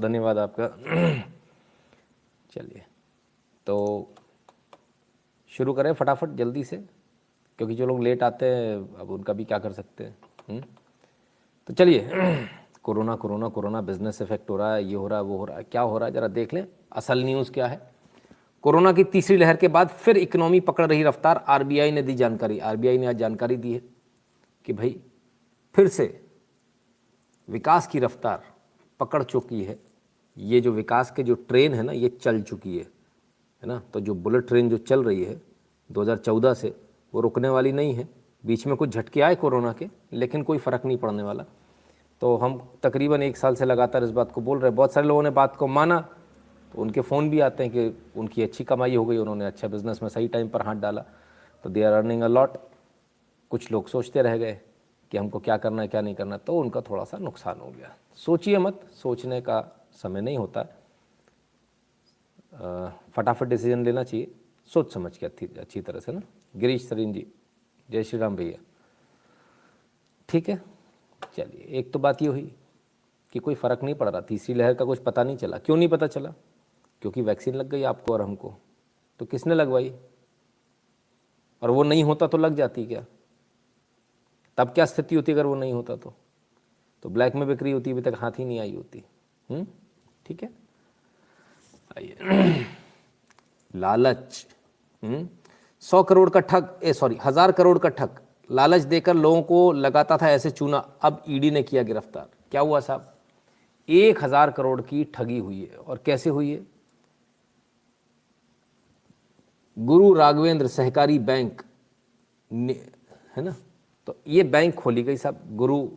धन्यवाद आपका। चलिए तो शुरू करें फटाफट जल्दी से, क्योंकि जो लोग लेट आते हैं अब उनका भी क्या कर सकते हैं। तो चलिए, corona corona corona business effect हो रहा है, ये हो रहा है, वो हो रहा है, क्या हो रहा है ज़रा देख लें। असल न्यूज़ क्या है। कोरोना की तीसरी लहर के बाद फिर इकोनॉमी पकड़ रही रफ्तार। आरबीआई ने दी जानकारी। आरबीआई ने आज जानकारी दी है कि भाई फिर से विकास की रफ्तार पकड़ चुकी है। ये जो विकास के जो ट्रेन है ना, ये चल चुकी है ना। तो जो बुलेट ट्रेन जो चल रही है 2014 से, वो रुकने वाली नहीं है। बीच में कुछ झटके आए कोरोना के, लेकिन कोई फ़र्क नहीं पड़ने वाला। तो हम तकरीबन 1 साल से लगातार इस बात को बोल रहे हैं। बहुत सारे लोगों ने बात को माना, तो उनके फ़ोन भी आते हैं कि उनकी अच्छी कमाई हो गई, उन्होंने अच्छा बिज़नेस में सही टाइम पर हाथ डाला, तो they are earning a lot. कुछ लोग सोचते रह गए कि हमको क्या करना है क्या नहीं करना, तो उनका थोड़ा सा नुकसान हो गया। सोचिए मत, सोचने का समय नहीं होता। फटाफट डिसीजन लेना चाहिए, सोच समझ के अच्छी तरह से ना। गिरीश सरीन जी, जय श्री राम भैया। ठीक है, चलिए, एक तो बात ये हुई कि कोई फ़र्क नहीं पड़ रहा, तीसरी लहर का कुछ पता नहीं चला। क्यों नहीं पता चला? क्योंकि वैक्सीन लग गई आपको और हमको। तो किसने लगवाई? और वो नहीं होता तो लग जाती क्या? तब क्या स्थिति होती अगर वो नहीं होता तो ब्लैक में बिक्री होती, अभी तक हाथ ही नहीं आई होती। ठीक है, आइए। लालच। 100 करोड़ का ठग, 1000 करोड़ का ठग लालच देकर लोगों को लगाता था ऐसे चूना। अब ईडी ने किया गिरफ्तार। क्या हुआ साहब? 1000 करोड़ की ठगी हुई है। और कैसे हुई है? गुरु राघवेंद्र सहकारी बैंक है ना, तो ये बैंक खोली गई साहब, गुरु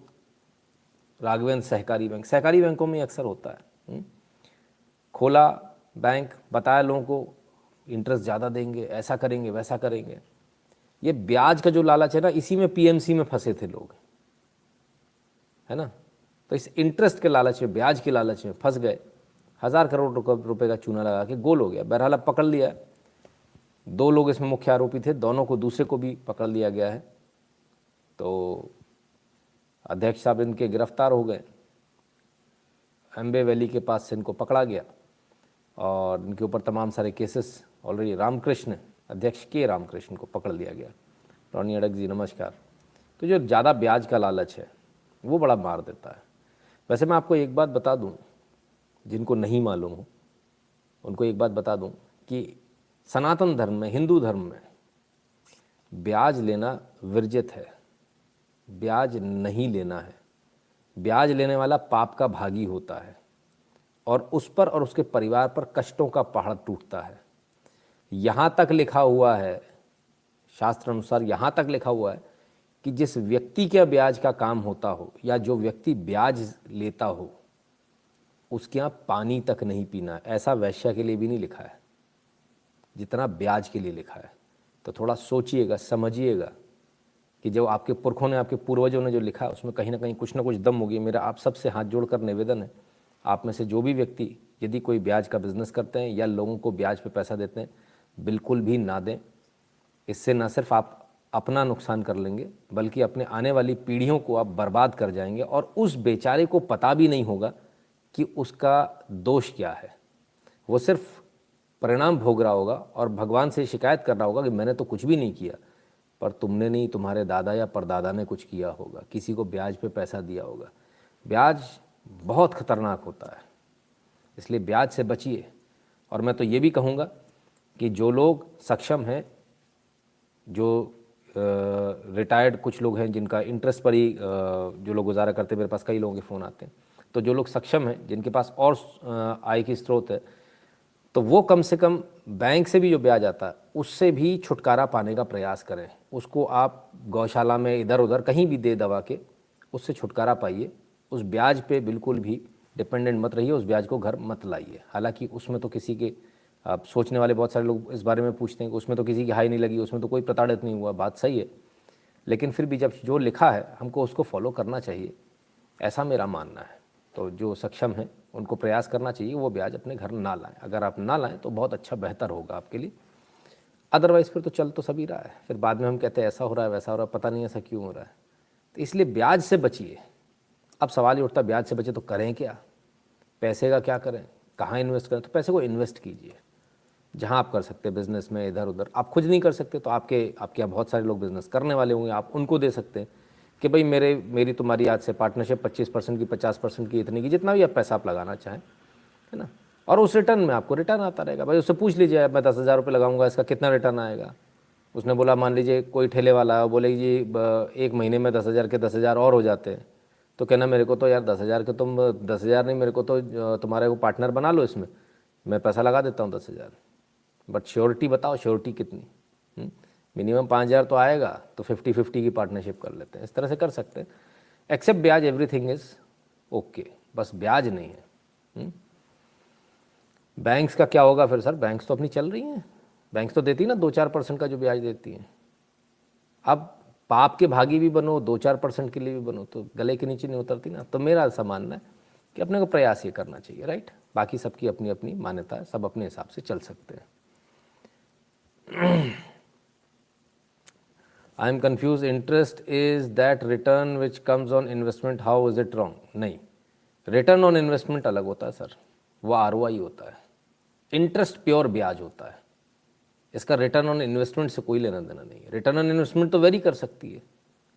राघवेंद्र सहकारी बैंक। सहकारी बैंकों में अक्सर होता है। खोला बैंक, बताया लोगों को इंटरेस्ट ज़्यादा देंगे, ऐसा करेंगे वैसा करेंगे। ये ब्याज का जो लालच है ना, इसी में पीएमसी में फंसे थे लोग, है ना। तो इस इंटरेस्ट के लालच में, ब्याज के लालच में फंस गए। 1000 करोड़ रुपए का चूना लगा के गोल हो गया। बहरहाल अब पकड़ लिया। 2 लोग इसमें मुख्य आरोपी थे, दोनों को, दूसरे को भी पकड़ लिया गया है। तो अध्यक्ष साहब इनके गिरफ्तार हो गए। एम्बे वैली के पास से इनको पकड़ा गया और इनके ऊपर तमाम सारे केसेस ऑलरेडी। रामकृष्ण, अध्यक्ष के रामकृष्ण को पकड़ लिया गया। रोनी अड़क जी नमस्कार। तो जो ज़्यादा ब्याज का लालच है वो बड़ा मार देता है। वैसे मैं आपको एक बात बता दूं, जिनको नहीं मालूम हो उनको एक बात बता दूं कि सनातन धर्म में, हिंदू धर्म में ब्याज लेना वर्जित है। ब्याज नहीं लेना है। ब्याज लेने वाला पाप का भागी होता है और उस पर और उसके परिवार पर कष्टों का पहाड़ टूटता है। यहाँ तक लिखा हुआ है, शास्त्र अनुसार यहाँ तक लिखा हुआ है कि जिस व्यक्ति के ब्याज का काम होता हो या जो व्यक्ति ब्याज लेता हो, उसके यहाँ पानी तक नहीं पीना। ऐसा वैश्या के लिए भी नहीं लिखा है जितना ब्याज के लिए लिखा है। तो थोड़ा सोचिएगा, समझिएगा कि जो आपके पुरखों ने, आपके पूर्वजों ने जो लिखा है, उसमें कहीं ना कहीं कुछ ना कुछ दम होगी। मेरा आप सबसे हाथ जोड़कर निवेदन है, आप में से जो भी व्यक्ति यदि कोई ब्याज का बिजनेस करते हैं या लोगों को ब्याज पे पैसा देते हैं, बिल्कुल भी ना दें। इससे न सिर्फ आप अपना नुकसान कर लेंगे, बल्कि अपने आने वाली पीढ़ियों को आप बर्बाद कर जाएंगे और उस बेचारे को पता भी नहीं होगा कि उसका दोष क्या है। वो सिर्फ परिणाम भोग रहा होगा और भगवान से शिकायत कर रहा होगा कि मैंने तो कुछ भी नहीं किया। पर तुमने नहीं, तुम्हारे दादा या परदादा ने कुछ किया होगा, किसी को ब्याज पे पैसा दिया होगा। ब्याज बहुत खतरनाक होता है, इसलिए ब्याज से बचिए। और मैं तो ये भी कहूँगा कि जो लोग सक्षम हैं, जो रिटायर्ड कुछ लोग हैं जिनका इंटरेस्ट पर ही जो लोग गुजारा करते हैं, मेरे पास कई लोगों के फ़ोन आते हैं, तो जो लोग सक्षम हैं, जिनके पास और आय की स्रोत है, तो वो कम से कम बैंक से भी जो ब्याज आता है उससे भी छुटकारा पाने का प्रयास करें। उसको आप गौशाला में इधर उधर कहीं भी दे दबा के उससे छुटकारा पाइए। उस ब्याज पे बिल्कुल भी डिपेंडेंट मत रहिए, उस ब्याज को घर मत लाइए। हालांकि उसमें तो किसी के, आप सोचने वाले बहुत सारे लोग इस बारे में पूछते हैं कि उसमें तो किसी की हाई नहीं लगी, उसमें तो कोई प्रताड़ित नहीं हुआ। बात सही है, लेकिन फिर भी जब जो लिखा है हमको उसको फॉलो करना चाहिए, ऐसा मेरा मानना है। तो जो सक्षम हैं उनको प्रयास करना चाहिए वो ब्याज अपने घर ना लाएं। अगर आप ना लाएं तो बहुत अच्छा, बेहतर होगा आपके लिए। अदरवाइज़ फिर तो चल तो सभी रहा है, फिर बाद में हम कहते हैं ऐसा हो रहा है वैसा हो रहा है, पता नहीं ऐसा क्यों हो रहा है। तो इसलिए ब्याज से बचिए। अब सवाल ये उठता, ब्याज से बचे तो करें क्या? पैसे का क्या करें, कहाँ इन्वेस्ट करें? तो पैसे को इन्वेस्ट कीजिए जहाँ आप कर सकते हैं, बिजनेस में, इधर उधर। आप खुद नहीं कर सकते तो आपके यहाँ बहुत सारे लोग बिजनेस करने वाले होंगे, आप उनको दे सकते हैं कि भाई मेरी तुम्हारी आज से पार्टनरशिप 25% की, 50% की, इतनी की, जितना भी आप पैसा आप लगाना चाहें, है ना। और उस रिटर्न में आपको रिटर्न आता रहेगा। भाई उससे पूछ लीजिए, मैं 10,000 रुपये लगाऊंगा, इसका कितना रिटर्न आएगा? उसने बोला, मान लीजिए कोई ठेले वाला है, बोले जी 1 महीने में 10,000 के 10,000 और हो जाते हैं, तो कहना मेरे को तो यार 10,000 के, तुम 10,000 नहीं, मेरे को तो तुम्हारे को पार्टनर बना लो इसमें, मैं पैसा लगा देता हूँ 10,000, बट श्योरिटी बताओ, श्योरिटी कितनी? मिनिमम 5,000 तो आएगा, तो 50-50 की पार्टनरशिप कर लेते हैं। इस तरह से कर सकते हैं। एक्सेप्ट ब्याज, एवरीथिंग इज ओके, बस ब्याज नहीं है। बैंक्स का क्या होगा फिर सर? बैंक्स तो अपनी चल रही हैं, बैंक्स तो देती ना 2-4% का जो ब्याज देती हैं। अब पाप के भागी भी बनो, 2-4% के लिए भी बनो, तो गले के नीचे नहीं उतरती ना। तो मेरा ऐसा मानना है कि अपने को प्रयास ये करना चाहिए, राइट। बाकी सबकी अपनी अपनी मान्यता है, सब अपने हिसाब से चल सकते हैं। I am confuse, interest is that return which comes on investment, how is it wrong? नहीं, रिटर्न ऑन इन्वेस्टमेंट अलग होता है सर, वो ROI होता है। इंटरेस्ट प्योर ब्याज होता है, इसका रिटर्न ऑन इन्वेस्टमेंट से कोई लेना देना नहीं है। रिटर्न ऑन इन्वेस्टमेंट तो वेरी कर सकती है,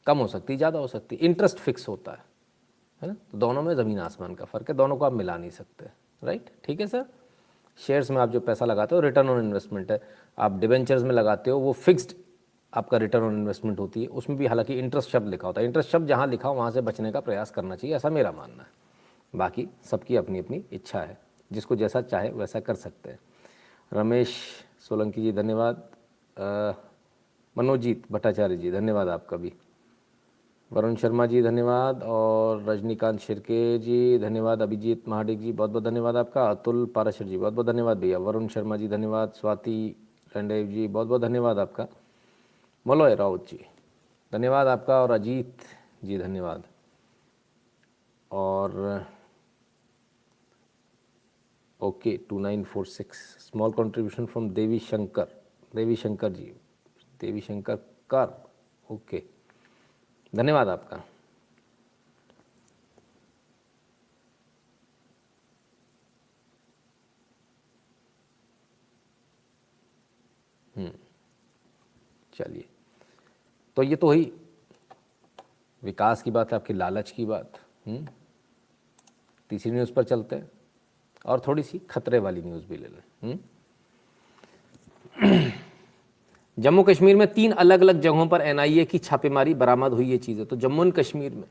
कम हो सकती है, ज़्यादा हो सकती है। इंटरेस्ट फिक्स होता है ना। तो दोनों में ज़मीन आसमान का फ़र्क है, दोनों को आप मिला नहीं सकते, राइट। ठीक है सर। शेयर्स में आप जो पैसा लगाते हो रिटर्न ऑन इन्वेस्टमेंट है, आप डिवेंचर्स में लगाते हो वो फिक्स्ड आपका रिटर्न ऑन इन्वेस्टमेंट होती है, उसमें भी हालांकि इंटरेस्ट शब्द लिखा होता है। इंटरेस्ट शब्द जहाँ लिखा हो वहाँ से बचने का प्रयास करना चाहिए, ऐसा मेरा मानना है। बाकी सबकी अपनी अपनी इच्छा है, जिसको जैसा चाहे वैसा कर सकते हैं। रमेश सोलंकी जी धन्यवाद, मनोजीत भट्टाचार्य जी धन्यवाद आपका भी, वरुण शर्मा जी धन्यवाद, और रजनीकांत शिर्के जी धन्यवाद, अभिजीत महाडिक जी बहुत बहुत धन्यवाद आपका, अतुल पाराशर जी बहुत बहुत धन्यवाद भैया, वरुण शर्मा जी धन्यवाद, स्वाति रंडेव जी बहुत बहुत धन्यवाद आपका, मलोय राउत जी धन्यवाद आपका, और अजीत जी धन्यवाद, और ओके 2946 स्मॉल कंट्रीब्यूशन फ्रॉम देवी शंकर जी, देवी शंकर कर, ओके धन्यवाद आपका। चलिए, तो ये तो हुई विकास की बात है, आपकी लालच की बात। तीसरी न्यूज़ पर चलते हैं, और थोड़ी सी खतरे वाली न्यूज़ भी ले लें। जम्मू कश्मीर में 3 अलग अलग जगहों पर NIA की छापेमारी, बरामद हुई ये चीज़ें। तो जम्मू एंड कश्मीर में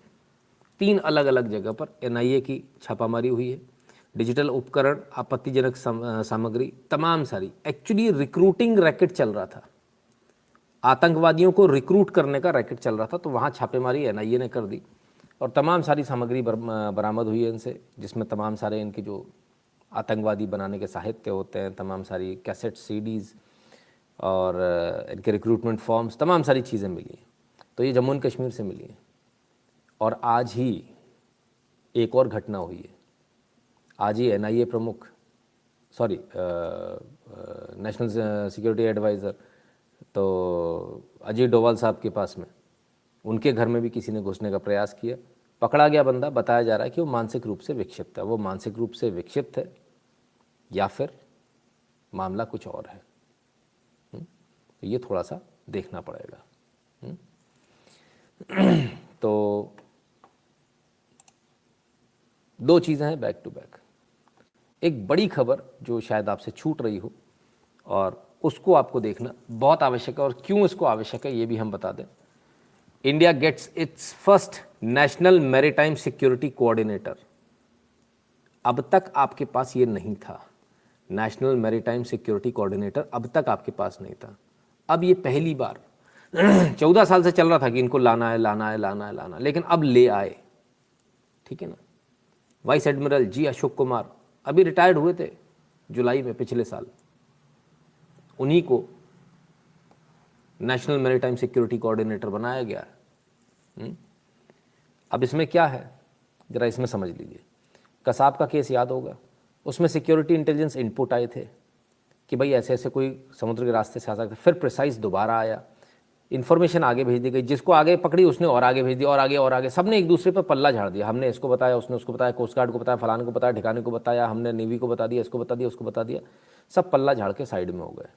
3 अलग अलग जगह पर NIA की छापामारी हुई है। डिजिटल उपकरण, आपत्तिजनक सामग्री, तमाम सारी। एक्चुअली रिक्रूटिंग रैकेट चल रहा था, आतंकवादियों को रिक्रूट करने का रैकेट चल रहा था, तो वहाँ छापेमारी NIA ने कर दी, और तमाम सारी सामग्री बरामद हुई है इनसे, जिसमें तमाम सारे इनके जो आतंकवादी बनाने के साहित्य होते हैं, तमाम सारी कैसेट CDs और इनके रिक्रूटमेंट फॉर्म्स, तमाम सारी चीज़ें मिली हैं। तो ये जम्मू एंड कश्मीर से मिली हैं। और आज ही एक और घटना हुई है। आज ही NIA प्रमुख, सॉरी नेशनल सिक्योरिटी एडवाइज़र, तो अजीत डोवाल साहब के पास में, उनके घर में भी किसी ने घुसने का प्रयास किया, पकड़ा गया बंदा। बताया जा रहा है कि वो मानसिक रूप से विक्षिप्त है। वो मानसिक रूप से विक्षिप्त है या फिर मामला कुछ और है, तो ये थोड़ा सा देखना पड़ेगा। तो 2 चीज़ें हैं बैक टू बैक। एक बड़ी खबर जो शायद आपसे छूट रही हो, और उसको आपको देखना बहुत आवश्यक है, और क्यों इसको आवश्यक है ये भी हम बता दें। India gets its first national maritime security coordinator. अब तक आपके पास ये नहीं था, नेशनल मैरीटाइम सिक्योरिटी कोऑर्डिनेटर अब तक आपके पास नहीं था। अब ये पहली बार 14 साल से चल रहा था कि इनको लाना है, लेकिन अब ले आए, ठीक है ना। Vice admiral G Ashok Kumar अभी रिटायर्ड हुए थे जुलाई में पिछले साल, उन्हीं को नेशनल मैरीटाइम सिक्योरिटी कोऑर्डिनेटर बनाया गया। अब इसमें क्या है, जरा इसमें समझ लीजिए। कसाब का केस याद होगा, उसमें सिक्योरिटी इंटेलिजेंस इनपुट आए थे कि भाई ऐसे ऐसे कोई समुद्र के रास्ते से आ सकता है। फिर प्रिसाइज दोबारा आया, इन्फॉर्मेशन आगे भेज दी गई, जिसको आगे पकड़ी उसने और आगे भेज दिया, और आगे सबने एक दूसरे पर पल्ला झाड़ दिया। हमने इसको बताया, उसने उसको बताया, कोस्ट गार्ड को बताया, फलाने को बताया, ठिकाने को बताया, हमने नेवी को बता दिया, इसको बता दिया, उसको बता दिया, सब पल्ला झाड़ के साइड में हो गए।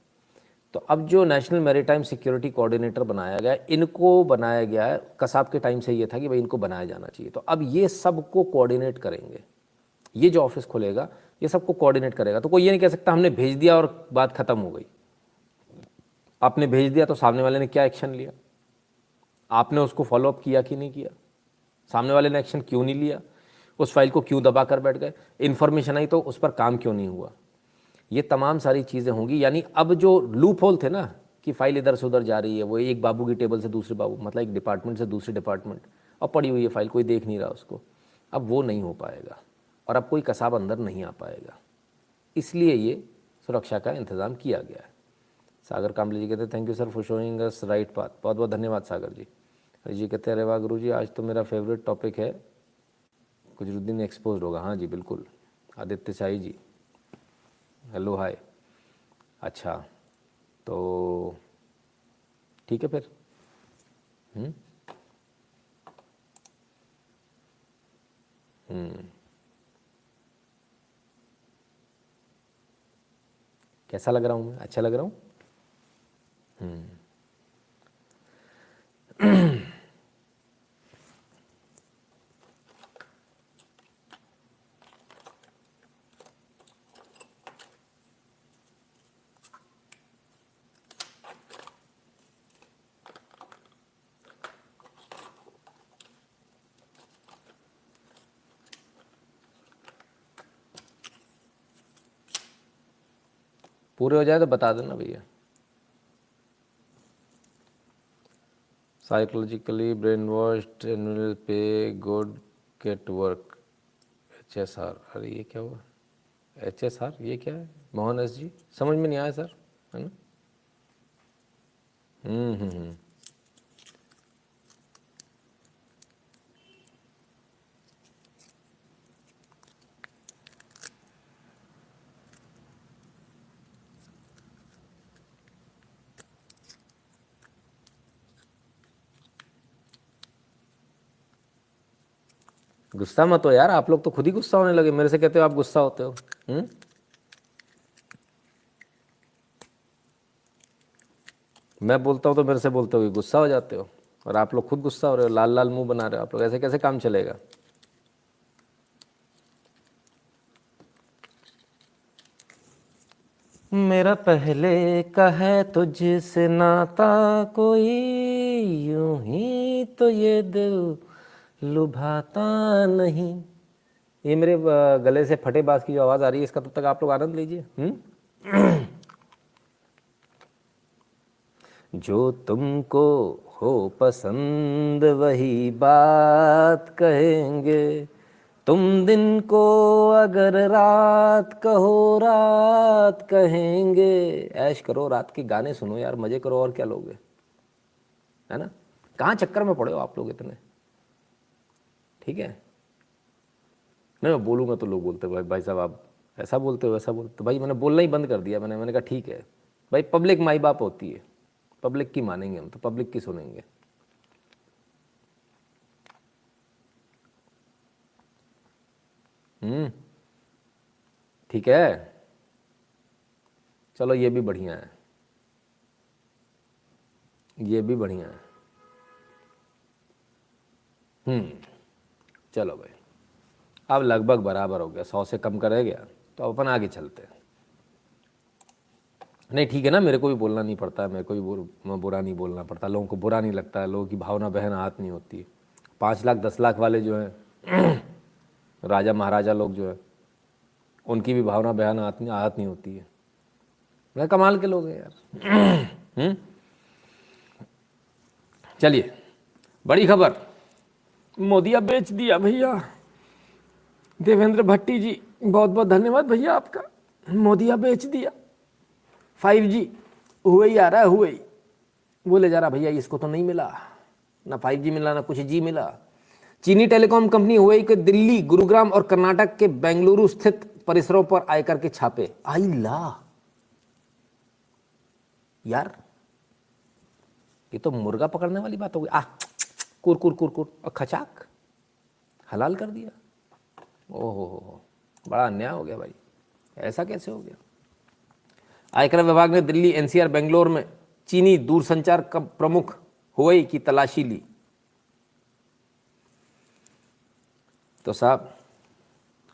तो अब जो नेशनल मैरीटाइम सिक्योरिटी कोऑर्डिनेटर बनाया गया, इनको बनाया गया है, कसाब के टाइम से ये था कि भाई इनको बनाया जाना चाहिए। तो अब ये सबको कोऑर्डिनेट करेंगे, ये जो ऑफिस खुलेगा ये सबको कोऑर्डिनेट करेगा। तो कोई ये नहीं कह सकता हमने भेज दिया और बात खत्म हो गई। आपने भेज दिया तो सामने वाले ने क्या एक्शन लिया, आपने उसको फॉलोअप किया कि नहीं किया, सामने वाले ने एक्शन क्यों नहीं लिया, उस फाइल को क्यों दबा कर बैठ गए, इन्फॉर्मेशन आई तो उस पर काम क्यों नहीं हुआ, ये तमाम सारी चीज़ें होंगी। यानी अब जो लूप होल थे ना कि फाइल इधर से उधर जा रही है, वो एक बाबू की टेबल से दूसरे बाबू, मतलब एक डिपार्टमेंट से दूसरे डिपार्टमेंट, अब पड़ी हुई है फाइल, कोई देख नहीं रहा उसको, अब वो नहीं हो पाएगा और अब कोई कसाब अंदर नहीं आ पाएगा। इसलिए ये सुरक्षा का इंतज़ाम किया गया है। सागर काम्बले जी कहते हैं thank you sir for showing us right path. बहुत बहुत धन्यवाद सागर जी। हरी जी कहते हैं अरे वाह गुरु जी, आज तो मेरा फेवरेट टॉपिक है, गुजरुद्दीन एक्सपोज होगा। हाँ जी बिल्कुल। आदित्य शाही जी हेलो हाय। अच्छा तो ठीक है फिर। कैसा लग रहा हूँ मैं, अच्छा लग रहा हूँ? पूरे हो जाए तो बता देना भैया। साइकोलॉजिकली ब्रेन वॉश्ड एनुअल पे गुड गेट वर्क HSR। अरे ये क्या हुआ HSR, ये क्या है मोहन एस जी? समझ में नहीं आया सर, है ना? गुस्सा मत हो यार, आप लोग तो खुद ही गुस्सा होने लगे, मेरे से कहते हो आप गुस्सा होते हो। मैं बोलता हूँ तो मेरे से बोलते हो गुस्सा हो जाते हो, और आप लोग खुद गुस्सा हो रहे हो, लाल लाल मुंह बना रहे हो आप लोग, ऐसे कैसे काम चलेगा? मेरा पहले का है तुझसे नाता कोई, यूं ही तो ये दिल लुभाता नहीं। ये मेरे गले से फटे बाज की जो आवाज़ आ रही है, इसका तब तक आप लोग आनंद लीजिए। जो तुमको हो पसंद वही बात कहेंगे, तुम दिन को अगर रात कहो रात कहेंगे। ऐश करो, रात के गाने सुनो यार, मजे करो, और क्या लोगे, है ना? कहाँ चक्कर में पड़े हो आप लोग इतने? ठीक है, नहीं मैं बोलूँगा तो लोग बोलते भाई भाई साहब आप ऐसा बोलते हो वैसा बोलते हो। भाई मैंने बोलना ही बंद कर दिया, मैंने कहा ठीक है भाई, पब्लिक माई बाप होती है, पब्लिक की मानेंगे हम तो, पब्लिक की सुनेंगे। ठीक है, चलो ये भी बढ़िया है, ये भी बढ़िया है। चलो भाई, अब लगभग बराबर हो गया, 100 से कम कर गया तो अपन आगे चलते हैं। नहीं ठीक है ना, मेरे को भी बोलना नहीं पड़ता है, मेरे को भी बुरा नहीं बोलना पड़ता, लोगों को बुरा नहीं लगता है, लोगों की भावना बहन हाथ नहीं होती। 5 लाख 10 लाख वाले जो हैं राजा महाराजा लोग जो है, उनकी भी भावना बहन हाथ नहीं होती है। मैं कमाल के लोग हैं यार। चलिए, बड़ी खबर, मोदिया बेच दिया भैया। देवेंद्र भट्टी जी बहुत बहुत धन्यवाद भैया आपका, मोदिया बेच दिया। 5G हुए ही आ रहा है, हुए ही वो ले जा रहा भैया, इसको तो नहीं मिला ना 5G मिला ना कुछ जी मिला। चीनी टेलीकॉम कंपनी हुए कि दिल्ली, गुरुग्राम और कर्नाटक के बेंगलुरु स्थित परिसरों पर आयकर के छापे। आई ला यार, ये तो मुर्गा पकड़ने वाली बात हो गई। कुर कुर कुर कुर और खचाक हलाल कर दिया। ओहो हो, बड़ा अन्याय हो गया भाई, ऐसा कैसे हो गया। आयकर विभाग ने दिल्ली, एनसीआर, बेंगलोर में चीनी दूरसंचार का प्रमुख हुवई की तलाशी ली। तो साहब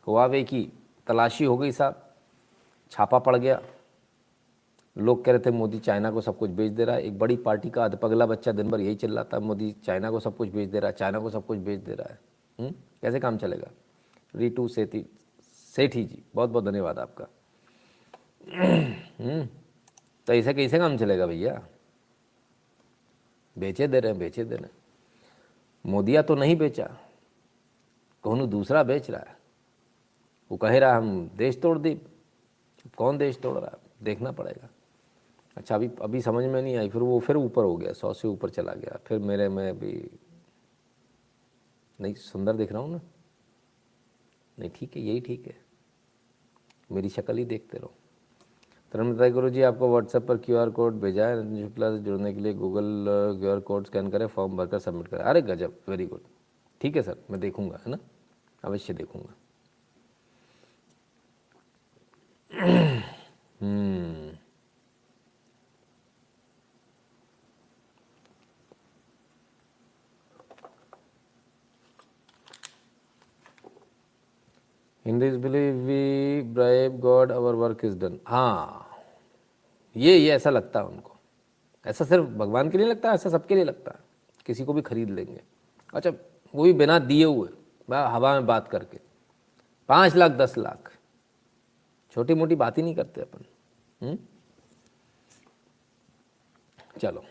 हुआवे की तलाशी हो गई साहब, छापा पड़ गया। लोग कह रहे थे मोदी चाइना को सब कुछ बेच दे रहा है। एक बड़ी पार्टी का अधपगला बच्चा दिन भर यही चिल्ला रहा था, मोदी चाइना को सब कुछ बेच दे रहा है, चाइना को सब कुछ बेच दे रहा है। कैसे काम चलेगा। रीटू सेठी जी, बहुत बहुत धन्यवाद आपका। तो ऐसे कैसे काम चलेगा भैया। बेचे दे रहे हैं, बेचे दे रहे हैं। मोदिया तो नहीं बेचा, कौन दूसरा बेच रहा है। वो कह रहा है हम देश तोड़ दी, कौन देश तोड़ रहा है देखना पड़ेगा। अच्छा अभी समझ में नहीं आई, फिर वो फिर ऊपर हो गया, 100 से ऊपर चला गया। फिर मेरे में भी नहीं सुंदर दिख रहा हूँ ना, नहीं ठीक है, यही ठीक है, मेरी शक्ल ही देखते रहो। तरनमताई गुरु जी, आपको व्हाट्सएप पर क्यूआर कोड भेजा है, रंजन शुक्ला से जुड़ने के लिए गूगल क्यूआर कोड स्कैन करें, फॉर्म भरकर सबमिट करें। अरे गजब, वेरी गुड, ठीक है सर, मैं देखूंगा, है ना, अवश्य देखूंगा। Hindus believe we bribe God, our work is done। हाँ, ये ऐसा लगता है उनको। ऐसा सिर्फ भगवान के लिए लगता है, ऐसा सबके लिए लगता है। किसी को भी खरीद लेंगे। अच्छा, वो भी बिना दिए हुए, हवा में बात करके 5 लाख 10 लाख, छोटी मोटी बात ही नहीं करते अपन। चलो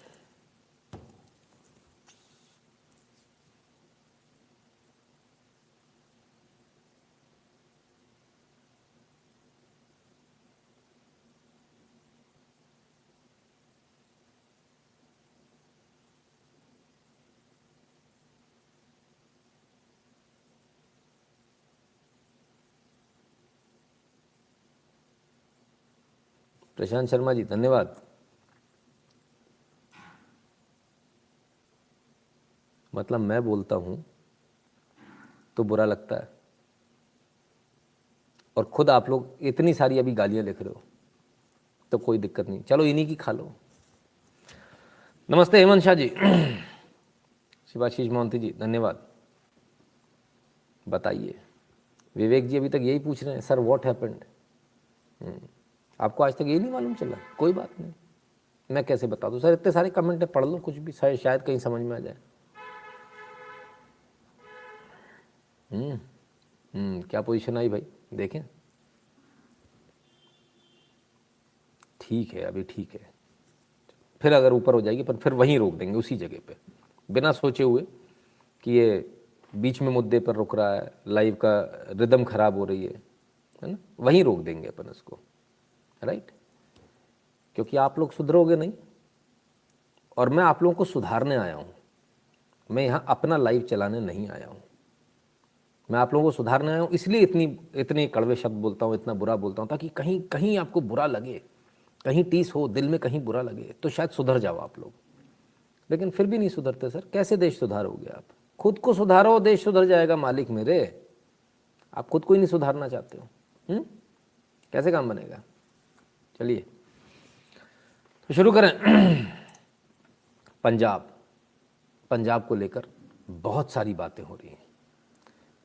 प्रशांत शर्मा जी, धन्यवाद। मतलब मैं बोलता हूं तो बुरा लगता है, और खुद आप लोग इतनी सारी अभी गालियां लिख रहे हो, तो कोई दिक्कत नहीं, चलो इन्हीं की खा लो। नमस्ते हेमंत शाह जी, शिवाशीष मोहंती जी, धन्यवाद। बताइए, विवेक जी अभी तक यही पूछ रहे हैं, सर व्हाट हैपेंड। आपको आज तक यही नहीं मालूम चला। कोई बात नहीं, मैं कैसे बता दूं सर, इतने सारे कमेंट है, पढ़ लो कुछ भी, शायद कहीं समझ में आ जाए। क्या पोजीशन आई भाई, देखें। ठीक है, अभी ठीक है, फिर अगर ऊपर हो जाएगी पर फिर वहीं रोक देंगे उसी जगह पे, बिना सोचे हुए कि ये बीच में मुद्दे पर रुक रहा है, लाइव का रिदम खराब हो रही है ना, वहीं रोक देंगे अपन इसको, राइट। क्योंकि आप लोग सुधरोगे नहीं, और मैं आप लोगों को सुधारने आया हूँ। मैं यहाँ अपना लाइव चलाने नहीं आया हूँ, मैं आप लोगों को सुधारने आया हूँ। इसलिए इतने कड़वे शब्द बोलता हूँ, इतना बुरा बोलता हूँ, ताकि कहीं कहीं आपको बुरा लगे, कहीं टीस हो दिल में, कहीं बुरा लगे तो शायद सुधर जाओ आप लोग। लेकिन फिर भी नहीं सुधरते सर, कैसे देश सुधारोगे आप। खुद को सुधारो, देश सुधर जाएगा मालिक मेरे। आप खुद को ही नहीं सुधारना चाहते हो, कैसे काम बनेगा। चलिए तो शुरू करें। पंजाब को लेकर बहुत सारी बातें हो रही हैं।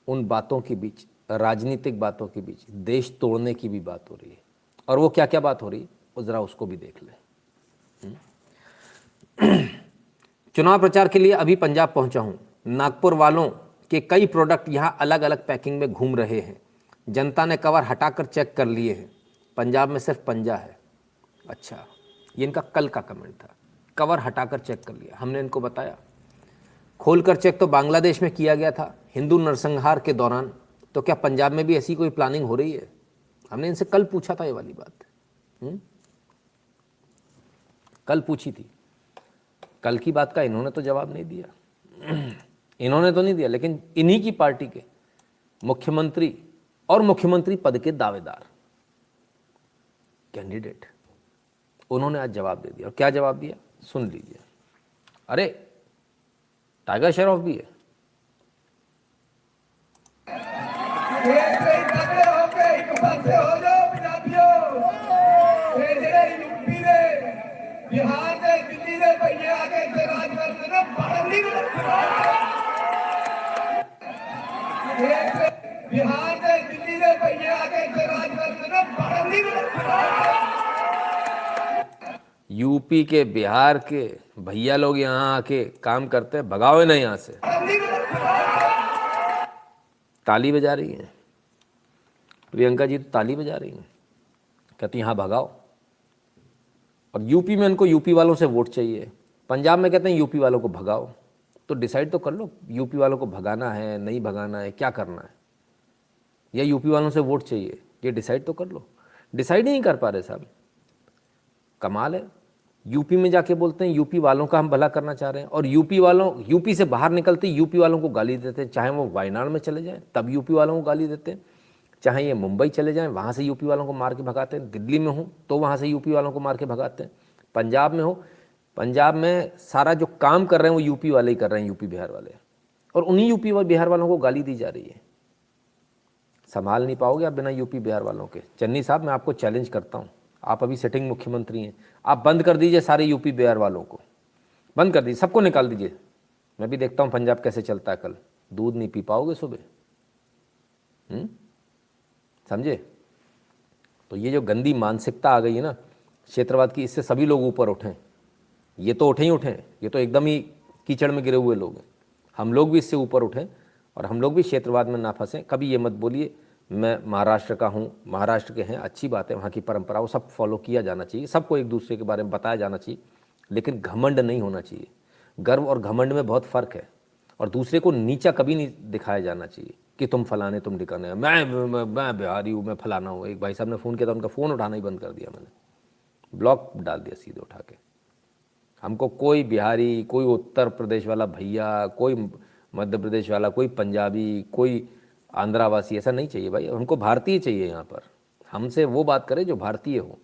उन बातों के बीच, राजनीतिक बातों के बीच, देश तोड़ने की भी बात हो रही है। और वो क्या क्या बात हो रही है, वो जरा उसको भी देख लें। चुनाव प्रचार के लिए अभी पंजाब पहुंचा हूं। नागपुर वालों के कई प्रोडक्ट यहां अलग अलग पैकिंग में घूम रहे हैं। जनता ने कवर हटाकर चेक कर लिए हैं। पंजाब में सिर्फ पंजा है। अच्छा, ये इनका कल का कमेंट था, कवर हटाकर चेक कर लिया। हमने इनको बताया, खोलकर चेक तो बांग्लादेश में किया गया था हिंदू नरसंहार के दौरान, तो क्या पंजाब में भी ऐसी कोई प्लानिंग हो रही है। हमने इनसे कल पूछा था ये वाली बात, कल पूछी थी। कल की बात का इन्होंने तो जवाब नहीं दिया, इन्होंने तो नहीं दिया, लेकिन इन्हीं की पार्टी के मुख्यमंत्री और मुख्यमंत्री पद के दावेदार कैंडिडेट, उन्होंने आज जवाब दे दिया। और क्या जवाब दिया, सुन लीजिए। अरे टाइगर श्रॉफ भी है। बिहार के दिल्ली के भैये आगे से राज करते ना बढ़नी बिहार के दिल्ली के भैये आगे से राज करते ना बढ़नी यूपी के बिहार के भैया लोग यहाँ आके काम करते हैं, भगाओ ना यहाँ से। ताली बजा रही हैं प्रियंका जी, तो ताली बजा रही हैं, कहती यहाँ भगाओ। और यूपी में उनको यूपी वालों से वोट चाहिए, पंजाब में कहते हैं यूपी वालों को भगाओ। तो डिसाइड तो कर लो, यूपी वालों को भगाना है नहीं भगाना है, क्या करना है, या यूपी वालों से वोट चाहिए, ये डिसाइड तो कर लो। डिसाइड ही नहीं कर पा रहे साहब, कमाल है। यूपी में जाके बोलते हैं यूपी वालों का हम भला करना चाह रहे हैं, और यूपी से बाहर निकलते यूपी वालों को गाली देते हैं। चाहे वो वायनाड में चले जाएं तब यूपी वालों को गाली देते हैं, चाहे ये मुंबई चले जाएं वहाँ से यूपी वालों को मार के भगाते हैं, दिल्ली में हो तो वहाँ से यूपी वालों को मार के भगाते हैं, पंजाब में हो, पंजाब में सारा जो काम कर रहे हैं वो यूपी वाले ही कर रहे हैं, यूपी बिहार वाले, और उन्हीं यूपी और बिहार वालों को गाली दी जा रही है। संभाल नहीं पाओगे आप बिना यूपी बिहार वालों के। चन्नी साहब मैं आपको चैलेंज करता हूँ, आप अभी सिटिंग मुख्यमंत्री हैं, आप बंद कर दीजिए सारे यूपी बिहार वालों को, बंद कर दीजिए, सबको निकाल दीजिए। मैं भी देखता हूँ पंजाब कैसे चलता है कल, दूध नहीं पी पाओगे सुबह, समझे। तो ये जो गंदी मानसिकता आ गई है ना क्षेत्रवाद की, इससे सभी लोग ऊपर उठें। ये तो उठे ही उठें, ये तो एकदम ही कीचड़ में गिरे हुए लोग हैं। हम लोग भी इससे ऊपर उठें और हम लोग भी क्षेत्रवाद में ना फंसें। कभी ये मत बोलिए मैं महाराष्ट्र का हूँ, महाराष्ट्र के हैं, अच्छी बात है, वहाँ की परंपरा वो सब फॉलो किया जाना चाहिए, सबको एक दूसरे के बारे में बताया जाना चाहिए, लेकिन घमंड नहीं होना चाहिए। गर्व और घमंड में बहुत फ़र्क है, और दूसरे को नीचा कभी नहीं दिखाया जाना चाहिए कि तुम फलाने तुम ढिकाने, मैं बिहारी हूँ, मैं फलाना हूँ। एक भाई साहब ने फ़ोन किया था, उनका फ़ोन उठाना ही बंद कर दिया मैंने, ब्लॉक डाल दिया सीधे उठा के। हमको कोई बिहारी, कोई उत्तर प्रदेश वाला भैया, कोई मध्य प्रदेश वाला, कोई पंजाबी, कोई आंध्रावासी ऐसा नहीं चाहिए भाई, हमको भारतीय चाहिए। यहाँ पर हमसे वो बात करे जो भारतीय हो,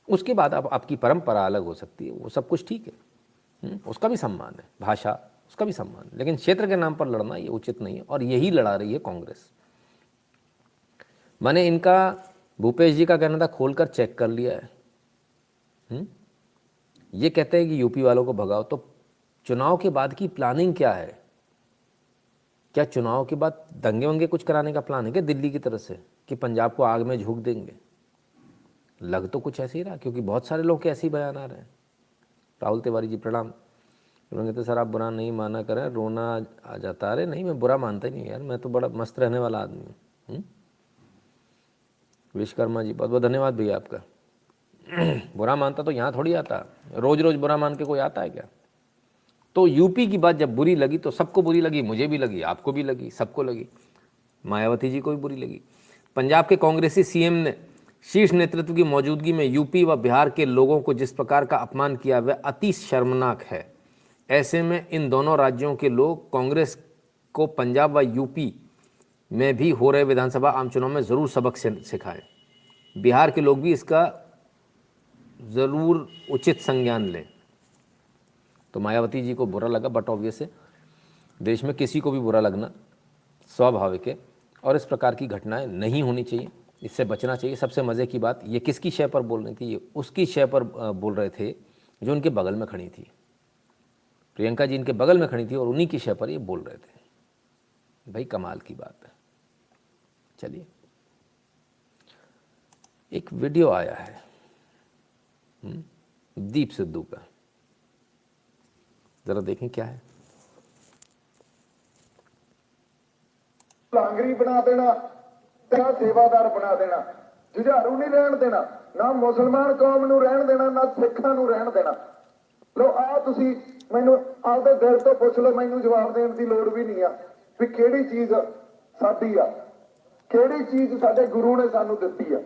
उसके बाद आपकी परंपरा अलग हो सकती है, वो सब कुछ ठीक है, उसका भी सम्मान है, भाषा उसका भी सम्मान, लेकिन क्षेत्र के नाम पर लड़ना ये उचित नहीं है, और यही लड़ा रही है कांग्रेस। मैंने इनका भूपेश जी का कहना था खोलकर चेक कर लिया है। ये कहते हैं कि यूपी वालों को भगाओ, तो चुनाव के बाद की प्लानिंग क्या है? क्या चुनाव के बाद दंगे वंगे कुछ कराने का प्लान है क्या दिल्ली की तरफ से, कि पंजाब को आग में झोंक देंगे? लग तो कुछ ऐसे ही रहा, क्योंकि बहुत सारे लोग के ऐसे ही बयान आ रहे हैं। राहुल तिवारी जी प्रणाम। उन्होंने कहते सर आप बुरा नहीं माना करें, रोना आ जाता। अरे नहीं, मैं बुरा मानता ही नहीं यार, मैं तो बड़ा मस्त रहने वाला आदमी हूँ। विश्वकर्मा जी बहुत बहुत धन्यवाद भैया आपका। बुरा मानता तो यहाँ थोड़ी आता, रोज रोज बुरा मान के कोई आता है क्या? तो यूपी की बात जब बुरी लगी तो सबको बुरी लगी, मुझे भी लगी, आपको भी लगी, सबको लगी, मायावती जी को भी बुरी लगी। पंजाब के कांग्रेसी सीएम ने शीर्ष नेतृत्व की मौजूदगी में यूपी व बिहार के लोगों को जिस प्रकार का अपमान किया वह अति शर्मनाक है। ऐसे में इन दोनों राज्यों के लोग कांग्रेस को पंजाब व यूपी में भी हो रहे विधानसभा आम चुनाव में ज़रूर सबक सिखाएं। बिहार के लोग भी इसका ज़रूर उचित संज्ञान लें। तो मायावती जी को बुरा लगा, बट ऑब्वियस है देश में किसी को भी बुरा लगना स्वाभाविक है, और इस प्रकार की घटनाएं नहीं होनी चाहिए, इससे बचना चाहिए। सबसे मज़े की बात, ये किसकी शय पर बोल रही थी? ये उसकी शय पर बोल रहे थे जो उनके बगल में खड़ी थी। प्रियंका जी इनके बगल में खड़ी थी और उन्हीं की शय पर ये बोल रहे थे। भाई कमाल की बात है। चलिए, एक वीडियो आया है दीप सिद्धू का, जरा देखें क्या है। लांगरी बना देना, तेरा सेवादार बना देना, जुझारू नहीं रहन देना, ना मुसलमान कौम ਨੂੰ ਰਹਿਣ ਦੇਣਾ, ਨਾ ਸਿੱਖਾਂ ਨੂੰ ਰਹਿਣ ਦੇਣਾ। ਲੋ ਆ ਤੁਸੀਂ ਮੈਨੂੰ ਆਪਦੇ ਦਿਲ ਤੋਂ ਪੁੱਛ ਲਓ, ਮੈਨੂੰ ਜਵਾਬ ਦੇਣ ਦੀ ਲੋੜ ਵੀ ਨਹੀਂ ਆ ਵੀ ਕਿਹੜੀ ਚੀਜ਼ ਸਾਡੀ ਆ, ਕਿਹੜੀ ਚੀਜ਼ ਸਾਡੇ ਗੁਰੂ ਨੇ ਸਾਨੂੰ ਦਿੱਤੀ ਆ।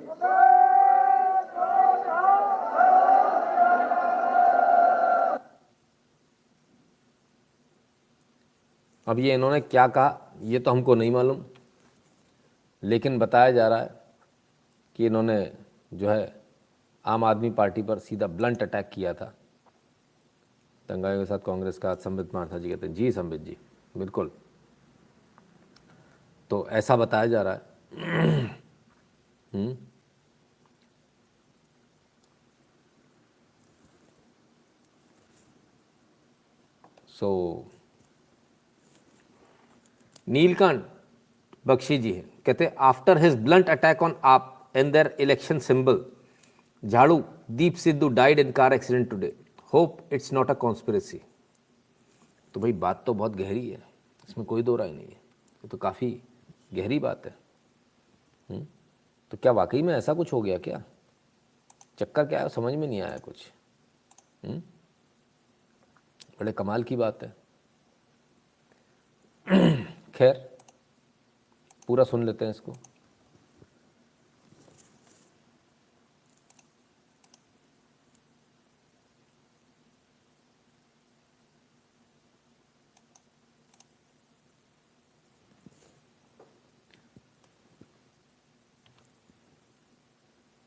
अब ये इन्होंने क्या कहा ये तो हमको नहीं मालूम, लेकिन बताया जा रहा है कि इन्होंने जो है आम आदमी पार्टी पर सीधा ब्लंट अटैक किया था। दंगाइयों के साथ कांग्रेस का, संबित मार्था जी कहते हैं जी संबित जी बिल्कुल। तो ऐसा बताया जा रहा है। सो नीलकंठ बख्शी जी है, कहते हैं after his blunt attack on AAP and their election symbol झाड़ू Deep Sidhu died in car accident today, hope it's not a conspiracy. तो भाई बात तो बहुत गहरी है, इसमें कोई दो राय नहीं है, ये तो काफ़ी गहरी बात है। तो क्या वाकई में ऐसा कुछ हो गया क्या? चक्कर क्या है समझ में नहीं आया कुछ। बड़े कमाल की बात है। खैर पूरा सुन लेते हैं इसको।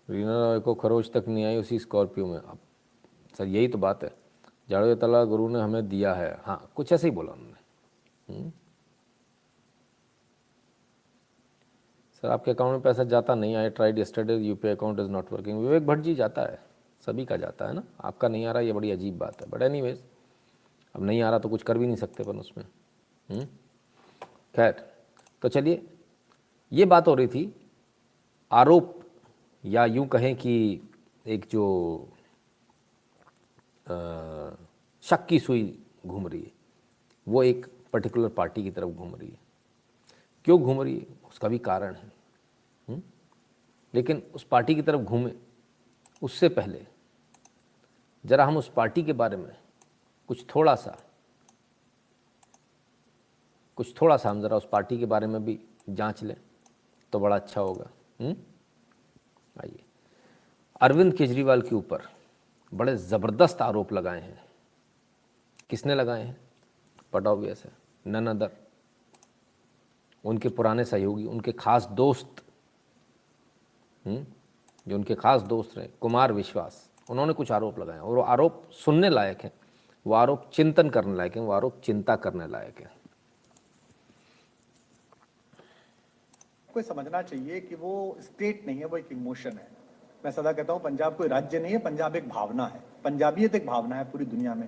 रीना रॉय को खरोच तक नहीं आई उसी स्कॉर्पियो में। अब सर यही तो बात है, झाड़ू तला गुरु ने हमें दिया है। हाँ कुछ ऐसे ही बोला उन्होंने। सर आपके अकाउंट में पैसा जाता नहीं, I tried yesterday UPI account is not working. Vivek Bhatt ji जाता है, सभी का जाता है ना, आपका नहीं आ रहा, ये बड़ी अजीब बात है। बट एनीवेज अब नहीं आ रहा तो कुछ कर भी नहीं सकते अपन उसमें। खैर तो चलिए, ये बात हो रही थी आरोप, या यूं कहें कि एक जो शक की सुई घूम रही है, वो एक पर्टिकुलर पार्टी की तरफ घूम रही है। क्यों घूम रही है उसका भी कारण है। लेकिन उस पार्टी की तरफ घूमे उससे पहले ज़रा हम उस पार्टी के बारे में कुछ थोड़ा सा हम ज़रा उस पार्टी के बारे में भी जांच लें तो बड़ा अच्छा होगा। आइए, अरविंद केजरीवाल के ऊपर बड़े ज़बरदस्त आरोप लगाए हैं। किसने लगाए हैं? बट ऑब्वियस है, नन अदर, उनके पुराने सहयोगी, उनके खास दोस्त, जो उनके खास दोस्त रहे, कुमार विश्वास, उन्होंने कुछ आरोप लगाए और वो आरोप सुनने लायक हैं, वो आरोप चिंतन करने लायक हैं, वो आरोप चिंता करने लायक हैं। को समझना चाहिए कि वो स्टेट नहीं है, वो एक इमोशन है। मैं सदा कहता हूं पंजाब कोई राज्य नहीं है, पंजाब एक भावना है, पंजाबियत एक भावना है पूरी दुनिया में।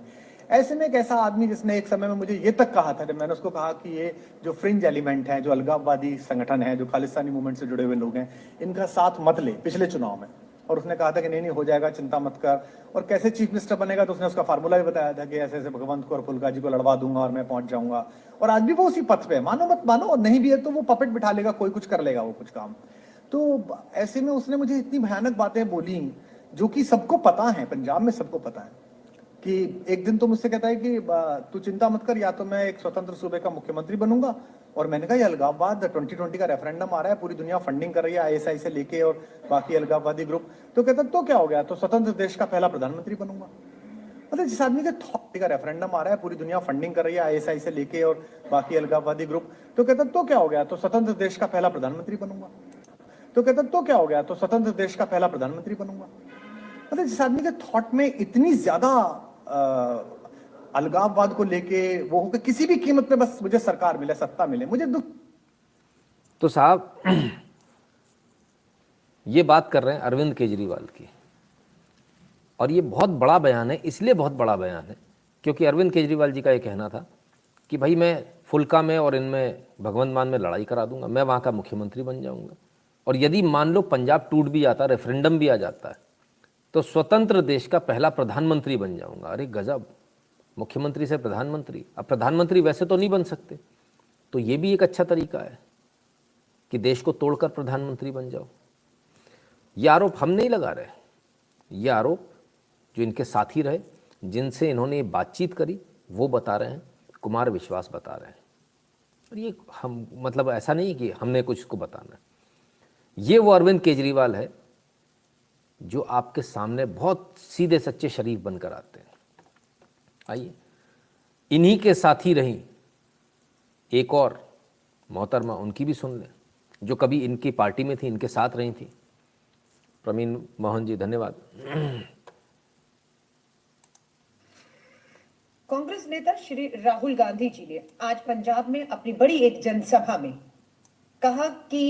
ऐसे में एक ऐसा आदमी जिसने एक समय में मुझे ये तक कहा था, जब मैंने उसको कहा कि ये जो फ्रिंज एलिमेंट है, जो अलगाववादी संगठन है, जो खालिस्तानी मूवमेंट से जुड़े हुए लोग हैं, इनका साथ मत ले पिछले चुनाव में। और उसने कहा था कि नहीं हो जाएगा, चिंता मत कर। और कैसे चीफ मिनिस्टर बनेगा तो उसने उसका फार्मूला भी बताया था कि ऐसे ऐसे भगवंत को और फुल्का जी को लड़वा दूंगा और मैं पहुंच जाऊंगा। और आज भी वो उसी पथ पे है, मानो मत मानो, और नहीं भी है तो वो पपेट बिठा लेगा, कोई कुछ कर लेगा वो कुछ काम। तो ऐसे में उसने मुझे इतनी भयानक बातें बोली जो कि सबको पता है, पंजाब में सबको पता है। कि एक दिन तो मुझसे कहता है कि तू चिंता मत कर, या तो मैं एक स्वतंत्र सूबे का मुख्यमंत्री बनूंगा। और मैंने कहा ये अलगाववाद 2020 का रेफरेंडम आ रहा है, पूरी दुनिया फंडिंग कर रही है आईएसआई से लेके और बाकी अलगाववादी ग्रुप। तो कहता तो क्या हो गया, तो स्वतंत्र देश का पहला प्रधानमंत्री बनूंगा। मतलब जिस आदमी के थॉट का रेफरेंडम आ रहा है, पूरी दुनिया फंडिंग कर रही है आईएसआई से लेके और बाकी अलगाववादी ग्रुप, तो कहता तो क्या हो गया, तो स्वतंत्र देश का पहला प्रधानमंत्री बनूंगा। तो कहता तो क्या हो गया, तो स्वतंत्र देश का पहला प्रधानमंत्री बनूंगा। मतलब जिस आदमी के थॉट में इतनी ज्यादा अलगाववाद को लेके वो हो कि किसी भी कीमत पे बस मुझे सरकार मिले, सत्ता मिले, मुझे दुख। तो साहब ये बात कर रहे हैं अरविंद केजरीवाल की, और ये बहुत बड़ा बयान है। इसलिए बहुत बड़ा बयान है क्योंकि अरविंद केजरीवाल जी का ये कहना था कि भाई मैं फुल्का में और इनमें भगवंत मान में लड़ाई करा दूंगा, मैं वहाँ का मुख्यमंत्री बन जाऊंगा, और यदि मान लो पंजाब टूट भी जाता, रेफरेंडम भी आ जाता है, तो स्वतंत्र देश का पहला प्रधानमंत्री बन जाऊंगा। अरे गजब, मुख्यमंत्री से प्रधानमंत्री। अब प्रधानमंत्री वैसे तो नहीं बन सकते, तो ये भी एक अच्छा तरीका है कि देश को तोड़कर प्रधानमंत्री बन जाओ। ये आरोप हम नहीं लगा रहे, ये आरोप जो इनके साथी रहे, जिनसे इन्होंने ये बातचीत करी, वो बता रहे हैं, कुमार विश्वास बता रहे हैं। और ये हम मतलब ऐसा नहीं कि हमने कुछ इसको बताना है। ये वो अरविंद केजरीवाल है जो आपके सामने बहुत सीधे सच्चे शरीफ बनकर आते हैं। आइए, इन्हीं के साथी रही एक और मोहतरमा, उनकी भी सुन लें, जो कभी इनकी पार्टी में थी, इनके साथ रही थी। प्रवीण मोहन जी धन्यवाद। नेता श्री राहुल गांधी जी ने आज पंजाब में अपनी बड़ी एक जनसभा में कहा कि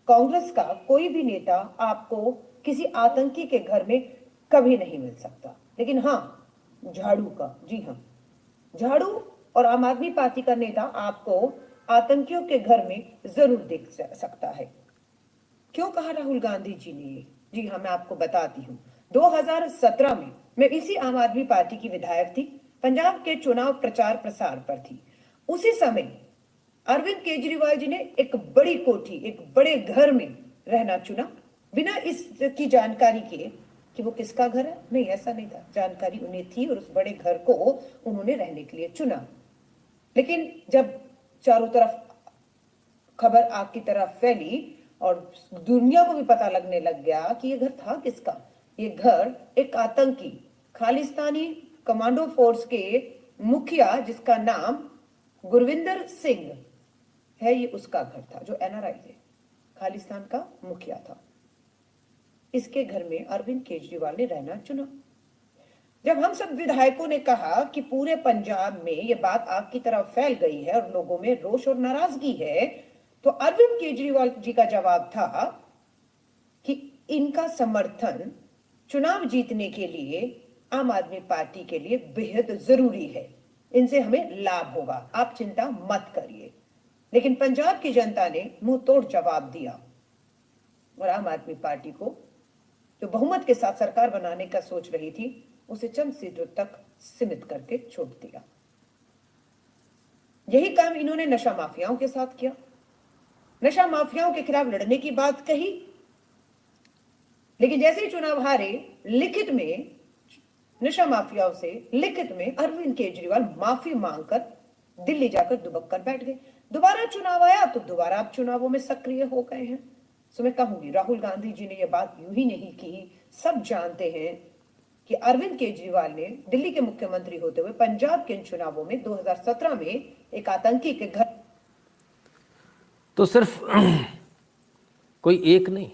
कांग्रेस का कोई भी नेता आपको किसी आतंकी के घर में कभी नहीं मिल सकता, लेकिन हाँ झाड़ू का, जी हाँ, झाड़ू और आम आदमी पार्टी का नेता आपको आतंकियों के घर में जरूर देख सकता है। क्यों कहा राहुल गांधी जी ने ये? जी हाँ, मैं आपको बताती हूँ। 2017 में मैं इसी आम आदमी पार्टी की विधायक थी, पंजाब के चुनाव प्रचार प्रसार पर थी। उसी समय अरविंद केजरीवाल जी ने एक बड़ी कोठी, एक बड़े घर में रहना चुना, बिना इसकी जानकारी के कि वो किसका घर है। नहीं, ऐसा नहीं था, जानकारी उन्हें थी और उस बड़े घर को उन्होंने रहने के लिए चुना। लेकिन जब चारों तरफ खबर आग की तरफ फैली और दुनिया को भी पता लगने लग गया कि ये घर था किसका, ये घर एक आतंकी खालिस्तानी कमांडो फोर्स के मुखिया जिसका नाम गुरविंदर सिंह है, ये उसका घर था, जो एनआरआई है, खालिस्तान का मुखिया था। इसके घर में अरविंद केजरीवाल ने रहना चुना। जब हम सब विधायकों ने कहा कि पूरे पंजाब में ये बात आग की तरह फैल गई है और लोगों में रोष और नाराजगी है, तो अरविंद केजरीवाल जी का जवाब था कि इनका समर्थन चुनाव जीतने के लिए आम आदमी पार्टी के लिए बेहद जरूरी है, इनसे हमें लाभ होगा, आप चिंता मत करिए। लेकिन पंजाब की जनता ने मुंह तोड़ जवाब दिया और आम आदमी पार्टी को जो बहुमत के साथ सरकार बनाने का सोच रही थी, उसे चंद सीटों तक सीमित करके छोड़ दिया। यही काम इन्होंने नशा माफियाओं के साथ किया। नशा माफियाओं के खिलाफ लड़ने की बात कही, लेकिन जैसे ही चुनाव हारे, लिखित में नशा माफियाओं से लिखित में अरविंद केजरीवाल माफी मांगकर दिल्ली जाकर दुबक कर बैठ गए। दोबारा चुनाव आया तो दोबारा आप चुनावों में सक्रिय हो गए हैं। सो मैं कहूंगी, राहुल गांधी जी ने यह बात यूं ही नहीं की। सब जानते हैं कि अरविंद केजरीवाल ने दिल्ली के मुख्यमंत्री होते हुए पंजाब के चुनावों में 2017 में एक आतंकी के घर, तो सिर्फ कोई एक नहीं,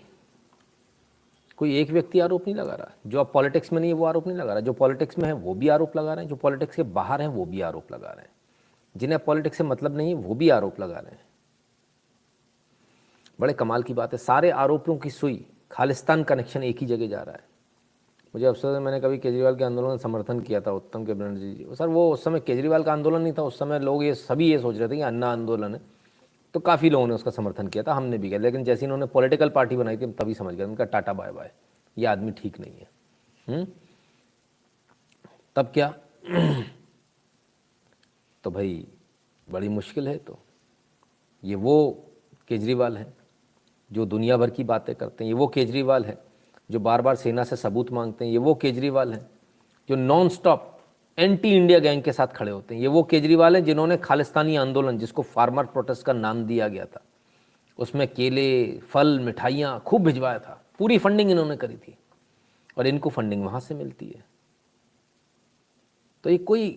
कोई एक व्यक्ति आरोप नहीं लगा रहा। जो अब पॉलिटिक्स में नहीं है वो आरोप नहीं लगा रहा, जो पॉलिटिक्स में है वो भी आरोप लगा रहे हैं, जो पॉलिटिक्स के बाहर हैं वो भी आरोप लगा रहे हैं, जिन्हें पॉलिटिक्स से मतलब नहीं है वो भी आरोप लगा रहे हैं। बड़े कमाल की बात है, सारे आरोपों की सुई खालिस्तान कनेक्शन एक ही जगह जा रहा है। मुझे अफसोस है, मैंने कभी केजरीवाल के आंदोलन का समर्थन किया था, उत्तम के बनर्जी जी। सर वो उस समय केजरीवाल का आंदोलन नहीं था, उस समय लोग ये सभी ये सोच रहे थे कि अन्ना आंदोलन है, तो काफ़ी लोगों ने उसका समर्थन किया था, हमने भी किया। लेकिन जैसे इन्होंने पॉलिटिकल पार्टी बनाई थी, हम तभी समझ गए उनका टाटा बाय बाय, ये आदमी ठीक नहीं है। तब क्या तो भाई बड़ी मुश्किल है। तो ये वो केजरीवाल हैं जो दुनिया भर की बातें करते हैं, ये वो केजरीवाल है जो बार बार सेना से सबूत मांगते हैं, ये वो केजरीवाल हैं जो non stop anti India gang के साथ खड़े होते हैं, ये वो केजरीवाल हैं जिन्होंने खालिस्तानी आंदोलन, जिसको फार्मर प्रोटेस्ट का नाम दिया गया था, उसमें केले, फल, मिठाइयाँ खूब भिजवाया था, पूरी फंडिंग इन्होंने करी थी और इनको फंडिंग वहाँ से मिलती है। तो ये कोई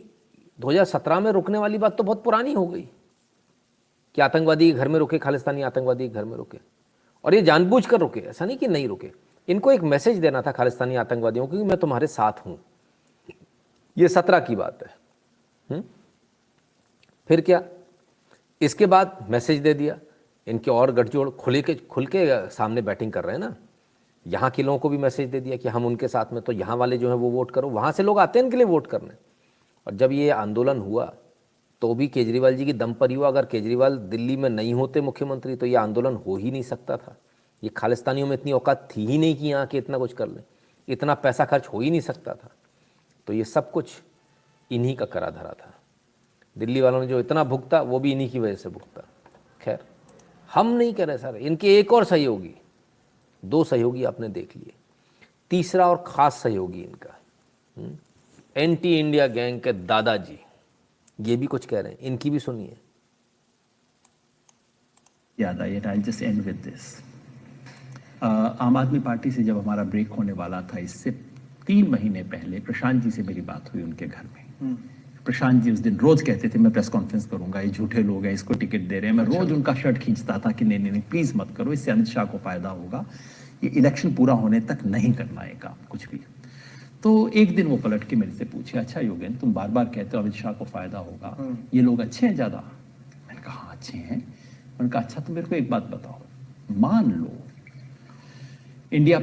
2017 में रुकने वाली बात तो बहुत पुरानी हो गई कि आतंकवादी के घर में रुके, खालिस्तानी आतंकवादी के घर में रुके, और ये जानबूझकर रुके, ऐसा नहीं कि नहीं रुके। इनको एक मैसेज देना था खालिस्तानी आतंकवादियों को कि मैं तुम्हारे साथ हूं। ये 17 की बात है। फिर क्या, इसके बाद मैसेज दे दिया, इनके और गठजोड़ खुल के सामने बैटिंग कर रहे हैं ना, यहाँ के लोगों को भी मैसेज दे दिया कि हम उनके साथ में, तो यहाँ वाले जो हैं वो वोट करो, वहाँ से लोग आते हैं इनके लिए वोट करने। और जब ये आंदोलन हुआ तो भी केजरीवाल जी की दम पर ही हुआ। अगर केजरीवाल दिल्ली में नहीं होते मुख्यमंत्री तो ये आंदोलन हो ही नहीं सकता था। ये खालिस्तानियों में इतनी औकात थी ही नहीं कि यहाँ के इतना कुछ कर लें, इतना पैसा खर्च हो ही नहीं सकता था। तो ये सब कुछ इन्हीं का करा धरा था। दिल्ली वालों ने जो इतना भुगता वो भी इन्हीं की वजह से भुगता। खैर हम नहीं कह रहे सर, इनके एक और सहयोगी, 2 सहयोगी आपने देख लिए, तीसरा और ख़ास सहयोगी इनका एंटी इंडिया गैंग के दादाजी, ये भी कुछ कह रहे हैं, इनकी भी सुनिए। याद आई, I just end with this. Aam Aadmi party से जब हमारा ब्रेक होने वाला था, इससे 3 महीने पहले प्रशांत जी से मेरी बात हुई उनके घर में। प्रशांत जी उस दिन रोज कहते थे मैं प्रेस कॉन्फ्रेंस करूंगा, ये झूठे लोग हैं, इसको टिकट दे रहे हैं। मैं रोज उनका शर्ट खींचता था कि नहीं प्लीज मत करो, इससे अमित शाह को फायदा होगा, ये इलेक्शन पूरा होने तक नहीं करना है काम कुछ भी। तो एक दिन वो पलट के मेरे से पूछे, अच्छा योगेंद्र तुम बार बार कहते हो अमित शाह को फायदा होगा, ये लोग अच्छे हैं ज्यादा? मैंने कहा हाँ अच्छे हैं। मैंने कहा अच्छा तो मेरे को एक बात बताओ, मान लो इंडिया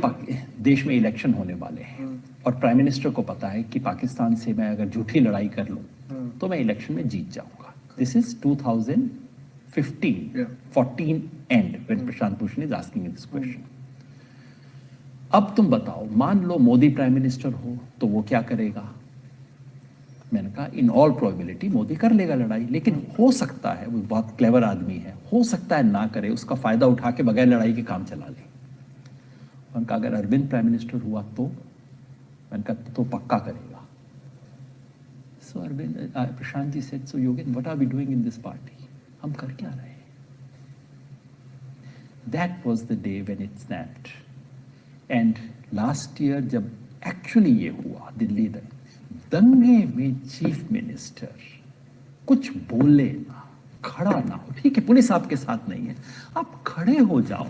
देश में इलेक्शन होने वाले हैं और प्राइम मिनिस्टर को पता है कि पाकिस्तान से मैं अगर झूठी लड़ाई कर लूं तो मैं इलेक्शन में जीत जाऊंगा। This is 2014 and when Prashant Bhushan is asking this question. अब तुम बताओ, मान लो मोदी प्राइम मिनिस्टर हो तो वो क्या करेगा? मैंने कहा इन ऑल प्रोबेबिलिटी मोदी कर लेगा लड़ाई, लेकिन हो सकता है, वो बहुत क्लेवर आदमी है, हो सकता है ना करे, उसका फायदा उठा के बगैर लड़ाई के काम चला ले। मैंने कहा अगर अरविंद प्राइम मिनिस्टर हुआ तो? मैंने कहा तो पक्का करेगा। So Arvind, Prashant ji said, so Yogendra what are we doing in this party? हम कर क्या रहे हैं? That was the day when it snapped. And last year जब एक्चुअली ये हुआ दिल्ली दंगे में चीफ मिनिस्टर कुछ बोले ना, खड़ा ना हो, ठीक है पुलिस आपके साथ नहीं है, आप खड़े हो जाओ,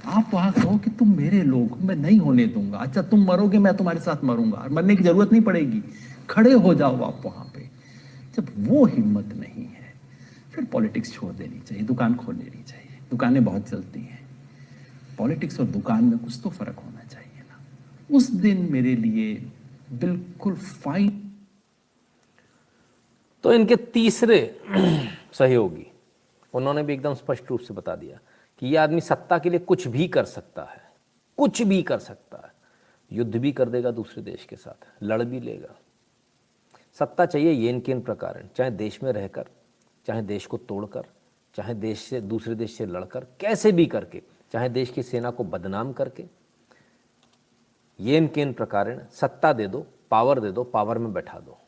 आप वहां कहो कि तुम मेरे लोग हो, मैं नहीं होने दूंगा, अच्छा तुम मरोगे मैं तुम्हारे साथ मरूंगा, मरने की जरूरत नहीं पड़ेगी, खड़े हो जाओ आप वहां पे। जब वो हिम्मत नहीं है फिर पॉलिटिक्स छोड़ देनी चाहिए, दुकान खोल लेनी चाहिए। दुकानें बहुत चलती हैं, पॉलिटिक्स और दुकान में कुछ तो फर्क होना चाहिए ना। उस दिन मेरे लिए बिल्कुल फाइन। तो इनके तीसरे सहयोगी, उन्होंने भी एकदम स्पष्ट रूप से बता दिया कि ये आदमी सत्ता के लिए कुछ भी कर सकता है, कुछ भी कर सकता है, युद्ध भी कर देगा दूसरे देश के साथ, लड़ भी लेगा। सत्ता चाहिए येन केन प्रकार, चाहे देश में रहकर, चाहे देश को तोड़कर, चाहे देश से दूसरे देश से लड़कर, कैसे भी करके, चाहे देश की सेना को बदनाम करके, येन केन प्रकार सत्ता दे दो, पावर दे दो, पावर में बैठा दो।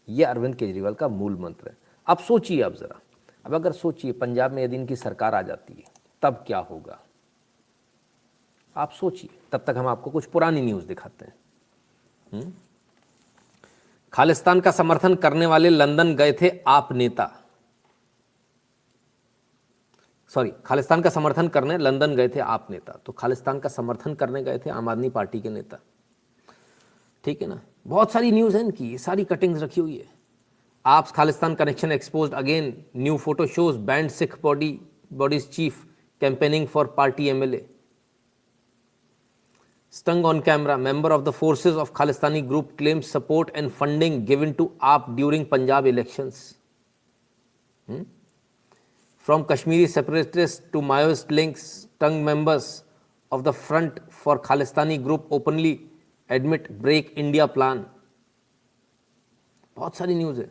ये अरविंद केजरीवाल का मूल मंत्र है। अब सोचिए, अब जरा, अब अगर सोचिए पंजाब में यदि इनकी सरकार आ जाती है तब क्या होगा? आप सोचिए। तब तक हम आपको कुछ पुरानी न्यूज़ दिखाते हैं। खालिस्तान का समर्थन करने वाले लंदन गए थे आप नेता, खालिस्तान का समर्थन करने लंदन गए थे आप नेता। तो खालिस्तान का समर्थन करने गए थे आम आदमी पार्टी के नेता, ठीक है ना। बहुत सारी न्यूज़ है इनकी, सारी कटिंग्स रखी हुई है। आप Khalistan connection exposed again, new photo shows band Sikh bodies chief campaigning for party MLA, stung on camera, member of the forces of Khalistani group claims support and funding given to AAP during Punjab elections. From Kashmiri separatists to Maoist links, stung members of the Front for Khalistani group openly admit break India plan. बहुत सारी news है।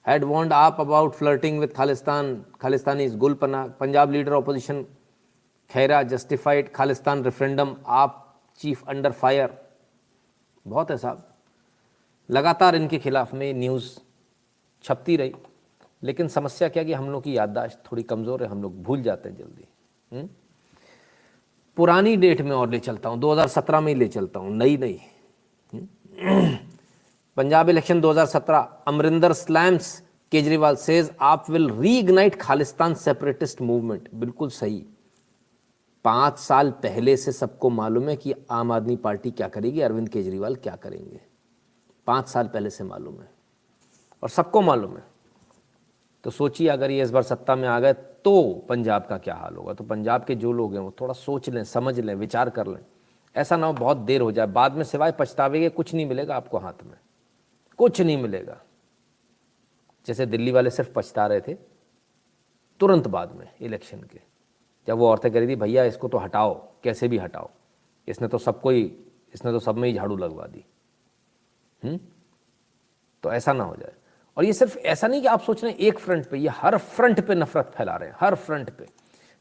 Had warned AAP about flirting with Khalistanis. Gul Punjab leader opposition Khaira justified Khalistan referendum. AAP chief under fire. बहुत है साहब, लगातार इनके खिलाफ में न्यूज़ छपती रही। लेकिन समस्या क्या कि हम लोग की याददाश्त थोड़ी कमज़ोर है, हम लोग भूल जाते हैं जल्दी। पुरानी डेट में और ले चलता हूँ, 2017 में ही ले चलता हूँ, नई Punjab election 2017, Amarinder slams Kejriwal says AAP will reignite Khalistan separatist movement. बिल्कुल सही। 5 साल पहले से सबको मालूम है कि आम आदमी पार्टी क्या करेगी, अरविंद केजरीवाल क्या करेंगे। 5 साल पहले से मालूम है और सबको मालूम है। तो सोचिए अगर ये इस बार सत्ता में आ गए तो पंजाब का क्या हाल होगा। तो पंजाब के जो लोग हैं वो थोड़ा सोच लें, समझ लें, विचार कर लें। ऐसा ना हो बहुत देर हो जाए, बाद में सिवाय पछतावे के कुछ नहीं मिलेगा आपको, हाथ में कुछ नहीं मिलेगा। जैसे दिल्ली वाले सिर्फ पछता रहे थे तुरंत बाद में इलेक्शन के, जब वो औरतें कह रही थी भैया इसको तो हटाओ, कैसे भी हटाओ, इसने तो सब में ही झाड़ू लगवा दी। तो ऐसा ना हो जाए। और ये सिर्फ ऐसा नहीं कि आप सोच रहे हैं एक फ्रंट पे, ये हर फ्रंट पे नफरत फैला रहे हैं। हर फ्रंट पे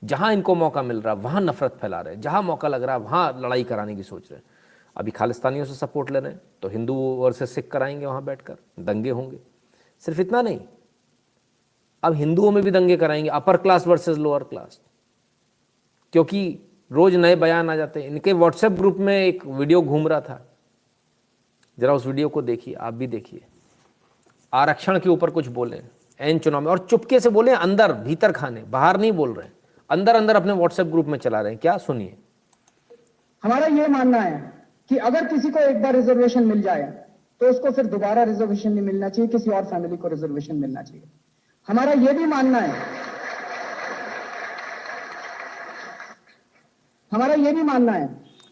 जहां इनको मौका मिल रहा है वहां नफरत फैला रहे हैं, जहां मौका लग रहा है वहां लड़ाई कराने की सोच रहे हैं। अभी खालिस्तानियों से सपोर्ट ले रहे हैं तो हिंदू वर्सेस सिख कराएंगे, वहां बैठकर दंगे होंगे। सिर्फ इतना नहीं, अब हिंदुओं में भी दंगे कराएंगे, upper class versus lower class, क्योंकि रोज नए बयान आ जाते हैं। इनके व्हाट्सएप ग्रुप में एक वीडियो घूम रहा था, जरा उस वीडियो को देखिए, आप भी देखिए। आरक्षण के ऊपर कुछ बोले एन चुनाव में, और चुपके से बोले, अंदर भीतर खाने, बाहर नहीं बोल रहे, अंदर अंदर अपने व्हाट्सएप ग्रुप में चला रहे हैं। क्या, सुनिए। हमारा ये मानना है कि अगर किसी को एक बार रिजर्वेशन मिल जाए तो उसको फिर दोबारा रिजर्वेशन नहीं मिलना चाहिए, किसी और फैमिली को रिजर्वेशन मिलना चाहिए। हमारा यह भी मानना है, हमारा यह भी मानना है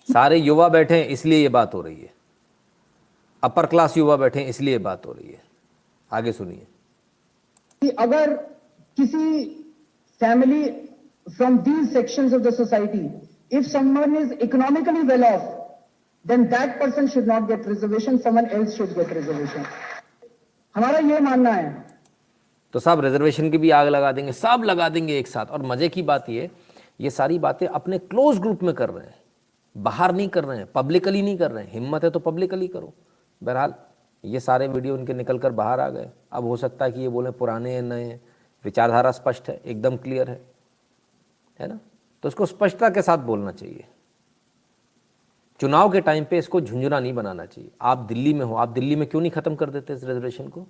सारे युवा बैठे हैं इसलिए ये बात हो रही है, अपर क्लास युवा बैठे हैं इसलिए ये बात हो रही है। आगे सुनिए। कि अगर किसी family from these sections of the society, if someone is economically well of, then that person should not get reservation, someone else should get reservation. हमारा ये मानना है। तो सब रिजर्वेशन की भी आग लगा देंगे, सब लगा देंगे एक साथ। और मजे की बात ये सारी बातें अपने क्लोज ग्रुप में कर रहे हैं, बाहर नहीं कर रहे हैं, पब्लिकली नहीं कर रहे हैं। हिम्मत है तो पब्लिकली करो। बहरहाल ये सारे वीडियो उनके निकल कर बाहर आ गए। अब हो सकता है कि ये बोले पुराने हैं नए हैं, विचारधारा स्पष्ट है, एकदम क्लियर है ना। तो उसको स्पष्टता के साथ बोलना चाहिए। चुनाव के टाइम पे इसको झुंझुना नहीं बनाना चाहिए। आप दिल्ली में हो, आप दिल्ली में क्यों नहीं खत्म कर देते इस रिजर्वेशन को?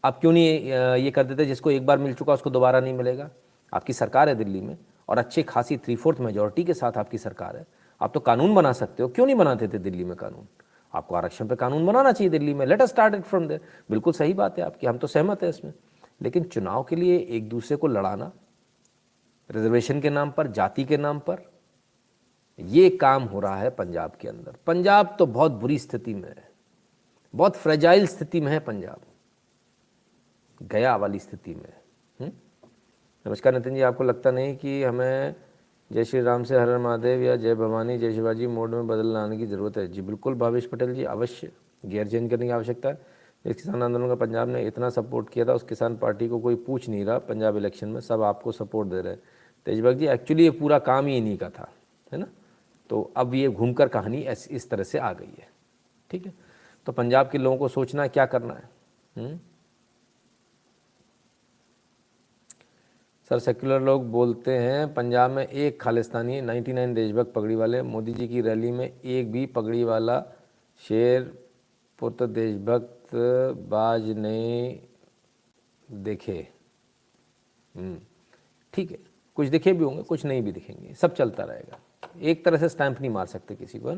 आप क्यों नहीं ये कर देते जिसको एक बार मिल चुका उसको दोबारा नहीं मिलेगा? आपकी सरकार है दिल्ली में और अच्छी खासी 3/4 मेजॉरिटी के साथ आपकी सरकार है। आप तो कानून बना सकते हो, क्यों नहीं बनाते थे दिल्ली में कानून? आपको आरक्षण पे कानून बनाना चाहिए दिल्ली में। Let us start it from there. बिल्कुल सही बात है आपकी, हम तो सहमत है इसमें। लेकिन चुनाव के लिए एक दूसरे को लड़ाना, रिजर्वेशन के नाम पर, जाति के नाम पर, ये काम हो रहा है पंजाब के अंदर। पंजाब तो बहुत बुरी स्थिति में है, बहुत फ्रेजाइल स्थिति में है पंजाब, गया वाली स्थिति में है। नमस्कार नितिन जी, आपको लगता नहीं कि हमें जय श्री राम से हर हर महादेव या जय भवानी जय शिवाजी मोड में बदल लाने की ज़रूरत है? जी बिल्कुल भावेश पटेल जी, अवश्य गियर चेंज करने की आवश्यकता है। जिस किसान आंदोलन का पंजाब ने इतना सपोर्ट किया था, उस किसान पार्टी को कोई पूछ नहीं रहा पंजाब इलेक्शन में, सब आपको सपोर्ट दे रहे हैं। तेजबग जी, एक्चुअली ये पूरा काम ही इन्हीं का था, है ना। तो अब ये घूमकर कहानी इस तरह से आ गई है, ठीक है। तो पंजाब के लोगों को सोचना है क्या करना है। सर सेक्युलर लोग बोलते हैं पंजाब में एक खालिस्तानी 99 देशभक्त पगड़ी वाले, मोदी जी की रैली में एक भी पगड़ी वाला शेर पुत्र देशभक्त बाज नहीं दिखे। ठीक है, कुछ दिखे भी होंगे, कुछ नहीं भी दिखेंगे, सब चलता रहेगा। एक तरह से स्टैंप नहीं मार सकते किसी को।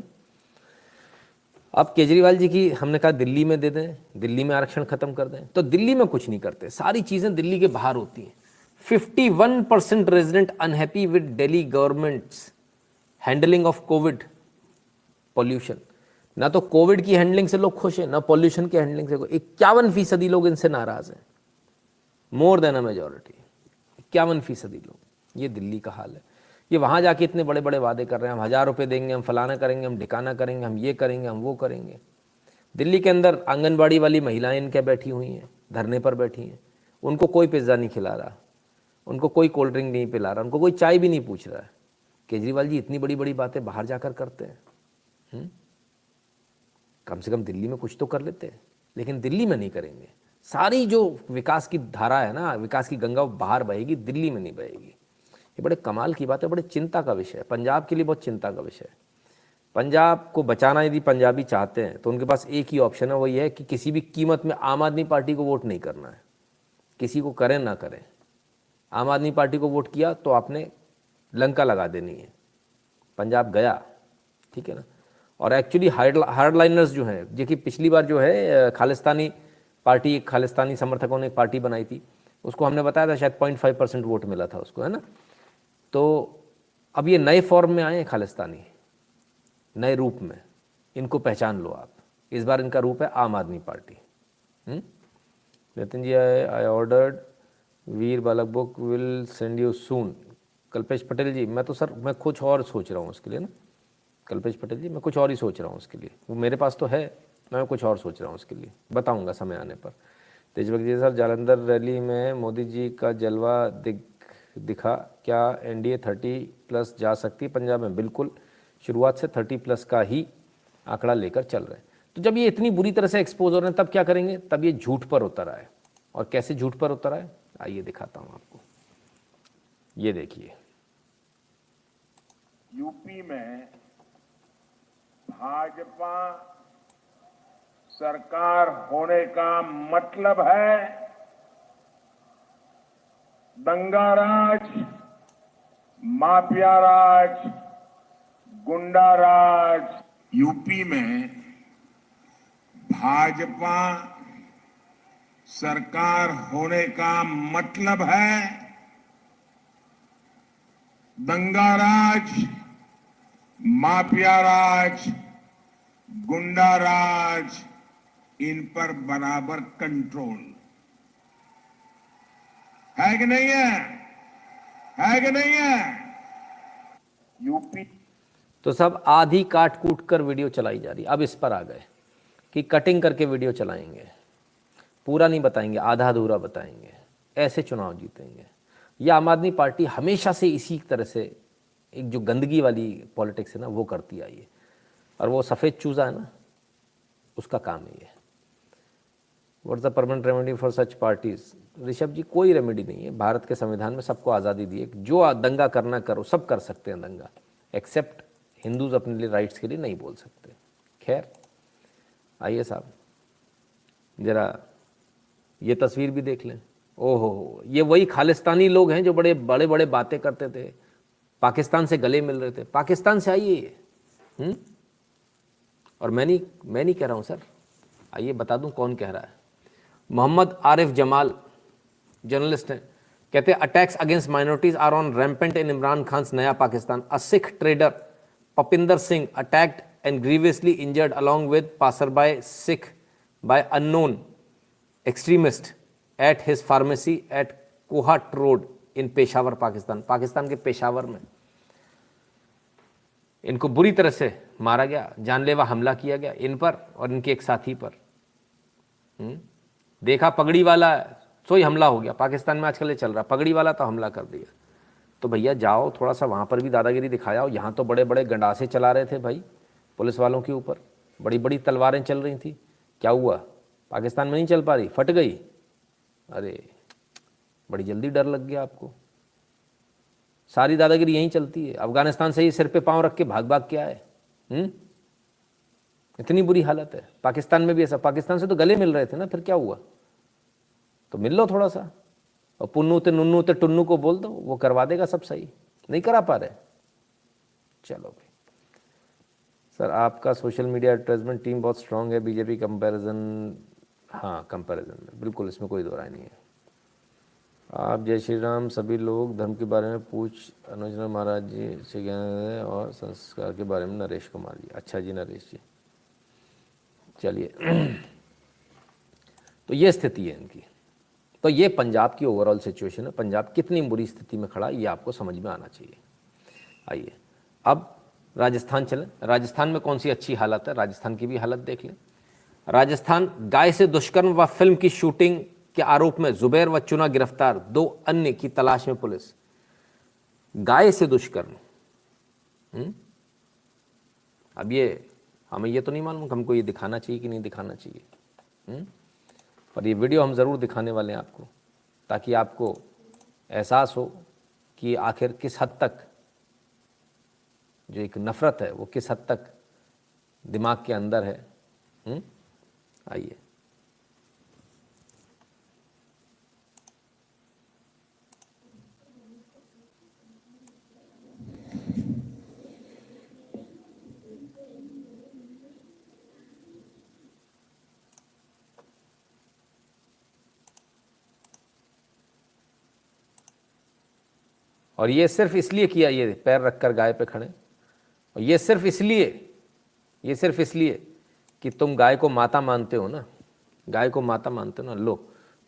अब केजरीवाल जी की हमने कहा दिल्ली में दे दें, दिल्ली में आरक्षण खत्म कर दें, तो दिल्ली में कुछ नहीं करते, सारी चीजें दिल्ली के बाहर होती हैं। 51% resident unhappy with Delhi governments handling of Covid pollution. ना तो कोविड की हैंडलिंग से लोग खुश हैं, ना पॉल्यूशन की हैंडलिंग से। 51% लोग इनसे नाराज हैं, मोर देन अ मेजॉरिटी। 51% लोग, ये दिल्ली का हाल है। ये वहाँ जाके इतने बड़े बड़े वादे कर रहे हैं, हम 1000 रुपये देंगे, हम फलाना करेंगे, हम ढिकाना करेंगे, हम ये करेंगे, हम वो करेंगे। दिल्ली के अंदर आंगनबाड़ी वाली महिलाएं इनके बैठी हुई हैं, धरने पर बैठी हैं, उनको कोई पिज़्ज़ा नहीं खिला रहा, उनको कोई कोल्ड ड्रिंक नहीं पिला रहा, उनको कोई चाय भी नहीं पूछ रहा है। केजरीवाल जी इतनी बड़ी बड़ी बातें बाहर जाकर करते हैं। कम से कम दिल्ली में कुछ तो कर लेते हैं, लेकिन दिल्ली में नहीं करेंगे। सारी जो विकास की धारा है ना, विकास की गंगा, वो बाहर बहेगी, दिल्ली में नहीं बहेगी। ये बड़े कमाल की बात है, बड़े चिंता का विषय है, पंजाब के लिए बहुत चिंता का विषय है। पंजाब को बचाना यदि पंजाबी चाहते हैं तो उनके पास एक ही ऑप्शन है, वो ये है कि किसी भी कीमत में आम आदमी पार्टी को वोट नहीं करना है, किसी को करें ना करें। आम आदमी पार्टी को वोट किया तो आपने लंका लगा देनी है, पंजाब गया, ठीक है ना। और एक्चुअली हार्डलाइनर्स जो हैं, जो कि पिछली बार जो है खालिस्तानी पार्टी, खालिस्तानी समर्थकों ने एक पार्टी बनाई थी, उसको हमने बताया था शायद 0.5% वोट मिला था उसको, है ना। तो अब ये नए फॉर्म में आए हैं खालिस्तानी, नए रूप में, इनको पहचान लो आप। इस बार इनका रूप है Aam Aadmi Party. Nitin ji, I ordered Veer Balak book, will send you soon. Kalpesh Patel ji, मैं तो सर मैं कुछ और सोच रहा हूँ उसके लिए ना। कल्पेश पटेल जी, मैं कुछ और ही सोच रहा हूँ उसके लिए, वो मेरे पास तो है, मैं कुछ और सोच रहा हूँ उसके लिए, बताऊँगा समय आने पर। तेजभक्त जी, सर जालंधर रैली में मोदी जी का जलवा दिखा, क्या एनडीए 30+ जा सकती है पंजाब में? बिल्कुल, शुरुआत से 30+ का ही आंकड़ा लेकर चल रहे हैं। तो जब ये इतनी बुरी तरह से एक्सपोज हो रहे हैं तब क्या करेंगे? तब ये झूठ पर उतर आए। और कैसे झूठ पर उतर आए, आइए दिखाता हूं आपको। ये देखिए, यूपी में भाजपा सरकार होने का मतलब है दंगा राज, माफिया राज, गुंडा राज, यूपी में भाजपा सरकार होने का मतलब है दंगा राज, माफिया राज, गुंडा राज, इन पर बराबर कंट्रोल है कि नहीं है कि नहीं है? यूपी तो सब आधी काट कूट कर वीडियो चलाई जा रही। अब इस पर आ गए कि कटिंग करके वीडियो चलाएंगे, पूरा नहीं बताएंगे, आधा अधूरा बताएंगे, ऐसे चुनाव जीतेंगे। ये आम आदमी पार्टी हमेशा से इसी तरह से एक जो गंदगी वाली पॉलिटिक्स है ना वो करती आई है, और वो सफ़ेद चूज़ा है ना उसका काम है ये। What is the permanent remedy for such parties? Rishabh ji, कोई रेमेडी नहीं है। भारत के संविधान में सबको आज़ादी दी है, जो दंगा करना करो, सब कर सकते हैं दंगा, एक्सेप्ट हिंदूज अपने लिए राइट्स के लिए नहीं बोल सकते। खैर आइए साहब, जरा ये तस्वीर भी देख लें। ओहो, ये वही खालिस्तानी लोग हैं जो बड़े बड़े बड़े बातें करते थे, पाकिस्तान से गले मिल रहे थे। पाकिस्तान से आइए ये। और मैं नहीं कह रहा हूँ सर, आइए बता दूँ कौन कह रहा है। मोहम्मद आरिफ जमाल जर्नलिस्ट हैं, कहते हैं attacks against minorities are on rampant in Imran Khan's नया Pakistan. A Sikh trader Papinder Singh attacked and grievously injured along with passerby Sikh by unknown extremist at his pharmacy at Kohat road in Peshawar Pakistan. Pakistan के पेशावर में इनको बुरी तरह से मारा गया, जानलेवा हमला किया गया इन पर और इनके एक साथी पर। देखा पगड़ी वाला सोई हमला हो गया। पाकिस्तान में आजकल ये चल रहा, पगड़ी वाला तो हमला कर दिया। तो भैया जाओ थोड़ा सा वहाँ पर भी दादागिरी दिखाया। यहाँ तो बड़े बड़े गंडासे चला रहे थे भाई पुलिस वालों के ऊपर, बड़ी बड़ी तलवारें चल रही थी। क्या हुआ? पाकिस्तान में नहीं चल पा रही, फट गई। अरे बड़ी जल्दी डर लग गया आपको। सारी दादागिरी यहीं चलती है। अफगानिस्तान से ही सिर पे पांव रख के भाग भाग के आए। इतनी बुरी हालत है। पाकिस्तान में भी ऐसा, पाकिस्तान से तो गले मिल रहे थे ना, फिर क्या हुआ? तो मिल लो थोड़ा सा, और पुन्नू ते नुन्नू ते टुन्नू को बोल दो, वो करवा देगा सब सही। नहीं करा पा रहे, चलो भाई। सर आपका सोशल मीडिया एडवर्टाइजमेंट टीम बहुत स्ट्रांग है, बीजेपी कंपैरिजन। हाँ कंपैरिजन में बिल्कुल, इसमें कोई दो राय नहीं है। आप जय श्री राम, सभी लोग धर्म के बारे में पूछ अनुजना महाराज जी से ज्ञान है, और संस्कार के बारे में नरेश कुमार जी। अच्छा जी नरेश जी, चलिए। तो ये स्थिति है इनकी। तो ये पंजाब की ओवरऑल सिचुएशन है। पंजाब कितनी बुरी स्थिति में खड़ा है ये आपको समझ में आना चाहिए। आइए अब राजस्थान चलें। राजस्थान में कौन सी अच्छी हालत है, राजस्थान की भी हालत देख लें। राजस्थान, गाय से दुष्कर्म व फिल्म की शूटिंग के आरोप में जुबैर व चुना गिरफ्तार, 2 अन्य की तलाश में पुलिस। गाय से दुष्कर्म, अब ये हमें ये तो नहीं मालूम हमको ये दिखाना चाहिए कि नहीं दिखाना चाहिए, पर ये वीडियो हम ज़रूर दिखाने वाले हैं आपको, ताकि आपको एहसास हो कि आखिर किस हद तक जो एक नफ़रत है वो किस हद तक दिमाग के अंदर है। आइए और ये सिर्फ इसलिए किया, ये पैर रखकर गाय पे खड़े, और ये सिर्फ इसलिए कि तुम गाय को माता मानते हो ना, गाय को माता मानते हो ना, लो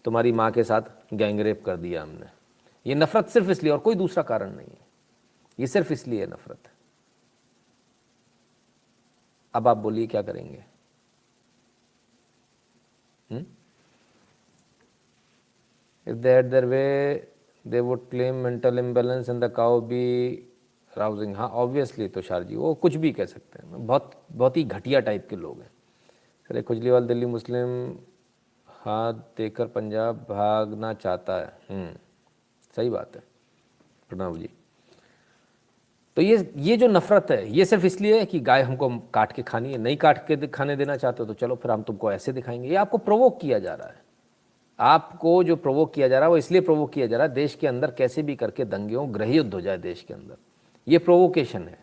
तुम्हारी माँ के साथ गैंगरेप कर दिया हमने। ये नफरत सिर्फ इसलिए, और कोई दूसरा कारण नहीं है, ये सिर्फ इसलिए नफरत है। अब आप बोलिए क्या करेंगे? If they had their way, they would claim mental imbalance and the cow be rousing. हाँ ऑब्वियसली तुषार जी वो कुछ भी कह सकते हैं, बहुत ही घटिया टाइप के लोग हैं। सर खुजलीवाल दिल्ली मुस्लिम हाथ देकर पंजाब भागना चाहता है। सही बात है प्रणव जी। तो ये जो नफरत है ये सिर्फ इसलिए है कि गाय हमको काट के खानी है, नहीं काट के खाने देना चाहते हो तो चलो फिर हम तुमको ऐसे दिखाएंगे। ये आपको प्रोवोक किया जा रहा है। आपको जो प्रोवोक किया जा रहा है वो इसलिए प्रोवोक किया जा रहा है देश के अंदर कैसे भी करके दंगे हों, गृह युद्ध हो जाए देश के अंदर, ये प्रोवोकेशन है।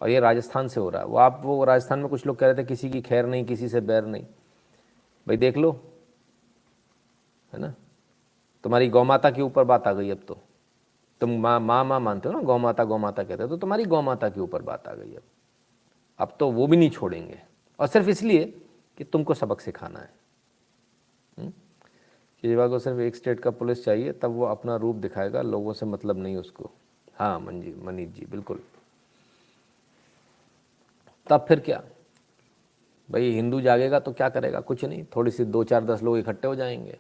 और ये राजस्थान से हो रहा है। वो राजस्थान में कुछ लोग कह रहे थे किसी की खैर नहीं, किसी से बैर नहीं। भाई देख लो, है ना, तुम्हारी गौ माता के ऊपर बात आ गई। अब तो तुम माँ माँ माँ मानते हो ना, गौ माता कहते हो, तो तुम्हारी गौ माता के ऊपर बात आ गई। अब तो वो भी नहीं छोड़ेंगे, और सिर्फ इसलिए कि तुमको सबक सिखाना है। केजरीवाल को सिर्फ एक स्टेट का पुलिस चाहिए, तब वो अपना रूप दिखाएगा, लोगों से मतलब नहीं उसको। हाँ मनीष जी बिल्कुल। तब फिर क्या भाई, हिंदू जागेगा तो क्या करेगा? कुछ नहीं, थोड़ी सी 2 4 10 लोग इकट्ठे हो जाएंगे।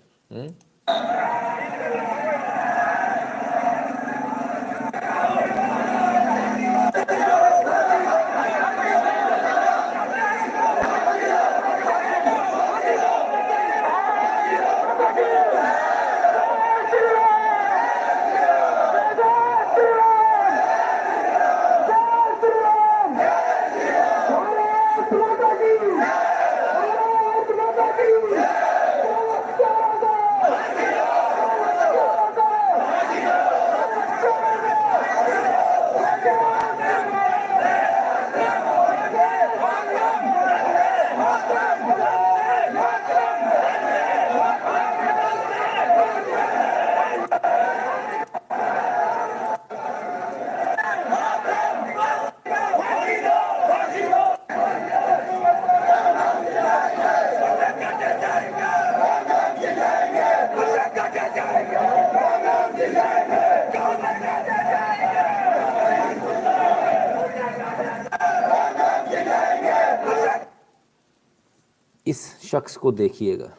इस शख्स को देखिएगा।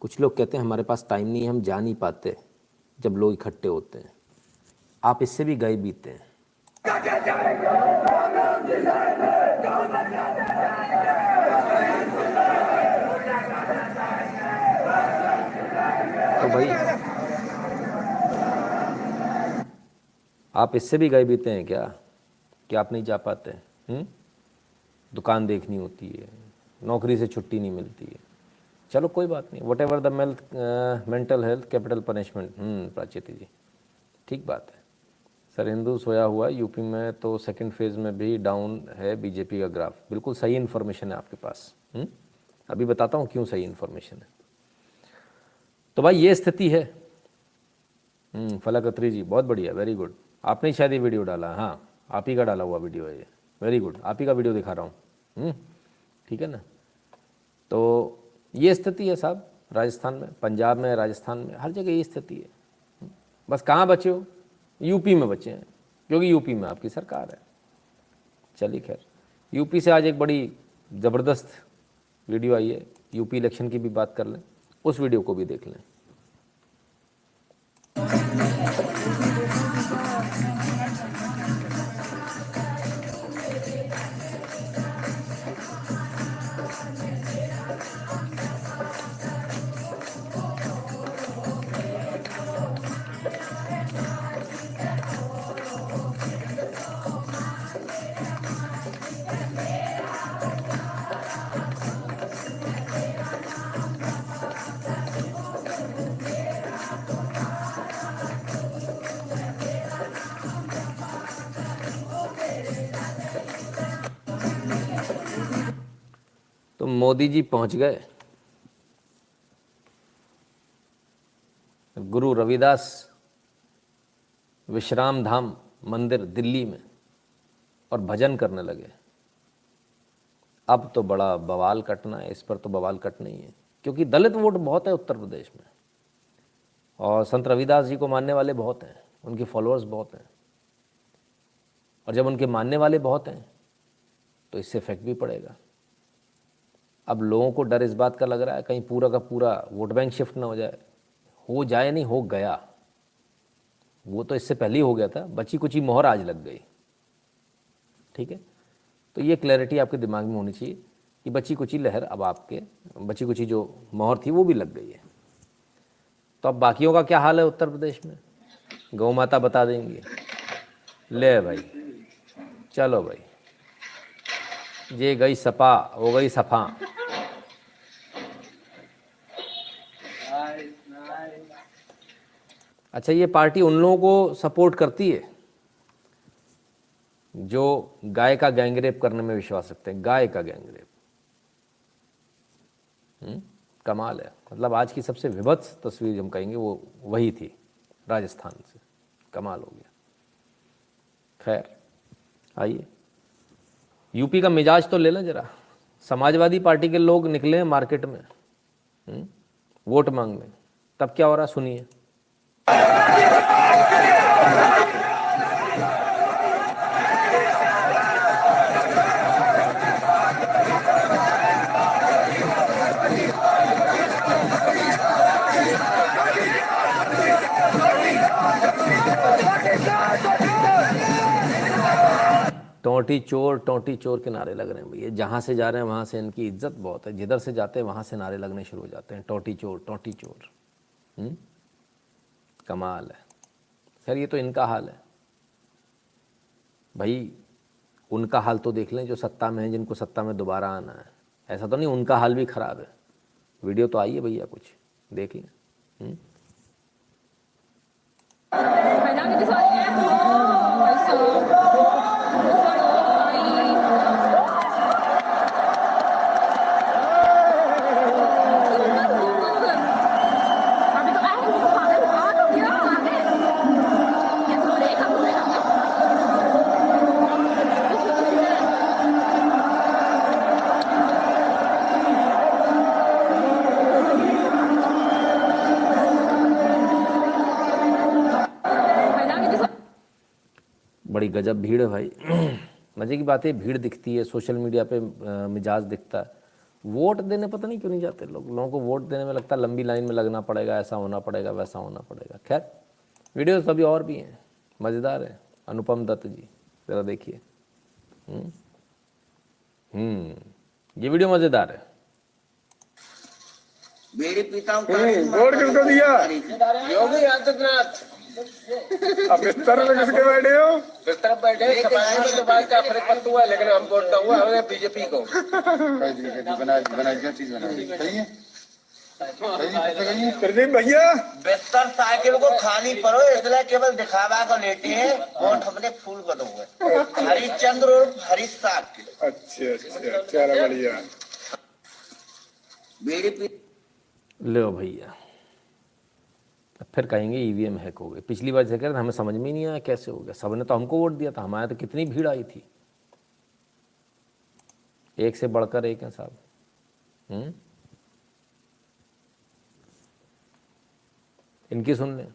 कुछ लोग कहते हैं हमारे पास टाइम नहीं है, हम जा नहीं पाते जब लोग इकट्ठे होते हैं। आप इससे भी गए बीते हैं। तो भाई आप इससे भी गए बीते हैं क्या कि आप नहीं जा पाते? दुकान देखनी होती है, नौकरी से छुट्टी नहीं मिलती है। चलो कोई बात नहीं, whatever the mental health capital punishment. Prachiti ji ठीक बात है। सर हिंदू सोया हुआ यूपी में, तो सेकंड फेज में भी डाउन है बीजेपी का ग्राफ। बिल्कुल सही इन्फॉर्मेशन है आपके पास। अभी बताता हूँ क्यों सही इन्फॉर्मेशन है। तो भाई ये स्थिति है। फलक अत्री जी बहुत बढ़िया, वेरी गुड। आपने शायद ये वीडियो डाला, हाँ आप ही का डाला हुआ वीडियो है ये, वेरी गुड। आप ही का वीडियो दिखा रहा हूँ, ठीक है ना। तो ये स्थिति है साहब राजस्थान में, पंजाब में, राजस्थान में, हर जगह ये स्थिति है। बस कहाँ बचे हो? यूपी में बचे हैं, क्योंकि यूपी में आपकी सरकार है। चलिए खैर, यूपी से आज एक बड़ी ज़बरदस्त वीडियो आई है, यूपी इलेक्शन की भी बात कर लें, उस वीडियो को भी देख लें। तो मोदी जी पहुंच गए गुरु रविदास विश्राम धाम मंदिर दिल्ली में और भजन करने लगे। अब तो बड़ा बवाल कटना है, इस पर तो बवाल कटना ही है, क्योंकि दलित वोट बहुत है उत्तर प्रदेश में, और संत रविदास जी को मानने वाले बहुत हैं, उनके फॉलोअर्स बहुत हैं। और जब उनके मानने वाले बहुत हैं तो इससे इफेक्ट भी पड़ेगा। अब लोगों को डर इस बात का लग रहा है कहीं पूरा का पूरा वोट बैंक शिफ्ट ना हो जाए नहीं, हो गया। वो तो इससे पहले ही हो गया था, बची कुची मोहर आज लग गई। ठीक है, तो ये क्लैरिटी आपके दिमाग में होनी चाहिए कि बची कुची लहर अब आपके, बची कुची जो मोहर थी वो भी लग गई है। तो अब बाकियों का क्या हाल है उत्तर प्रदेश में? गौ माता बता देंगे। ले भाई, चलो भाई, ये गई सपा, हो गई सफा। अच्छा, ये पार्टी उन लोगों को सपोर्ट करती है जो गाय का गैंगरेप करने में विश्वास रखते हैं, गाय का गैंगरेप। कमाल है। मतलब आज की सबसे विभत्स तस्वीर जो हम कहेंगे वो वही थी, राजस्थान से। कमाल हो गया। खैर आइए, यूपी का मिजाज तो ले लें जरा। समाजवादी पार्टी के लोग निकले हैं मार्केट में वोट मांगने, तब क्या हो रहा सुनिए। टोंटी चोर के नारे लग रहे हैं भैया। जहाँ से जा रहे हैं वहाँ से इनकी इज्जत बहुत है, जिधर से जाते हैं वहाँ से नारे लगने शुरू हो जाते हैं, टोंटी चोर। कमाल है। खैर ये तो इनका हाल है भाई, उनका हाल तो देख लें जो सत्ता में है, जिनको सत्ता में दोबारा आना है। ऐसा तो नहीं उनका हाल भी खराब है। वीडियो तो आई है भैया, कुछ देख लें। बड़ी गजब भीड़ है भाई। मज़े की बात है, भीड़ दिखती है सोशल मीडिया पे, मिजाज दिखता है। वोट देने पता नहीं क्यों नहीं जाते लोग। लोगों को वोट देने में लगता है लंबी लाइन में लगना पड़ेगा, ऐसा होना पड़ेगा, वैसा होना पड़ेगा। खैर वीडियोस अभी और भी हैं, मज़ेदार है। अनुपम दत्त जी ज़रा देखिए। ये वीडियो मज़ेदार है। बीड़ी पीता हूँ। वोट किसको दिया? योगी आदित्यनाथ। अब बिस्तर में किसके बैठे हो? बिस्तर पर बैठे सफाई में तो बात का फर्क पड़ता हुआ, लेकिन हम वोट तो हुआ हमें बीजेपी को। प्रदीप भैया, बिस्तर साइकिल को खाली पड़ो, इसलिए केवल दिखावा को लेते हैं। वोट हमने फूल को दूंगा। हरिश्चंद्र और हरीश साहब। अच्छा चलो बढ़िया। बीड़ी पी लो भैया, अब फिर कहेंगे ईवीएम हैक हो गए। पिछली बार से कह रहे थे हमें समझ में ही नहीं आया कैसे हो गया। सबने तो हमको वोट दिया था, हमारे तो कितनी भीड़ आई थी, एक से बढ़कर एक है साहब। इनकी सुन लें।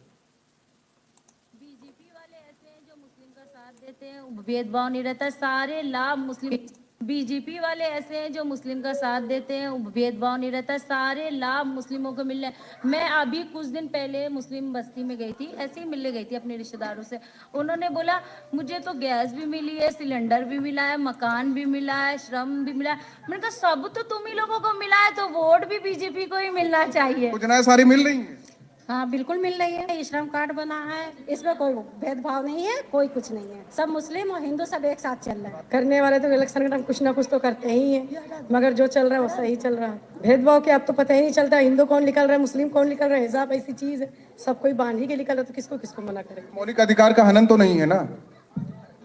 बीजेपी वाले ऐसे हैं जो मुस्लिम का साथ देते हैं, भेदभाव नहीं रहता, सारे लाभ मुस्लिम। बीजेपी वाले ऐसे हैं जो मुस्लिम का साथ देते हैं, भेदभाव नहीं रहता, सारे लाभ मुस्लिमों को मिल रहे हैं। मैं अभी कुछ दिन पहले मुस्लिम बस्ती में गई थी, ऐसे ही मिलने गई थी अपने रिश्तेदारों से। उन्होंने बोला मुझे तो गैस भी मिली है, सिलेंडर भी मिला है, मकान भी मिला है, श्रम भी मिला है। मैंने कहा सब तो तुम ही लोगों को मिला है, तो वोट भी बीजेपी को ही मिलना चाहिए। कुछ नया सारी मिल रही है। हाँ बिल्कुल मिल रही है। ये श्रम कार्ड बना है, इसमें कोई भेदभाव नहीं है, कोई कुछ नहीं है। सब मुस्लिम और हिंदू सब एक साथ चल रहे हैं। करने वाले तो इलेक्शन के टाइम कुछ ना कुछ तो करते ही हैं, मगर जो चल रहा है वो सही चल रहा है। भेदभाव के अब तो पता ही नहीं चलता हिंदू कौन निकल रहा है, मुस्लिम कौन निकल रहा है। हिजाब ऐसी चीज है, सब कोई बांध ही के निकल रहा, तो किसको किसको मना करे। मौलिक अधिकार का हनन तो नहीं है ना?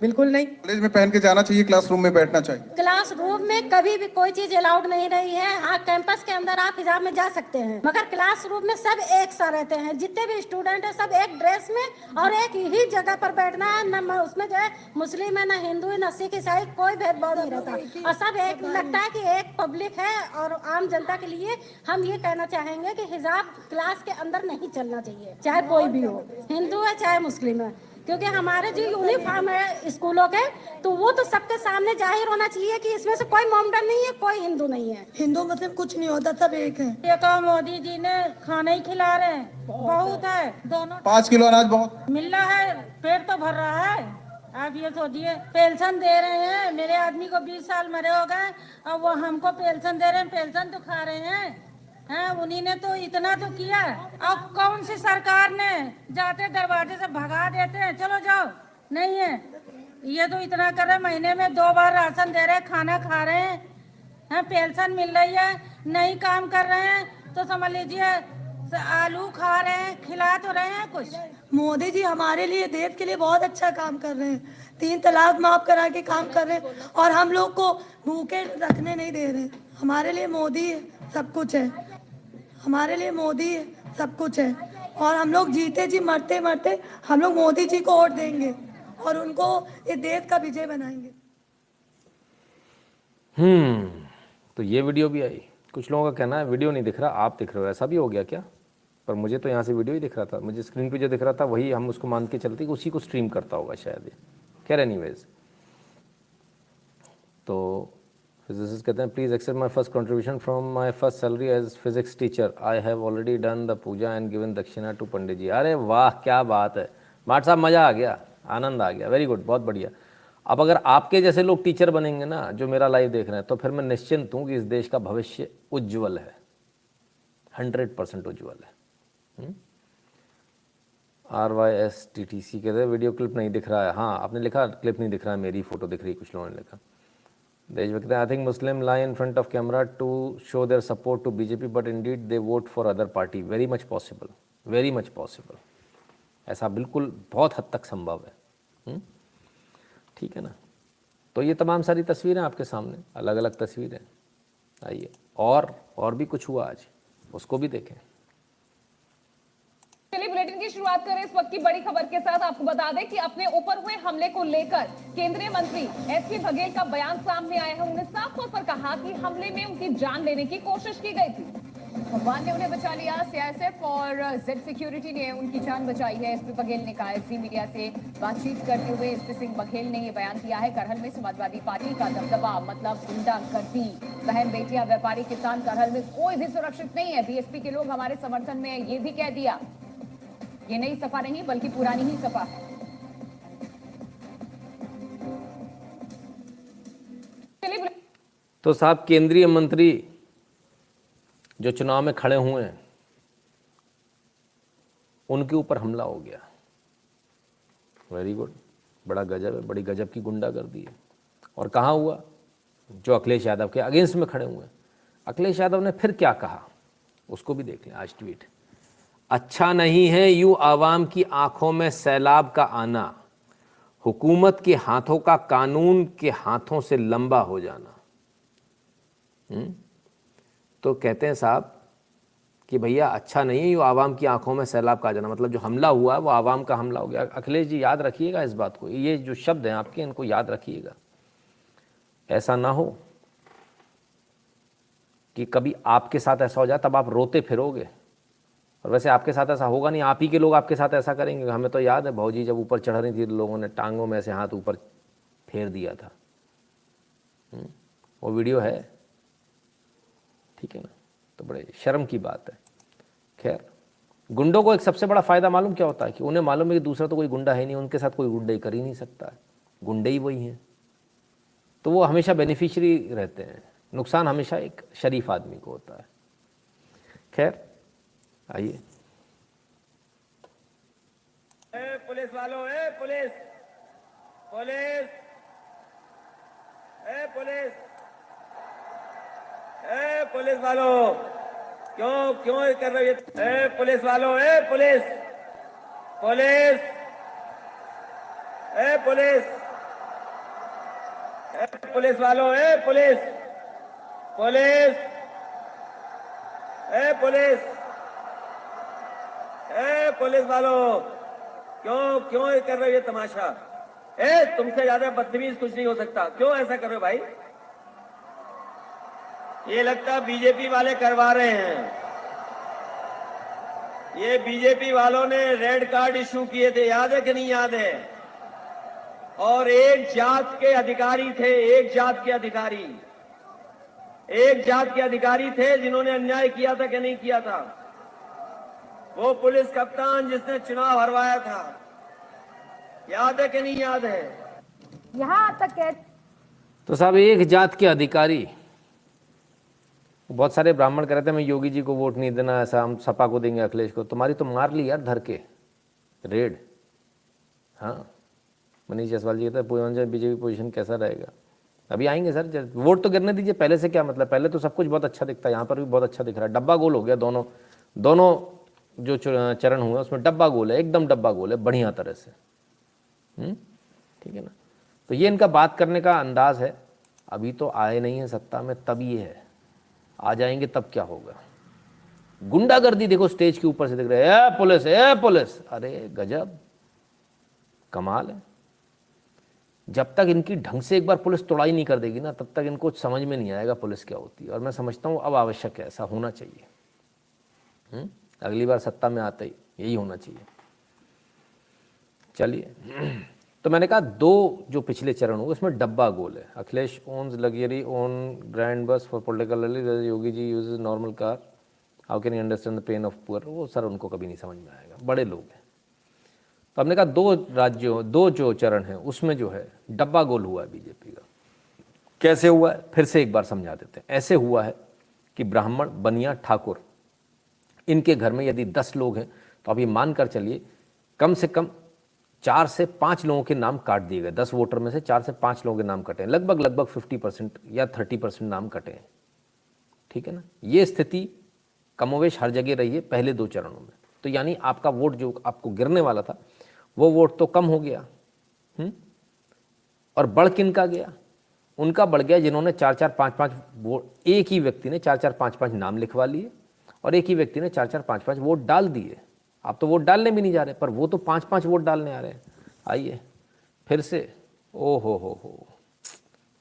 बिल्कुल नहीं। कॉलेज में पहन के जाना चाहिए, क्लासरूम में बैठना चाहिए। क्लासरूम में कभी भी कोई चीज अलाउड नहीं रही है। हाँ कैंपस के अंदर आप हिजाब में जा सकते हैं, मगर क्लासरूम में सब एक सा रहते हैं। जितने भी स्टूडेंट है सब एक ड्रेस में और एक ही जगह पर बैठना है। न उसमें जो है मुस्लिम है, न हिंदू है, न सिख ईसाई, कोई भेदभाव नहीं रहता। और सब एक लगता है कि एक पब्लिक है। और आम जनता के लिए हम ये कहना चाहेंगे कि हिजाब क्लास के अंदर नहीं चलना चाहिए, चाहे कोई भी हो, हिंदू है चाहे मुस्लिम है। क्योंकि हमारे जो यूनिफॉर्म है स्कूलों के, तो वो तो सबके सामने जाहिर होना चाहिए कि इसमें से कोई मोमडन नहीं है, कोई हिंदू नहीं है। हिंदू मतलब कुछ नहीं होता, सब एक है। ये तो मोदी जी ने खाना ही खिला रहे हैं, बहुत है। दोनों 5 किलो अनाज बहुत मिल रहा है, पेट तो भर रहा है। आप ये सोचिए, पेंशन दे रहे हैं। मेरे आदमी को 20 साल मरे हो गए और वो हमको पेंशन दे रहे हैं, पेंशन तो खा रहे हैं। उन्हीं ने तो इतना तो किया। अब कौन सी सरकार ने जाते दरवाजे से भगा देते हैं, चलो जाओ, नहीं है। ये तो इतना कर रहे, महीने में 2 बार राशन दे रहे हैं, खाना खा रहे हैं, पेंशन मिल रही है। नहीं काम कर रहे हैं तो समझ लीजिए आलू खा रहे हैं, खिला तो रहे हैं कुछ। मोदी जी हमारे लिए, देश के लिए बहुत अच्छा काम कर रहे हैं। 3 तलाक माफ करा के काम कर रहे हैं और हम लोग को भूखे रखने नहीं दे रहे। हमारे लिए मोदी है, सब कुछ है। हमारे लिए मोदी है, सब कुछ है। और हम लोग जीते जी मरते मरते हम लोग मोदी जी को वोट देंगे और उनको इस देश का विजय बनाएंगे। तो ये वीडियो भी आई। कुछ लोगों का कहना है वीडियो नहीं दिख रहा, आप दिख रहे हो, ऐसा भी हो गया क्या? पर मुझे तो यहाँ से वीडियो ही दिख रहा था, मुझे स्क्रीन पे जो दिख रहा था वही हम उसको मान के चलते कि उसी को स्ट्रीम करता होगा शायद ये। खैर एनीवेज, तो फिजिसिस्ट कहते हैं please accept my first contribution from my first salary as physics teacher. I have already done the puja and given dakshina to pandit ji. अरे वाह, क्या बात है माट साहब, मज़ा आ गया, आनंद आ गया, वेरी गुड, बहुत बढ़िया। अब अगर आपके जैसे लोग टीचर बनेंगे ना, जो मेरा लाइव देख रहे हैं, तो फिर मैं निश्चिंत हूँ कि इस देश का भविष्य उज्ज्वल है, 100% उज्ज्वल है। RYSTTC कहते हैं वीडियो क्लिप नहीं दिख रहा है। हाँ, आपने लिखा क्लिप नहीं दिख रहा है, मेरी फोटो दिख रही है, कुछ लोगों ने लिखा। देशभक्त कहते हैं I think Muslim lie in front of camera to show their support to BJP but indeed they vote for other party. Very much possible, very much possible, ऐसा बिल्कुल बहुत हद तक संभव है। ठीक है ना? तो ये तमाम सारी तस्वीरें आपके सामने, अलग अलग तस्वीरें। आइए, और भी कुछ हुआ आज, उसको भी देखें। चलिए बुलेटिन की शुरुआत करें इस वक्त की बड़ी खबर के साथ। आपको बता दें कि अपने ऊपर हुए हमले को लेकर केंद्रीय मंत्री एसपी बघेल का बयान सामने आया है। उन्होंने साफ तौर पर कहा कि हमले में उनकी जान लेने की कोशिश की गई थी, भगवान ने उन्हें बचा लिया। सीआईएसएफ और जेड सिक्योरिटी ने उनकी जान बचाई है, एसपी बघेल ने कहा। एसपी मीडिया से बातचीत करते हुए एसपी सिंह बघेल ने यह बयान दिया है। करहल में समाजवादी पार्टी का दबदबा मतलब गुंडागर्दी। बहन बेटियां, व्यापारी, किसान, करहल में कोई भी सुरक्षित नहीं है। बीएसपी के लोग हमारे समर्थन में, ये भी कह दिया। ये नई सपा नहीं बल्कि पुरानी ही सपा है। तो साहब, केंद्रीय मंत्री जो चुनाव में खड़े हुए हैं, उनके ऊपर हमला हो गया। वेरी गुड, बड़ा गजब है, बड़ी गजब की गुंडागर्दी है। और कहाँ हुआ? जो अखिलेश यादव के अगेंस्ट में खड़े हुए हैं। अखिलेश यादव ने फिर क्या कहा, उसको भी देख लें। आज ट्वीट, अच्छा नहीं है यूं आवाम की आंखों में सैलाब का आना, हुकूमत के हाथों का कानून के हाथों से लंबा हो जाना। तो कहते हैं साहब कि भैया अच्छा नहीं है यूं आवाम की आंखों में सैलाब का आ जाना, मतलब जो हमला हुआ वो आवाम का हमला हो गया। अखिलेश जी याद रखिएगा इस बात को, ये जो शब्द हैं आपके, इनको याद रखिएगा। ऐसा ना हो कि कभी आपके साथ ऐसा हो जाए तब आप रोते फिरोगे। और वैसे आपके साथ ऐसा होगा नहीं, आप ही के लोग आपके साथ ऐसा करेंगे। हमें तो याद है भौजी जब ऊपर चढ़ रही थी, लोगों ने टांगों में ऐसे हाथ ऊपर फेर दिया था। वो वीडियो है, ठीक है ना? तो बड़े शर्म की बात है। खैर, गुंडों को एक सबसे बड़ा फ़ायदा मालूम क्या होता है कि उन्हें मालूम है कि दूसरा तो कोई गुंडा है नहीं, उनके साथ कोई गुंडे कर ही नहीं सकता है, गुंडे ही वही हैं। तो वो हमेशा बेनिफिशियरी रहते हैं, नुकसान हमेशा एक शरीफ आदमी को होता है। खैर आइए, पुलिस वालों, ए पुलिस, पुलिस, ए पुलिस, ए पुलिस वालों, क्यों ये कर रही है? ए पुलिस वालों, ए पुलिस, पुलिस, ए पुलिस, ए पुलिस वालों, ए पुलिस, पुलिस, ए पुलिस, ए पुलिस वालों, क्यों ये कर रहे हो ये तमाशा? ए तुमसे ज्यादा बदतमीज कुछ नहीं हो सकता, क्यों ऐसा कर रहे हो भाई? ये लगता बीजेपी वाले करवा रहे हैं। ये बीजेपी वालों ने रेड कार्ड इशू किए थे, याद है कि नहीं याद है? और एक जात के अधिकारी थे, एक जात के अधिकारी, एक जात के अधिकारी थे जिन्होंने अन्याय किया था कि नहीं किया था? वो पुलिस कप्तान जिसने चुनाव हरवाया था, याद है कि नहीं याद है? यहां तक कह तो साहब एक जात के अधिकारी, बहुत सारे ब्राह्मण कह रहे थे मैं योगी जी को वोट नहीं देना, ऐसा हम सपा को देंगे, अखिलेश को। तुम्हारी तो मार ली यार धर के रेड। हाँ, मनीष जायसवाल जी कहते हैं बीजेपी पोजीशन कैसा रहेगा? अभी आएंगे सर, वोट तो गिरने दीजिए, पहले से क्या मतलब? पहले तो सब कुछ बहुत अच्छा दिखता है, यहाँ पर भी बहुत अच्छा दिख रहा है। डब्बा गोल हो गया, दोनों जो चरण हुए उसमें डब्बा गोल है, एकदम डब्बा गोल है, बढ़िया तरह से। ठीक है ना। तो ये इनका बात करने का अंदाज है। अभी तो आए नहीं है सत्ता में, तब ये है, आ जाएंगे तब क्या होगा। गुंडागर्दी देखो स्टेज के ऊपर से दिख रहे है, ए पुलिस, ए पुलिस, अरे गजब, कमाल है। जब तक इनकी ढंग से एक बार पुलिस तोड़ाई नहीं कर देगी ना, तब तक इनको समझ में नहीं आएगा पुलिस क्या होती है। और मैं समझता हूँ अब आवश्यक है, ऐसा होना चाहिए। अगली बार सत्ता में आते ही यही होना चाहिए। चलिए, तो मैंने कहा दो जो पिछले चरण हुए उसमें डब्बा गोल है। Akhilesh owns luxury own grand bus for political rally, Yogi ji uses normal car, how can you understand the pain of poor. वो सर उनको कभी नहीं समझ में आएगा, बड़े लोग हैं। तो हमने कहा दो जो चरण हैं उसमें जो है डब्बा गोल हुआ है बीजेपी का। कैसे हुआ है फिर से एक बार समझा देते हैं। ऐसे हुआ है कि ब्राह्मण, बनिया, ठाकुर, इनके घर में यदि 10 लोग हैं तो आप ये मान कर चलिए कम से कम 4 से 5 लोगों के नाम काट दिए गए। 10 वोटर में से 4 से 5 लोगों के नाम कटे हैं, लगभग 50% या 30% नाम कटे हैं। ठीक है ना। ये स्थिति कमोवेश हर जगह रही है पहले 2 चरणों में। तो यानी आपका वोट जो आपको गिरने वाला था वो वोट तो कम हो गया। और बढ़ किनका गया? उनका बढ़ गया जिन्होंने 4-4, 5-5 वोट, एक ही व्यक्ति ने 4-4, 5-5 नाम लिखवा लिए और एक ही व्यक्ति ने 4-4, 5-5 वोट डाल दिए। आप तो वोट डालने भी नहीं जा रहे, पर वो तो 5-5 वोट डालने आ रहे हैं। आइए फिर से, ओ हो,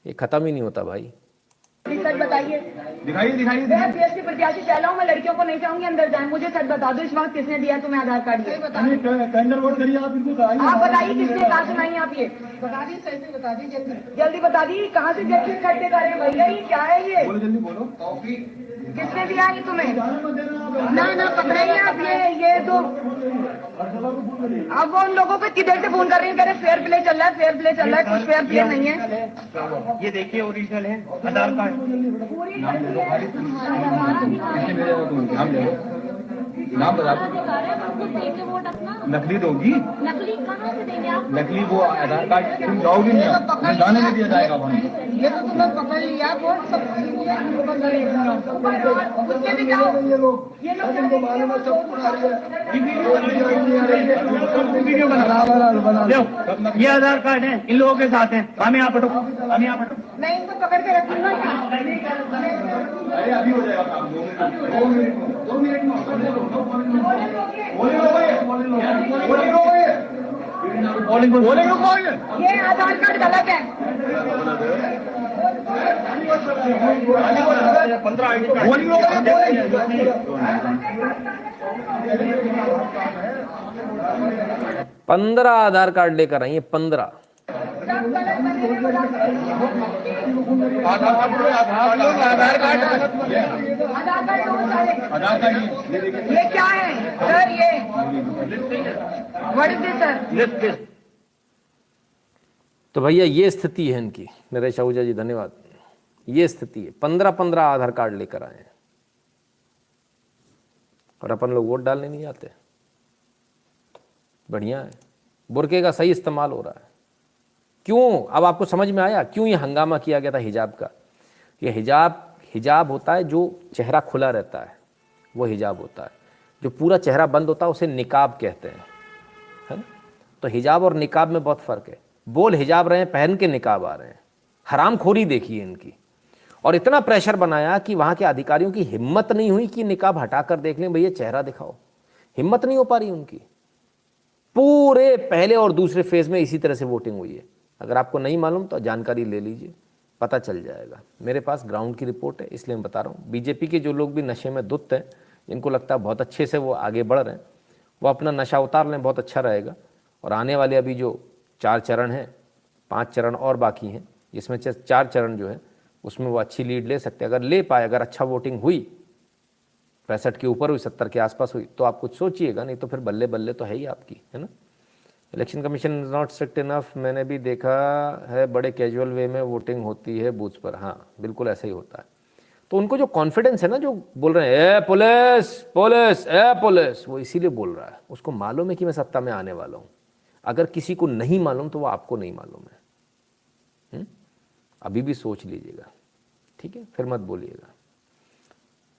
ये खत्म ही नहीं होता भाई। सच बताइए, दिखाइए। मैं पीएससी प्रत्याशी चला हूँ, मैं लड़कियों को नहीं चाहूंगी अंदर जाए। मुझे सच बता दो, इस वक्त किसने दिया तुम्हें आधार कार्ड? कैंडल वोट करिए आप, बिल्कुल आप बताइए किसने कहा, सुनाइए आप ये बता दी, सही बता दी, जल्दी बता दी। कहाँ से जल्दी इकट्ठे कर रहे हैं भैया, ये क्या है ये? बोलो जल्दी बोलो। किसने दिया है तुम्हें? ना पकड़ाइए आप ये तो। अब वो उन लोगों को किधर से फोन कर रही है, कह रहे फेयर प्ले चल रहा है, कुछ फेयर प्ले नहीं है। ये देखिए ओरिजिनल है आधार कार्ड। नाम बता। नकली दोगी? नकली कहाँ से देंगे आप? नकली वो आधार कार्ड तुम जाओगी नहीं, जाने नहीं दिया जाएगा वहाँ। ये तो तुम्हें पकड़ लिया, वोट सब ये आधार कार्ड है, इन लोगों के साथ है। हम यहाँ पटो, मैं इनको पकड़ के रखूंगा। अभी हो जाएगा काम, 2 मिनट में। ये आधार कार्ड गलत है। 15 आधार कार्ड लेकर आई है, 15। ये क्या है सर? ये व्हाट इज दिस सर? तो भैया ये स्थिति है इनकी। नरेश आहूजा जी धन्यवाद। ये स्थिति है, 15 आधार कार्ड लेकर आए हैं और अपन लोग वोट डालने नहीं जाते। बढ़िया है, बुरके का सही इस्तेमाल हो रहा है। क्यों? अब आपको समझ में आया क्यों ये हंगामा किया गया था हिजाब का। ये हिजाब होता है जो चेहरा खुला रहता है, वो हिजाब होता है। जो पूरा चेहरा बंद होता है उसे निकाब कहते हैं, है ना। तो हिजाब और निकाब में बहुत फ़र्क है। बोल हिजाब रहे हैं, पहन के निकाब आ रहे हैं। हरामखोरी देखिए इनकी। और इतना प्रेशर बनाया कि वहाँ के अधिकारियों की हिम्मत नहीं हुई कि निकाब हटाकर देख लें, भैया चेहरा दिखाओ। हिम्मत नहीं हो पा रही उनकी। पूरे पहले और दूसरे फेज में इसी तरह से वोटिंग हुई है। अगर आपको नहीं मालूम तो जानकारी ले लीजिए, पता चल जाएगा। मेरे पास ग्राउंड की रिपोर्ट है, इसलिए मैं बता रहा हूँ। बीजेपी के जो लोग भी नशे में धुत हैं, जिनको लगता है बहुत अच्छे से वो आगे बढ़ रहे हैं, वो अपना नशा उतार लें, बहुत अच्छा रहेगा। और आने वाले अभी जो 4 चरण हैं, 5 चरण और बाकी हैं, जिसमें 4 चरण जो है उसमें वो अच्छी लीड ले सकते हैं। अगर ले पाए, अगर अच्छा वोटिंग हुई, 65 के ऊपर हुई, 70 के आसपास हुई, तो आप कुछ सोचिएगा, नहीं तो फिर बल्ले बल्ले तो है ही आपकी, है ना। Election commission is not strict enough. मैंने भी देखा है बड़े कैजुअल वे में वोटिंग होती है बूथ पर। हाँ बिल्कुल ऐसा ही होता है। तो उनको जो कॉन्फिडेंस है ना, जो बोल रहे हैं ए पुलिस पुलिस ए पुलिस, वो इसीलिए बोल रहा है। उसको मालूम है कि मैं सत्ता में आने वाला हूँ। अगर किसी को नहीं मालूम तो वो आपको नहीं मालूम है। अभी भी सोच लीजिएगा, ठीक है, फिर मत बोलिएगा।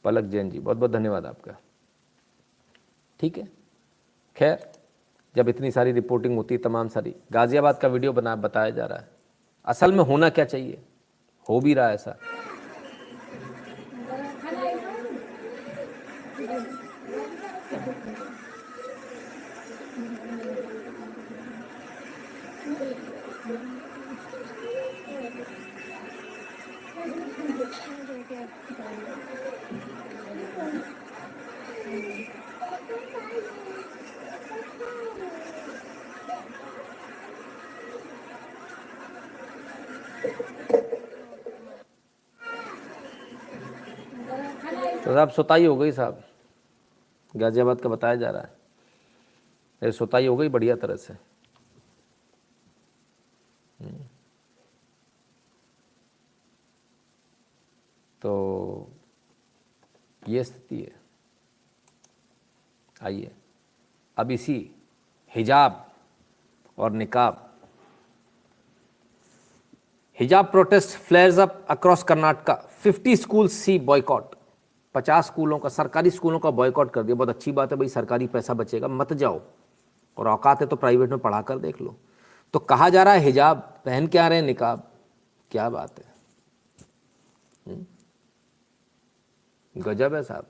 पलक जैन जी बहुत बहुत धन्यवाद आपका। ठीक है, खैर जब इतनी सारी रिपोर्टिंग होती है, तमाम सारी, गाजियाबाद का वीडियो बताया जा रहा है, असल में होना क्या चाहिए, हो भी रहा है ऐसा। तो साहब सुताई हो गई साहब, गाजियाबाद का बताया जा रहा है, ये सुताई हो गई बढ़िया तरह से। तो ये स्थिति है। आइए अब इसी हिजाब और निकाब, हिजाब protest flares up across Karnataka, 50 school see boycott, 50 स्कूलों का, सरकारी स्कूलों का बॉयकॉट कर दिया। बहुत अच्छी बात है भाई, सरकारी पैसा बचेगा, मत जाओ, और औकात है तो प्राइवेट में पढ़ा कर देख लो। तो कहा जा रहा है हिजाब पहन के आ रहे हैं, निकाब, क्या बात है, गजब है साहब।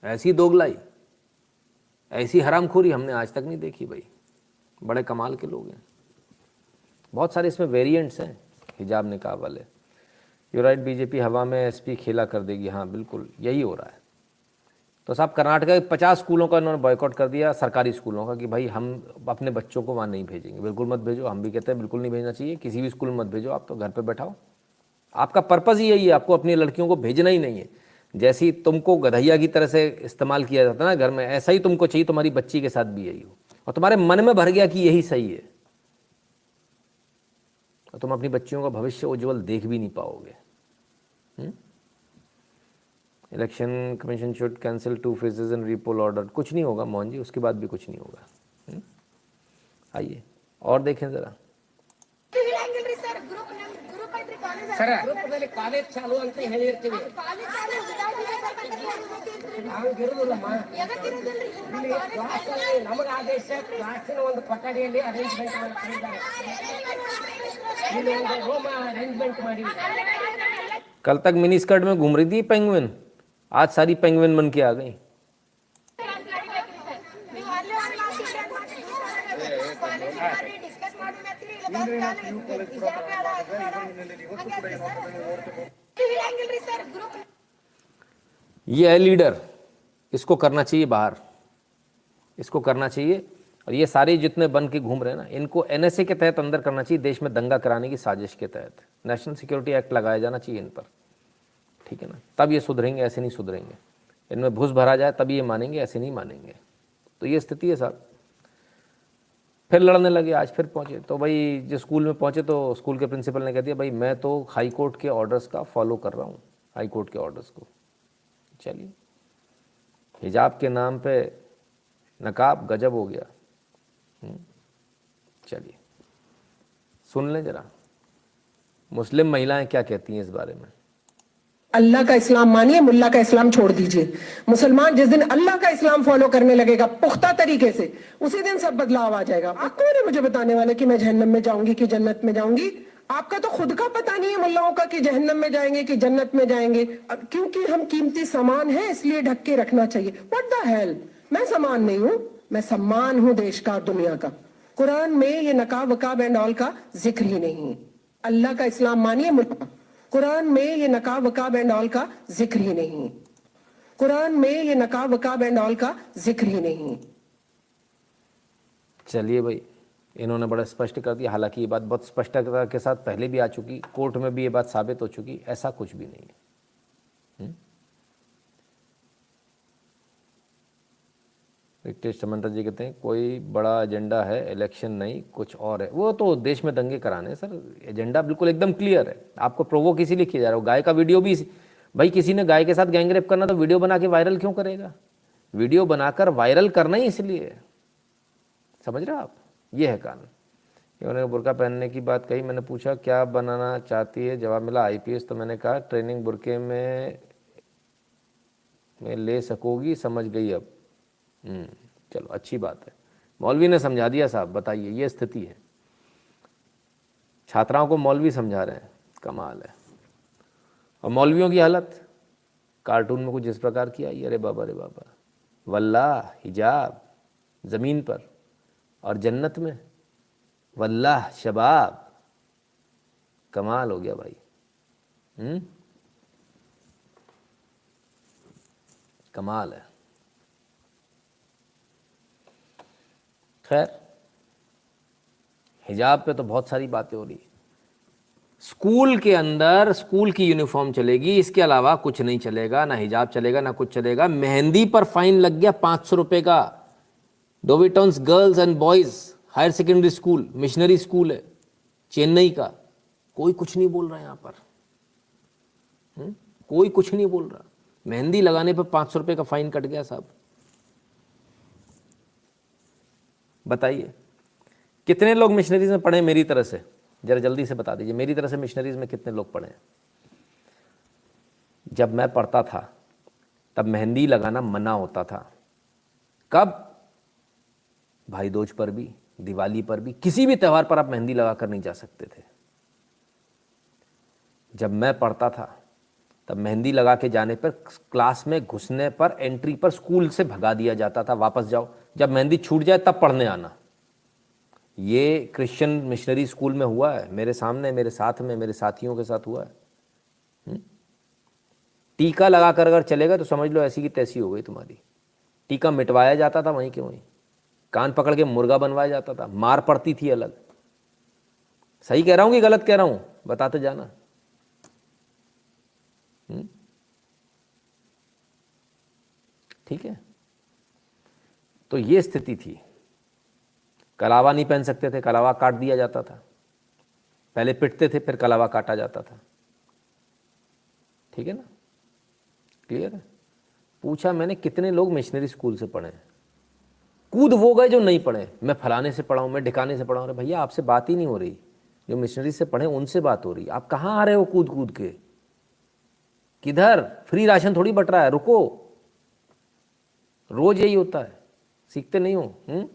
ऐसी दोगलाई, ऐसी हरामखोरी हमने आज तक नहीं देखी भाई, बड़े कमाल के लोग हैं। बहुत सारे इसमें वेरिएंट्स हैं हिजाब निकाब वाले। यू राइट, बीजेपी हवा में एसपी खेला कर देगी, हाँ बिल्कुल यही हो रहा है। तो साहब कर्नाटका के 50 स्कूलों का इन्होंने बॉयकॉट कर दिया, सरकारी स्कूलों का, कि भाई हम अपने बच्चों को वहाँ नहीं भेजेंगे, बिल्कुल मत भेजो। हम भी कहते हैं बिल्कुल नहीं भेजना चाहिए, किसी भी स्कूल में मत भेजो, आप तो घर पे बैठाओ। आपका पर्पज़ ही यही है, आपको अपनी लड़कियों को भेजना ही नहीं है। जैसी तुमको गधैया की तरह से इस्तेमाल किया जाता है ना घर में, ऐसा ही तुमको चाहिए तुम्हारी बच्ची के साथ भी यही हो, और तुम्हारे मन में भर गया कि यही सही है, तो तुम अपनी बच्चियों का भविष्य उज्जवल देख भी नहीं पाओगे। Election commission should cancel 2 phases in repoll order, कुछ नहीं होगा मोहन जी, उसके बाद भी कुछ नहीं होगा। आइए और देखें जरा। ಕಾಲೇಜ್ ಚಾಲು ಅಂತ ಹೇಳಿರ್ತೀವಿ, ನಮಗೆ ಆದೇಶ ಕ್ಲಾಸಿನ ಒಂದು ಕೊಠಡಿಯಲ್ಲಿ ಅರೇಂಜ್ಮೆಂಟ್ ಮಾಡಿ। कल तक मिनी स्कर्ट में घूम रही थी पेंगुइन, आज सारी पेंगुइन बन के आ गई। ये है लीडर, इसको करना चाहिए बाहर, इसको करना चाहिए। और ये सारे जितने बन के घूम रहे हैं ना, इनको एनएसए के तहत अंदर करना चाहिए, देश में दंगा कराने की साजिश के तहत नेशनल सिक्योरिटी एक्ट लगाया जाना चाहिए इन पर, ठीक है ना, तब ये सुधरेंगे, ऐसे नहीं सुधरेंगे। इनमें घुस भरा जाए तब ये मानेंगे, ऐसे नहीं मानेंगे। तो ये स्थिति है साहब। फिर लड़ने लगे, आज फिर पहुंचे। तो भाई जो स्कूल में पहुंचे तो स्कूल के प्रिंसिपल ने कह दिया भाई मैं तो हाई कोर्ट के ऑर्डर्स का फॉलो कर रहा हूँ, हाई कोर्ट के ऑर्डर्स को। चलिए, हिजाब के नाम पे नकाब, गजब हो गया। चलिए सुन लें जरा मुस्लिम महिलाएं क्या कहती हैं इस बारे में। अल्लाह का इस्लाम मानिए, मुल्ला का इस्लाम छोड़ दीजिए। मुसलमान जिस दिन अल्लाह का इस्लाम फॉलो करने लगेगा पुख्ता तरीके से, उसी दिन सब बदलाव आ जाएगा। आप कौन है मुझे बताने वाले कि मैं जहन्नम में जाऊंगी कि जन्नत में जाऊंगी? आपका तो खुद का पता नहीं है मुल्लाओं का कि जहन्नम में जाएंगे कि जन्नत में जाएंगे। अब क्योंकि हम कीमती सामान है इसलिए ढक के रखना चाहिए। व्हाट द हेल, मैं सामान नहीं हूं, मैं सम्मान हूं देश का और दुनिया का। कुरान में ये नकाब वकाब एंड ऑल का जिक्र ही नहीं। अल्लाह का इस्लाम मानिए, कुरान में ये नकाब वकाब एंड ऑल का जिक्र ही नहीं। कुरान में ये नकाब वकाब एंड ऑल का जिक्र ही नहीं। चलिए भाई, इन्होंने बड़ा स्पष्ट कर दिया। हालांकि ये बात बहुत स्पष्टता के साथ पहले भी आ चुकी, कोर्ट में भी ये बात साबित हो चुकी, ऐसा कुछ भी नहीं है। रितेश समंता जी कहते हैं कोई बड़ा एजेंडा है, इलेक्शन नहीं कुछ और है। वो तो देश में दंगे कराने हैं सर, एजेंडा बिल्कुल एकदम क्लियर है। आपको प्रोवोक इसीलिए किया जा रहा है। गाय का वीडियो भी, भाई किसी ने गाय के साथ गैंगरेप करना तो वीडियो बना के वायरल क्यों करेगा? वीडियो बनाकर वायरल करना ही इसलिए, समझ रहे हो आप? ये है कारण। उन्होंने बुर्का पहनने की बात कही, मैंने पूछा क्या बनाना चाहती है, जवाब मिला आईपीएस। तो मैंने कहा ट्रेनिंग बुर्के में ले सकोगी, समझ गई अब। चलो अच्छी बात है, मौलवी ने समझा दिया साहब। बताइए, ये स्थिति है, छात्राओं को मौलवी समझा रहे हैं, कमाल है। और मौलवियों की हालत कार्टून में कुछ इस प्रकार की आई, अरे बाबा रे बाबा, वल्लाह हिजाब ज़मीन पर और जन्नत में वल्लाह शबाब, कमाल हो गया भाई। कमाल है। खैर, हिजाब पे तो बहुत सारी बातें हो रही। स्कूल के अंदर स्कूल की यूनिफॉर्म चलेगी, इसके अलावा कुछ नहीं चलेगा, ना हिजाब चलेगा ना कुछ चलेगा। मेहंदी पर फाइन लग गया 500 रुपए का। Doveton's girls and boys higher secondary school, missionary school है चेन्नई का, कोई कुछ नहीं बोल रहा है यहां पर। कोई कुछ नहीं बोल रहा, मेहंदी लगाने पर 500 रुपए का फाइन कट गया साहब। बताइए कितने लोग मिशनरीज में पढ़े मेरी तरह से, जरा जल्दी से बता दीजिए, मेरी तरह से मिशनरीज में कितने लोग पढ़े हैं? जब मैं पढ़ता था तब मेहंदी लगाना मना होता था। कब? भाई दूज पर भी, दिवाली पर भी, किसी भी त्यौहार पर आप मेहंदी लगा कर नहीं जा सकते थे। जब मैं पढ़ता था तब मेहंदी लगा के जाने पर, क्लास में घुसने पर, एंट्री पर स्कूल से भगा दिया जाता था, वापस जाओ, जब मेहंदी छूट जाए तब पढ़ने आना। ये क्रिश्चियन मिशनरी स्कूल में हुआ है, मेरे सामने, मेरे साथ में, मेरे साथियों के साथ हुआ है। टीका लगा कर अगर चलेगा तो समझ लो ऐसी की तैसी हो गई तुम्हारी। टीका मिटवाया जाता था वहीं के वहीं, कान पकड़ के मुर्गा बनवाया जाता था, मार पड़ती थी अलग। सही कह रहा हूं कि गलत कह रहा हूं, बताते जाना। ठीक है, तो ये स्थिति थी। कलावा नहीं पहन सकते थे, कलावा काट दिया जाता था। पहले पिटते थे, फिर कलावा काटा जाता था। ठीक है ना, क्लियर है? पूछा मैंने कितने लोग मिशनरी स्कूल से पढ़े हैं? कूद वो गए जो नहीं पढ़े, मैं फलाने से पढ़ा हूं, मैं ढिकाने से पढ़ा हूं। अरे भैया आपसे बात ही नहीं हो रही, जो मिशनरी से पढ़े उनसे बात हो रही। आप कहाँ आ रहे हो कूद कूद के? किधर? फ्री राशन थोड़ी बट रहा है, रुको। रोज यही होता है, सीखते नहीं हो।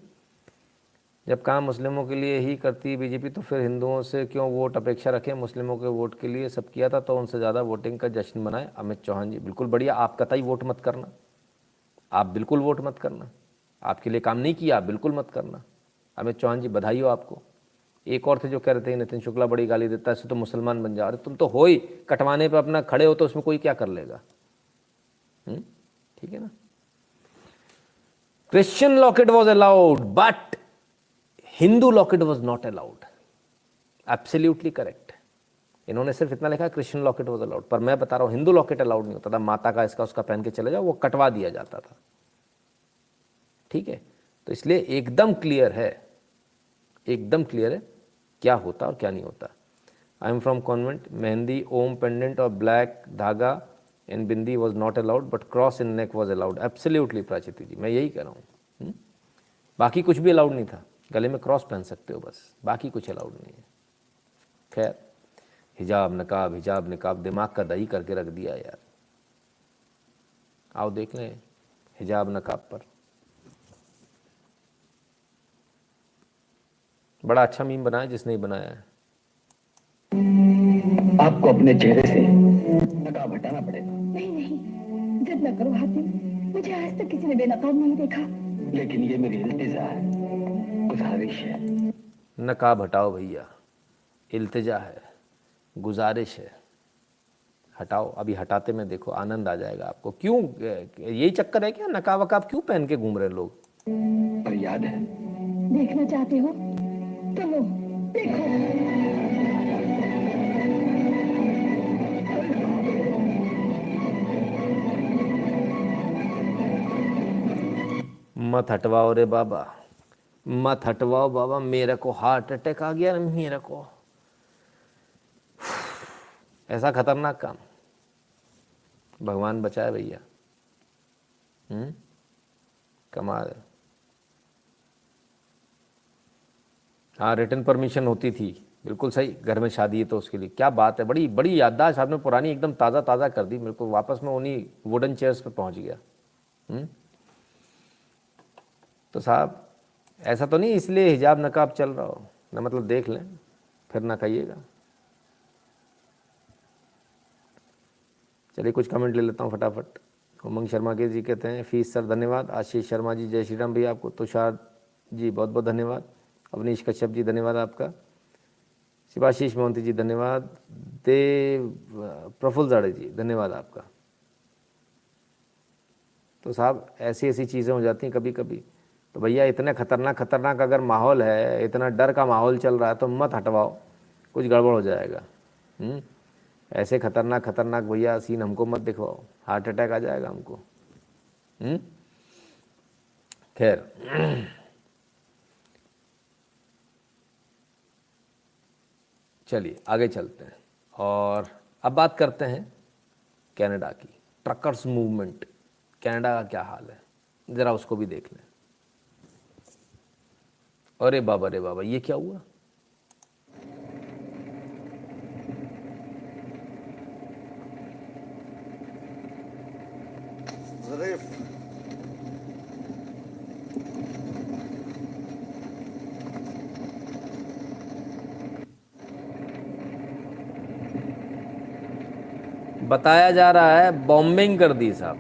जब काम मुस्लिमों के लिए ही करती है बीजेपी, तो फिर हिंदुओं से क्यों वोट अपेक्षा रखें? मुस्लिमों के वोट के लिए सब किया था, तो उनसे ज़्यादा वोटिंग का जश्न मनाए। अमित चौहान जी, बिल्कुल बढ़िया। आप कतई वोट मत करना, आप बिल्कुल वोट मत करना। आपके लिए काम नहीं किया, आप बिल्कुल मत करना। अमित चौहान जी, बधाई हो आपको। एक और थे जो कह रहे थे नितिन शुक्ला बड़ी गाली देता है, इससे तो मुसलमान बन जा। अरे तुम तो हो ही, कटवाने पर अपना खड़े हो तो उसमें कोई क्या कर लेगा? ठीक है ना। Christian locket was allowed but Hindu locket was not allowed. Absolutely correct. इन्होंने सिर्फ इतना लिखा क्रिश्चियन लॉकेट वॉज अलाउड, पर मैं बता रहा हूं हिंदू लॉकेट अलाउड नहीं होता था। माता का, इसका, उसका पहन के चले जाओ, वो कटवा दिया जाता था। ठीक है, तो इसलिए एकदम क्लियर है, एकदम क्लियर है क्या होता और क्या नहीं होता। I am from convent, mehndi, Om pendant और black dhaga in bindi was not allowed but cross in neck was allowed. Absolutely Prachiti ji, मैं यही कह रहा हूँ। बाकी कुछ भी अलाउड नहीं था, गले में क्रॉस पहन सकते हो बस, बाकी कुछ अलाउड नहीं है। खैर, हिजाब नकाब, हिजाब निकाब, दिमाग का दही करके रख दिया यार। आओ देख लें हिजाब नकाब पर। बड़ा अच्छा मीम बनाया जिसने ही बनाया है। आपको अपने चेहरे से नकाब हटाना पड़ेगा। नहीं नहीं, जिद न करो हातिम, मुझे आज तक किसी ने बेनकाब नहीं देखा। लेकिन ये मेरी इल्तिजा है, गुजारिश है। नकाब हटाओ भैया, इल्तिजा है, गुजारिश है, हटाओ। अभी हटाते में देखो आनंद आ जाएगा आपको। क्यों, यही चक्कर है क्या? नकाब वकाब क्यों पहन के घूम रहे लोग? पर याद है, देखना चाहते हो तो लो, देखो। मत हटवाओ रे बाबा, मत हटवाओ बाबा। मेरे को हार्ट अटैक आ गया, मेरे को ऐसा खतरनाक काम। भगवान बचाए भैया। कमाल है। हाँ, रिटर्न परमिशन होती थी, बिल्कुल सही। घर में शादी है तो उसके लिए क्या बात है। बड़ी बड़ी याददाश्त आपने पुरानी एकदम ताज़ा ताज़ा कर दी मेरे को। वापस मैं उन्हीं वुडन चेयर्स पे पहुंच गया। तो तो साहब ऐसा तो नहीं इसलिए हिजाब नकाब चल रहा हो ना, मतलब देख लें फिर ना कहिएगा। चलिए कुछ कमेंट ले लेता हूँ फटाफट। उमंग शर्मा के जी कहते हैं फीस सर धन्यवाद। आशीष शर्मा जी जय श्री राम भैया आपको। तुषार जी बहुत बहुत धन्यवाद। अवनीश कश्यप जी धन्यवाद आपका। शिवाशीष मोहंती जी धन्यवाद। देव प्रफुल्ल जाड़े जी धन्यवाद आपका। तो साहब ऐसी ऐसी चीज़ें हो जाती हैं कभी कभी। तो भैया इतने खतरनाक अगर माहौल है, इतना डर का माहौल चल रहा है तो मत हटवाओ, कुछ गड़बड़ हो जाएगा। ऐसे खतरनाक भैया सीन हमको मत दिखवाओ, हार्ट अटैक आ जाएगा हमको। खैर चलिए आगे चलते हैं और अब बात करते हैं कनाडा की। ट्रकर्स मूवमेंट, कनाडा का क्या हाल है ज़रा उसको भी देख लें। अरे बाबा ये क्या हुआ? बताया जा रहा है बॉम्बिंग कर दी साहब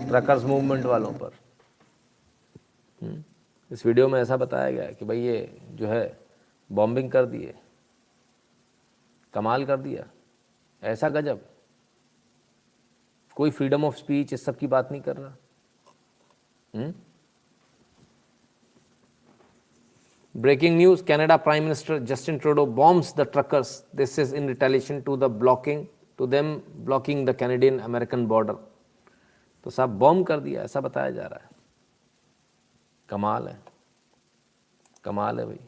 ट्रकर्स मूवमेंट वालों पर। इस वीडियो में ऐसा बताया गया है कि भाई ये जो है बॉम्बिंग कर दिए, कमाल कर दिया, ऐसा गजब। कोई फ्रीडम ऑफ स्पीच इस सब की बात नहीं कर रहा। Breaking news, Canada Prime Minister Justin Trudeau bombs the truckers. This is in retaliation to them blocking the Canadian-American border. तो साहब बॉम्ब कर दिया ऐसा बताया जा रहा है। कमाल है भाई।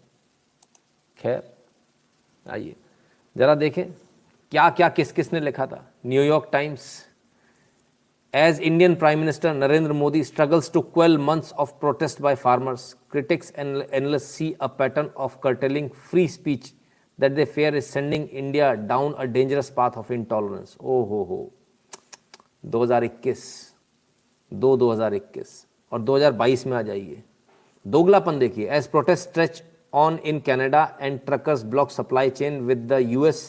खैर आइए ज़रा देखें क्या क्या किसने लिखा था। New York times, As Indian Prime Minister Narendra Modi struggles to quell months of protest by farmers, critics and analysts see a pattern of curtailing free speech that they fear is sending India down a dangerous path of intolerance. Oh ho 2021 और 2022 में आ जाइए। दोगलापन देखिए। As protests stretch on in Canada and truckers block supply chain with the US,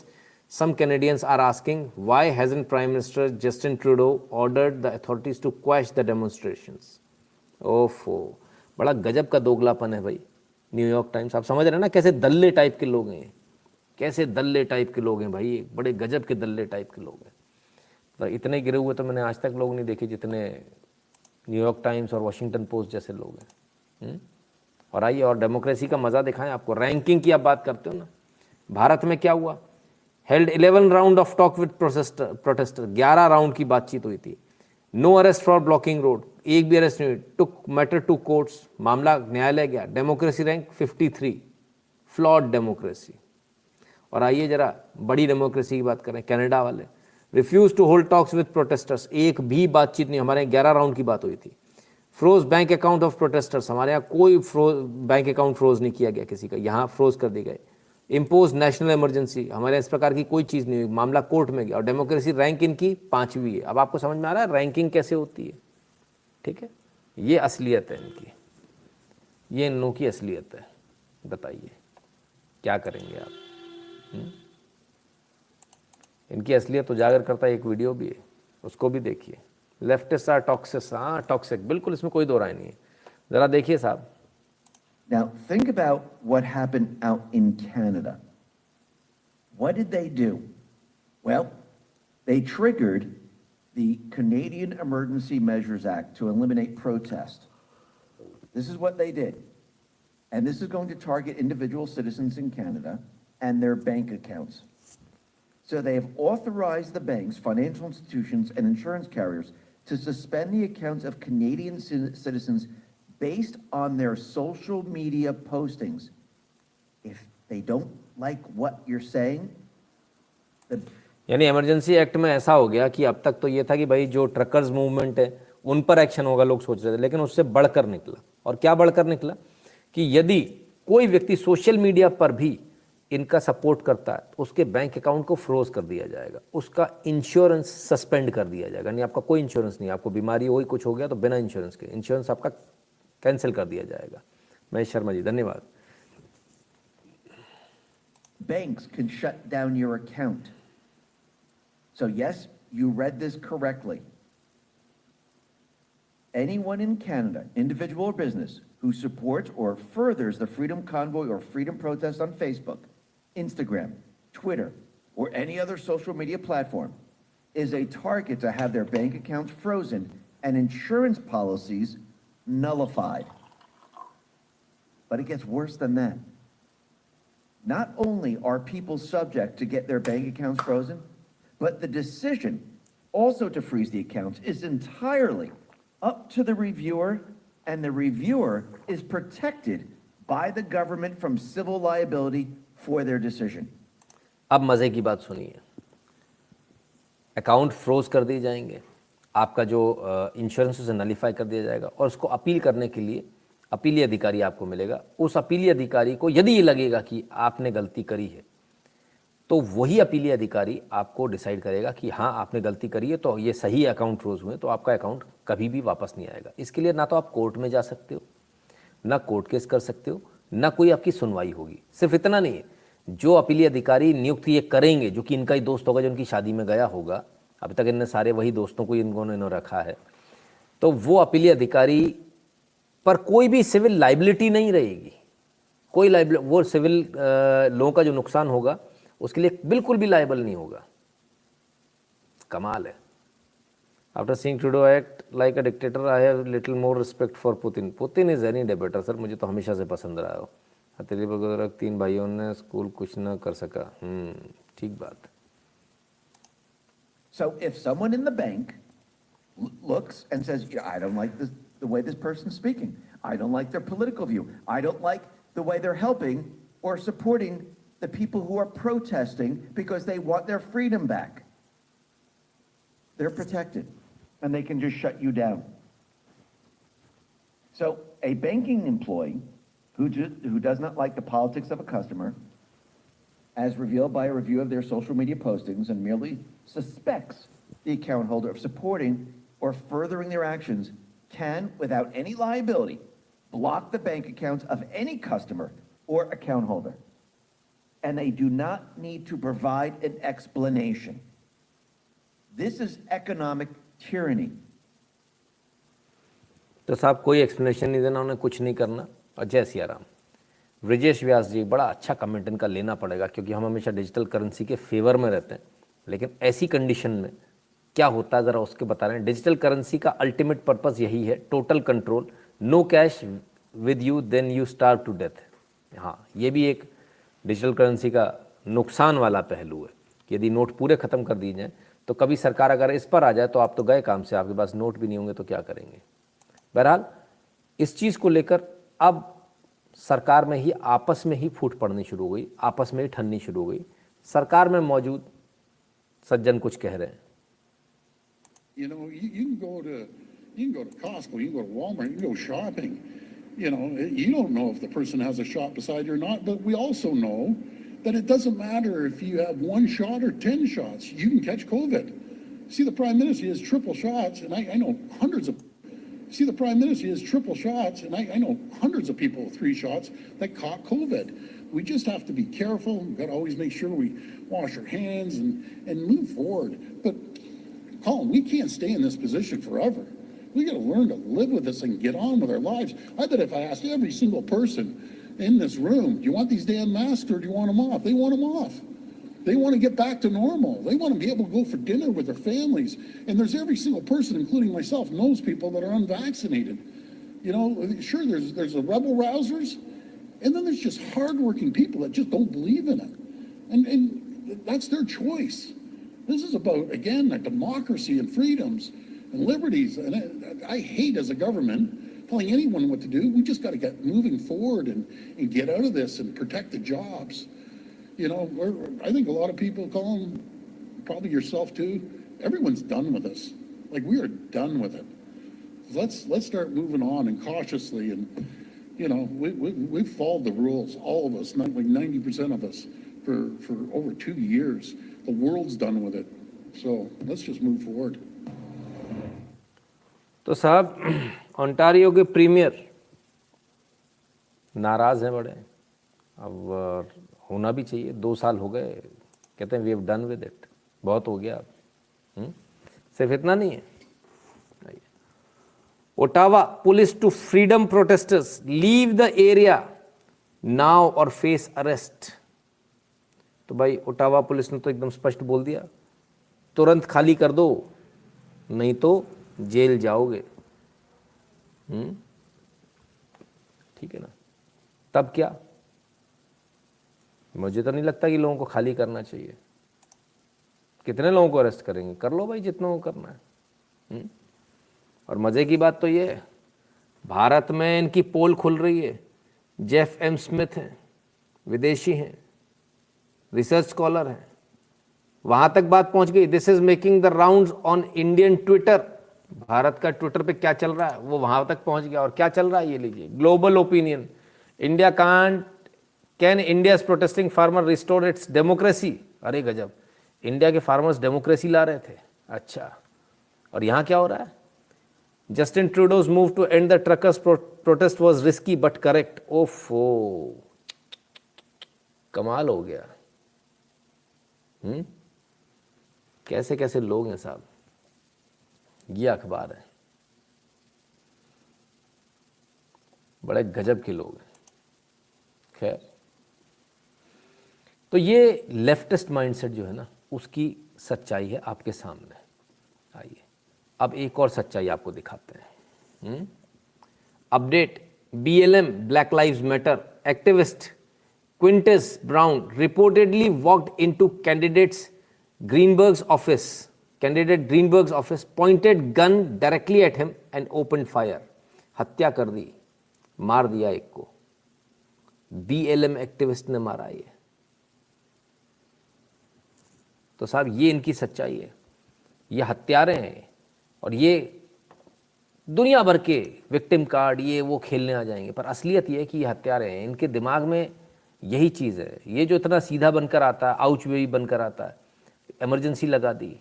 some Canadians are asking why hasn't Prime Minister Justin Trudeau ordered the authorities to quash the demonstrations? ओफो, बड़ा गजब का दोगलापन है भाई। New York times, आप समझ रहे हैं ना कैसे दल्ले टाइप के लोग हैं, कैसे दल्ले टाइप के लोग हैं भाई, बड़े गजब के दल्ले टाइप के लोग हैं। तो इतने गिरे हुए तो मैंने आज तक लोग नहीं देखे जितने न्यूयॉर्क टाइम्स और वॉशिंगटन पोस्ट जैसे लोग हैं। और आइए और डेमोक्रेसी का मज़ा दिखाएं आपको। रैंकिंग की आप बात करते हो ना, भारत में क्या हुआ? Held 11 round of talk with protester, 11 round की बातचीत हुई थी। No arrest for blocking road, एक भी अरेस्ट नहीं हुई। टुक मैटर टू कोर्ट्स, मामला न्यायालय गया। Democracy rank 53, flawed democracy. और आइए जरा बड़ी डेमोक्रेसी की बात करें। कनाडा वाले refuse to hold talks with protesters, एक भी बातचीत नहीं। हमारे 11 राउंड की बात हुई थी। Froze bank account of protesters, हमारे यहाँ कोई बैंक अकाउंट फ्रोज नहीं किया गया किसी का, यहाँ फ्रोज कर दिए गए। इम्पोज नेशनल इमरजेंसी, हमारे इस प्रकार की कोई चीज़ नहीं हुई, मामला कोर्ट में गया। और डेमोक्रेसी रैंक इनकी 5वीं है। अब आपको समझ में आ रहा है रैंकिंग कैसे होती है? ठीक है, ये असलियत है इनकी, ये इन लोगों की असलियत है। बताइए क्या करेंगे आप? इनकी असलियत उजागर करता है एक वीडियो भी है, उसको भी देखिए। लेफ्टिस्ट आर टॉक्सिक, हाँ टॉक्सिक, बिल्कुल इसमें कोई दो राय नहीं है। ज़रा देखिए साहब। Now, think about what happened out in Canada. What did they do? Well, they triggered the Canadian Emergency Measures Act to eliminate protest. This is what they did. And this is going to target individual citizens in Canada and their bank accounts. So they have authorized the banks, financial institutions, and insurance carriers to suspend the accounts of Canadian citizens based on their social media postings. If they don't like what you're saying, यानी emergency act में ऐसा हो गया कि अब तक तो ये था कि भाई जो ट्रकर्स मूवमेंट है उन पर एक्शन होगा, लोग सोच रहे थे, लेकिन उससे बढ़कर निकला। और क्या बढ़कर निकला कि यदि कोई व्यक्ति सोशल मीडिया पर भी इनका सपोर्ट करता है तो उसके बैंक अकाउंट को फ्रोज कर दिया जाएगा, उसका इंश्योरेंस सस्पेंड कर दिया जाएगा, यानी आपका कोई इंश्योरेंस नहीं, आपको बीमारी हो कुछ हो गया तो बिना इंश्योरेंस के इंश्योरेंस आपका कैंसिल कर दिया जाएगा। महेश शर्मा जी धन्यवाद। Banks can shut down your account. So yes, you read this correctly. Anyone in Canada, individual or business, who supports or furthers the Freedom Convoy or Freedom Protest on Facebook, Instagram, Twitter, or any other social media platform is a target to have their bank accounts frozen and insurance policies nullified. But it gets worse than that. Not only are people subject to get their bank accounts frozen, but the decision also to freeze the accounts is entirely up to the reviewer, and the reviewer is protected by the government from civil liability for their decision. अब मज़े की बात सुनिए, account froze कर दिए जाएंगे, आपका जो इंश्योरेंस उसे नलीफाई कर दिया जाएगा और उसको अपील करने के लिए अपीली अधिकारी आपको मिलेगा। उस अपीली अधिकारी को यदि ये लगेगा कि आपने गलती करी है तो वही अपीली अधिकारी आपको डिसाइड करेगा कि हाँ आपने गलती करी है, तो ये सही अकाउंट फ्रोज हुए, तो आपका अकाउंट कभी भी वापस नहीं आएगा। इसके लिए ना तो आप कोर्ट में जा सकते हो, ना कोर्ट केस कर सकते हो, ना कोई आपकी सुनवाई होगी। सिर्फ इतना नहीं है, जो अपीली अधिकारी नियुक्त ये करेंगे, जो कि इनका ही दोस्त होगा, जो उनकी शादी में गया होगा, अभी तक इनने सारे वही दोस्तों को इन्होंने रखा है, तो वो अपीली अधिकारी पर कोई भी सिविल लाइबिलिटी नहीं रहेगी, कोई लाइबिलिटी, वो सिविल लोगों का जो नुकसान होगा उसके लिए बिल्कुल भी लायबल नहीं होगा। कमाल है। After seeing Trudeau act like a dictator I have little more respect for Putin. Putin is any debater sir, मुझे तो हमेशा से पसंद रहा हो। हथेली पर तीन भाइयों ने स्कूल कुछ ना कर सका। ठीक बात। So if someone in the bank looks and says, yeah, I don't like this, the way this person's speaking, I don't like their political view, I don't like the way they're helping or supporting the people who are protesting because they want their freedom back, they're protected and they can just shut you down. So a banking employee who does not like the politics of a customer, as revealed by a review of their social media postings, and merely suspects the account holder of supporting or furthering their actions, can, without any liability, block the bank accounts of any customer or account holder. And they do not need to provide an explanation. This is economic tyranny. तो साहब कोई explanation नहीं देना, उन्हें कुछ नहीं करना, और जय सिया राम। ब्रिजेश व्यास जी, बड़ा अच्छा कमेंट इनका लेना पड़ेगा, क्योंकि हम हमेशा डिजिटल करेंसी के फेवर में रहते हैं, लेकिन ऐसी कंडीशन में क्या होता है ज़रा उसके बता रहे हैं। डिजिटल करेंसी का अल्टीमेट पर्पस यही है, total control, no cash with you then you starve to death. हाँ, ये भी एक डिजिटल करेंसी का नुकसान वाला पहलू है कि यदि नोट पूरे ख़त्म कर दिए जाएँ तो कभी सरकार अगर इस पर आ जाए तो आप तो गए काम से, आपके पास नोट भी नहीं होंगे तो क्या करेंगे। बहरहाल इस चीज़ को लेकर अब सरकार में ही आपस में ही फूट पड़नी शुरू हो गई, आपस में ही ठननी शुरू हो गई। सरकार में मौजूद सज्जन कुछ कह रहे हैं। You know, you can go to Costco, you can go to Walmart, you can go shopping. You know, you don't know if the person has a shot beside you or not, but we also know that it doesn't matter if you have one shot or 10 shots, you can catch COVID. See, the Prime Minister has triple shots, and I know hundreds of people with 3 shots that caught COVID. We just have to be careful. We've got to always make sure we wash our hands and move forward. But Colin, we can't stay in this position forever. We got to learn to live with this and get on with our lives. I bet if I asked every single person in this room, do you want these damn masks or do you want them off? They want them off. They want to get back to normal. They want to be able to go for dinner with their families. And there's every single person, including myself, knows people that are unvaccinated. You know, sure, there's the rebel rousers, and then there's just hardworking people that just don't believe in it. And that's their choice. This is about, again, democracy and freedoms and liberties. And I hate as a government telling anyone what to do. We just got to get moving forward and get out of this and protect the jobs. You know, I think a lot of people, Colin, probably yourself too, everyone's done with this. Like, we are done with it. Let's start moving on and cautiously, and you know, we've followed the rules, all of us, like 90% of us. for over 2 years. The world's done with it. So let's just move forward. तो साहब Ontario के premiere नाराज हैं बड़े। अब होना भी चाहिए, 2 साल हो गए, कहते हैं we have done with it, बहुत हो गया अब। सिर्फ इतना नहीं है। Ottawa police to freedom protesters leave the area now और फेस अरेस्ट। तो भाई ओटावा पुलिस ने तो एकदम स्पष्ट बोल दिया, तुरंत खाली कर दो नहीं तो जेल जाओगे। ठीक है ना। तब क्या, मुझे तो नहीं लगता कि लोगों को खाली करना चाहिए। कितने लोगों को अरेस्ट करेंगे, कर लो भाई जितना को करना है। और मजे की बात तो ये है, भारत में इनकी पोल खुल रही है। जेफ एम स्मिथ हैं, विदेशी हैं, रिसर्च स्कॉलर हैं, वहां तक बात पहुंच गई। This is making the rounds on Indian Twitter. Bharat का ट्विटर पे क्या चल रहा है वो वहां तक पहुंच गया। और क्या चल रहा है ये लीजिए, global opinion, India can India's protesting farmer restore it's democracy. अरे गजब, इंडिया के फार्मर्स डेमोक्रेसी ला रहे थे। अच्छा, और यहां क्या हो रहा है? Justin Trudeau's move to end the truckers protest was risky but correct. ओफो, कमाल हो गया। कैसे कैसे लोग हैं साहब, ये अखबार है, बड़े गजब के लोग हैं। खैर, तो ये लेफ्टिस्ट माइंडसेट जो है ना, उसकी सच्चाई है आपके सामने। आइए अब एक और सच्चाई आपको दिखाते हैं। Update, BLM black lives matter activist Quintus Brown reportedly walked into candidate Greenberg's office, pointed gun directly at him and opened fire. हत्या कर दी, मार दिया एक को। BLM एक्टिविस्ट ने मारा ये। तो साहब ये इनकी सच्चाई है, ये हत्यारे हैं। और ये दुनिया भर के विक्टिम कार्ड ये वो खेलने आ जाएंगे, पर असलियत ये है कि ये हत्यारे हैं। इनके दिमाग में यही चीज़ है। ये जो इतना सीधा बनकर आता है, आउच बेबी बनकर आता है, इमरजेंसी लगा दी,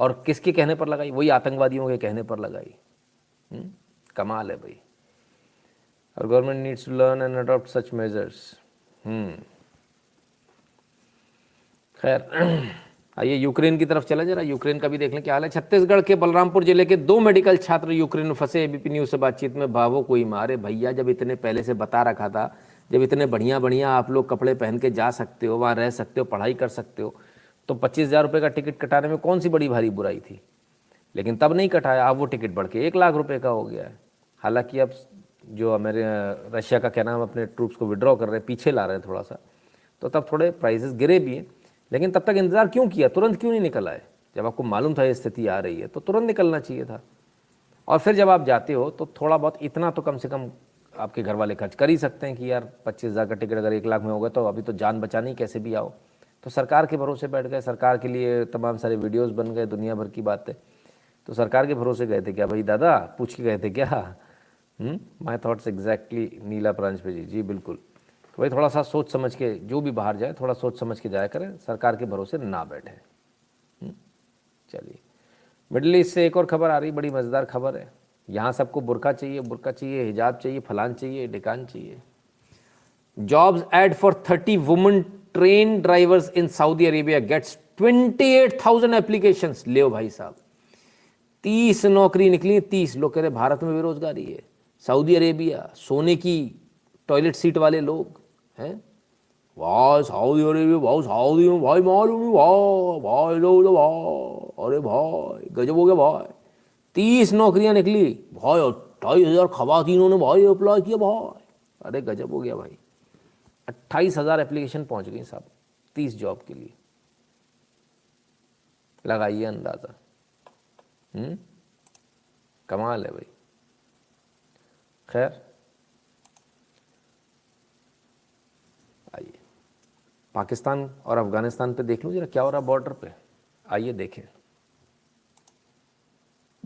और किसके कहने पर लगाई? वही आतंकवादियों के कहने पर लगाई। कमाल है भाई। और government needs to learn and adopt such measures. खैर, आइए यूक्रेन की तरफ चला जरा, यूक्रेन का भी देख लें क्या हाल है। छत्तीसगढ़ के बलरामपुर जिले के 2 मेडिकल छात्र यूक्रेन में फंसे। एबीपी न्यूज से बातचीत में भावों कोई मारे। भैया जब इतने पहले से बता रखा था, जब इतने बढ़िया बढ़िया आप लोग कपड़े पहन के जा सकते हो, वहाँ रह सकते हो, पढ़ाई कर सकते हो, तो 25,000 रुपये का टिकट कटाने में कौन सी बड़ी भारी बुराई थी? लेकिन तब नहीं कटाया, अब वो टिकट बढ़ के 1 लाख रुपये का हो गया है। हालांकि अब जो मेरे रशिया का क्या नाम अपने ट्रूप्स को विड्रॉ कर रहे हैं, पीछे ला रहे हैं थोड़ा सा, तो तब थोड़े प्राइसेस गिरे भी हैं। लेकिन तब तक इंतज़ार क्यों किया? तुरंत क्यों नहीं निकल आए? जब आपको मालूम था ये स्थिति आ रही है तो तुरंत निकलना चाहिए था। और फिर जब आप जाते हो तो थोड़ा बहुत इतना तो कम से कम आपके घर वाले खर्च कर ही सकते हैं कि यार 25,000 का टिकट अगर 1 लाख में होगा तो अभी तो जान बचानी कैसे भी आओ। तो सरकार के भरोसे बैठ गए, सरकार के लिए तमाम सारे वीडियोस बन गए, दुनिया भर की बातें। तो सरकार के भरोसे गए थे क्या भाई? दादा पूछ के गए थे क्या? माई थॉट्स एग्जैक्टली नीला प्रांश पे जी बिल्कुल। तो भाई थोड़ा सा सोच समझ के जो भी बाहर जाए, थोड़ा सोच समझ के जाया करें, सरकार के भरोसे ना बैठे। चलिए, मिडिल ईस्ट से एक और खबर आ रही, बड़ी मज़ेदार खबर है। यहाँ सबको बुर्का चाहिए, हिजाब चाहिए, फलान चाहिए, ढिकान चाहिए। Jobs ad for 30 women train drivers in Saudi Arabia gets 28,000 applications. ले भाई साहब, 30 नौकरी निकली। 30 लोग कह रहे भारत में बेरोजगारी है, सऊदी अरेबिया, सोने की टॉयलेट सीट वाले लोग हैं। वाह सऊदी अरेबिया, भाई सऊदी में भाई मालूम नहीं, भाई लो भाई, अरे भाई गजब हो गया भाई। 30 नौकरियां निकली भाई, 28,000 खवातीनों ने भाई अप्लाई किया भाई। अरे गजब हो गया भाई, 28,000 एप्लीकेशन पहुंच गई साहब 30 जॉब के लिए। लगाइए अंदाजा। कमाल है भाई। खैर, आइए पाकिस्तान और अफगानिस्तान पे देख लूँ जरा क्या हो रहा बॉर्डर पे। आइए देखें।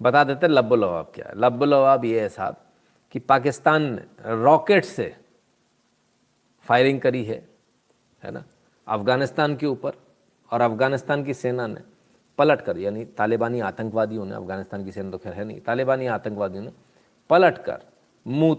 बता देते हैं लब्बो लवाब क्या है. लब्बो लवाब ये है साहब कि पाकिस्तान ने रॉकेट से फायरिंग करी है ना, अफ़गानिस्तान के ऊपर, और अफ़गानिस्तान की सेना ने पलट कर, यानी तालिबानी आतंकवादियों ने, अफ़गानिस्तान की सेना तो खैर है नहीं, तालिबानी आतंकवादियों ने पलट कर मुंह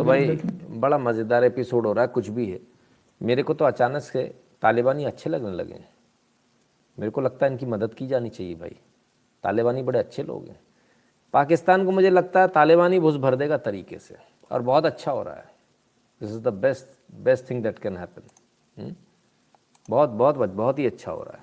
तो भाई बड़ा मज़ेदार एपिसोड हो रहा है. कुछ भी है, मेरे को तो अचानक से तालिबानी अच्छे लगने लगे हैं. मेरे को लगता है इनकी मदद की जानी चाहिए भाई. तालिबानी बड़े अच्छे लोग हैं. पाकिस्तान को मुझे लगता है तालिबानी घुस भर देगा तरीके से, और बहुत अच्छा हो रहा है. This is the best thing that can happen. बहुत बहुत बहुत ही अच्छा हो रहा है.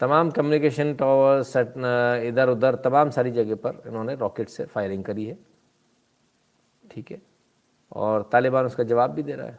तमाम कम्युनिकेशन टावर्स इधर उधर तमाम सारी जगह पर इन्होंने रॉकेट से फायरिंग करी है. ठीक है, और तालिबान उसका जवाब भी दे रहा है.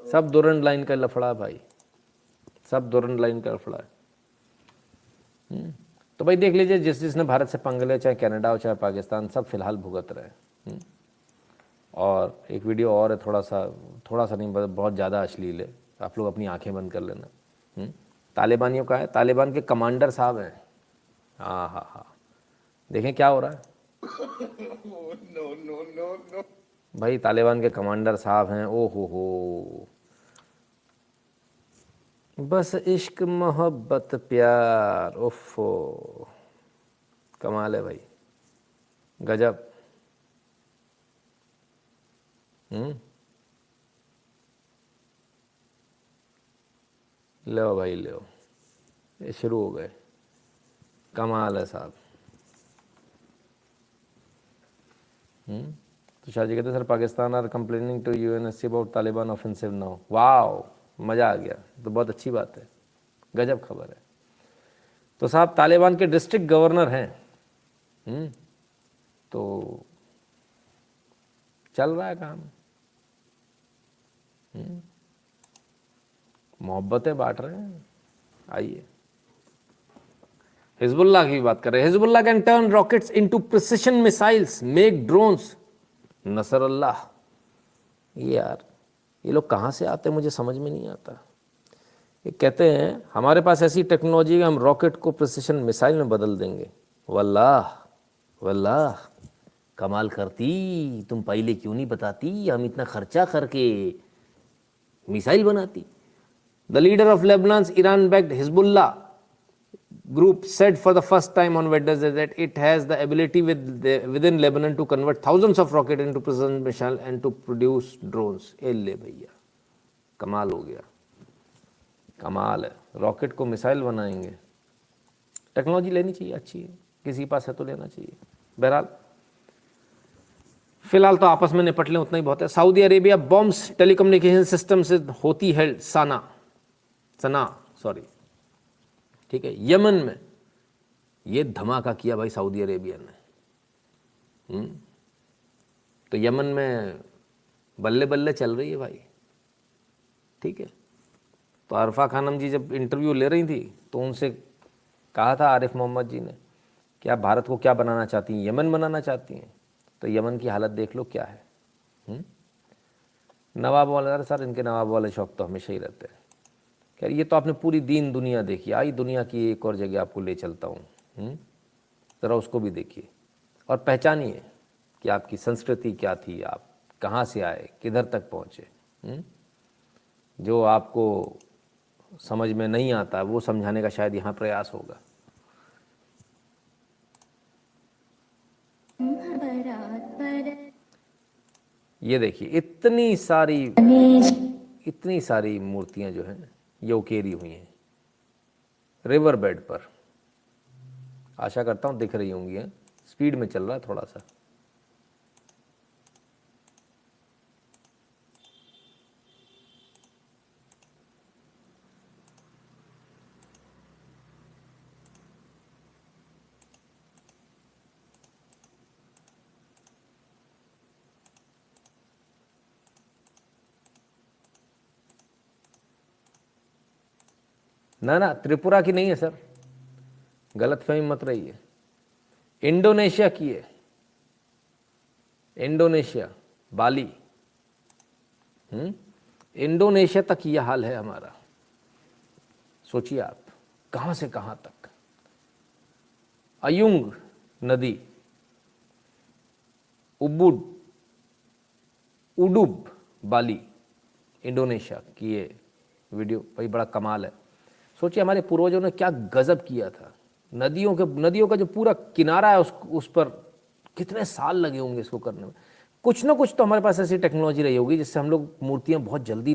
सब डोरंड लाइन का लफड़ा है भाई, सब डोरंड लाइन का लफड़ा है. तो भाई देख लीजिए, जिसने भारत से पंगे लिया, चाहे कनाडा हो चाहे पाकिस्तान, सब फिलहाल भुगत रहे. और एक वीडियो और है, थोड़ा सा नहीं, बहुत ज़्यादा अश्लील है. आप लोग अपनी आंखें बंद कर लेना. तालिबानियों का है, तालिबान के कमांडर साहब हैं. हाँ हाँ हाँ, देखें क्या हो रहा है. भाई तालिबान के कमांडर साहब हैं. ओ हो, बस इश्क मोहब्बत प्यार, उफ़ो, कमाल है भाई, गजब. लो भाई लो, ये शुरू हो गए. कमाल है साहब. तो शाह जी कहते sir, Pakistan are complaining to UNSC about Taliban offensive now. Wow, मज़ा आ गया. तो बहुत अच्छी बात है, गजब खबर है. तो साहब तालिबान के डिस्ट्रिक्ट गवर्नर हैं. तो चल रहा है काम. मोहब्बतें बांट रहे हैं. आइए हिजबुल्लाह की बात कर रहे हैं. Hezbollah can turn rockets into precision missiles, make drones. Nasrallah, ये यार, ये लोग कहाँ से आते हैं मुझे समझ में नहीं आता. ये कहते हैं हमारे पास ऐसी टेक्नोलॉजी है, हम रॉकेट को प्रिसिशन मिसाइल में बदल देंगे. वल्लाह वल्लाह, कमाल करती. तुम पहले क्यों नहीं बताती, हम इतना खर्चा करके मिसाइल बनाती. The leader of Lebanon Iran backed Hezbollah group said for the first time on Wednesday that it has the ability within Lebanon to convert thousands of rockets into precision missiles and to produce drones. ले भैया, कमाल हो गया. कमाल है, rocket को missile बनाएंगे. Technology लेनी चाहिए, अच्छी है, किसी के पास है तो लेना चाहिए. बहरहाल फिलहाल तो आपस में निपट लें, उतना ही बहुत है. Saudi Arabia bombs telecommunication system से होती है सना, ठीक है. यमन में ये धमाका किया भाई सऊदी अरेबिया ने. तो यमन में बल्ले बल्ले चल रही है भाई. ठीक है. तो अरफा खानम जी जब इंटरव्यू ले रही थी तो उनसे कहा था आरिफ मोहम्मद जी ने कि आप भारत को क्या बनाना चाहती हैं, यमन बनाना चाहती हैं. तो यमन की हालत देख लो क्या है. नवाब वाले, अरे सर इनके नवाब वाले शौक तो हमेशा ही रहते हैं। कह रही ये तो आपने पूरी दीन दुनिया देखी, आई दुनिया की एक और जगह आपको ले चलता हूँ, ज़रा उसको भी देखिए और पहचानिए कि आपकी संस्कृति क्या थी, आप कहाँ से आए, किधर तक पहुँचे। जो आपको समझ में नहीं आता वो समझाने का शायद यहाँ प्रयास होगा। ये देखिए इतनी सारी मूर्तियां जो हैं ये उकेरी हुई हैं रिवर बेड पर। आशा करता हूँ दिख रही होंगी, हैं स्पीड में चल रहा है थोड़ा सा। ना ना, त्रिपुरा की नहीं है सर, गलतफहमी मत रही है, इंडोनेशिया की है, इंडोनेशिया, बाली। इंडोनेशिया तक यह हाल है हमारा। सोचिए आप कहां से कहां तक। अयुंग नदी, उडुब बाली, इंडोनेशिया की ये वीडियो भाई बड़ा कमाल है। सोचिए हमारे पूर्वजों ने क्या गजब किया था। नदियों का जो पूरा किनारा है उस पर कितने साल लगे होंगे इसको करने में। कुछ ना कुछ तो हमारे पास ऐसी टेक्नोलॉजी रही होगी जिससे हम लोग मूर्तियां बहुत जल्दी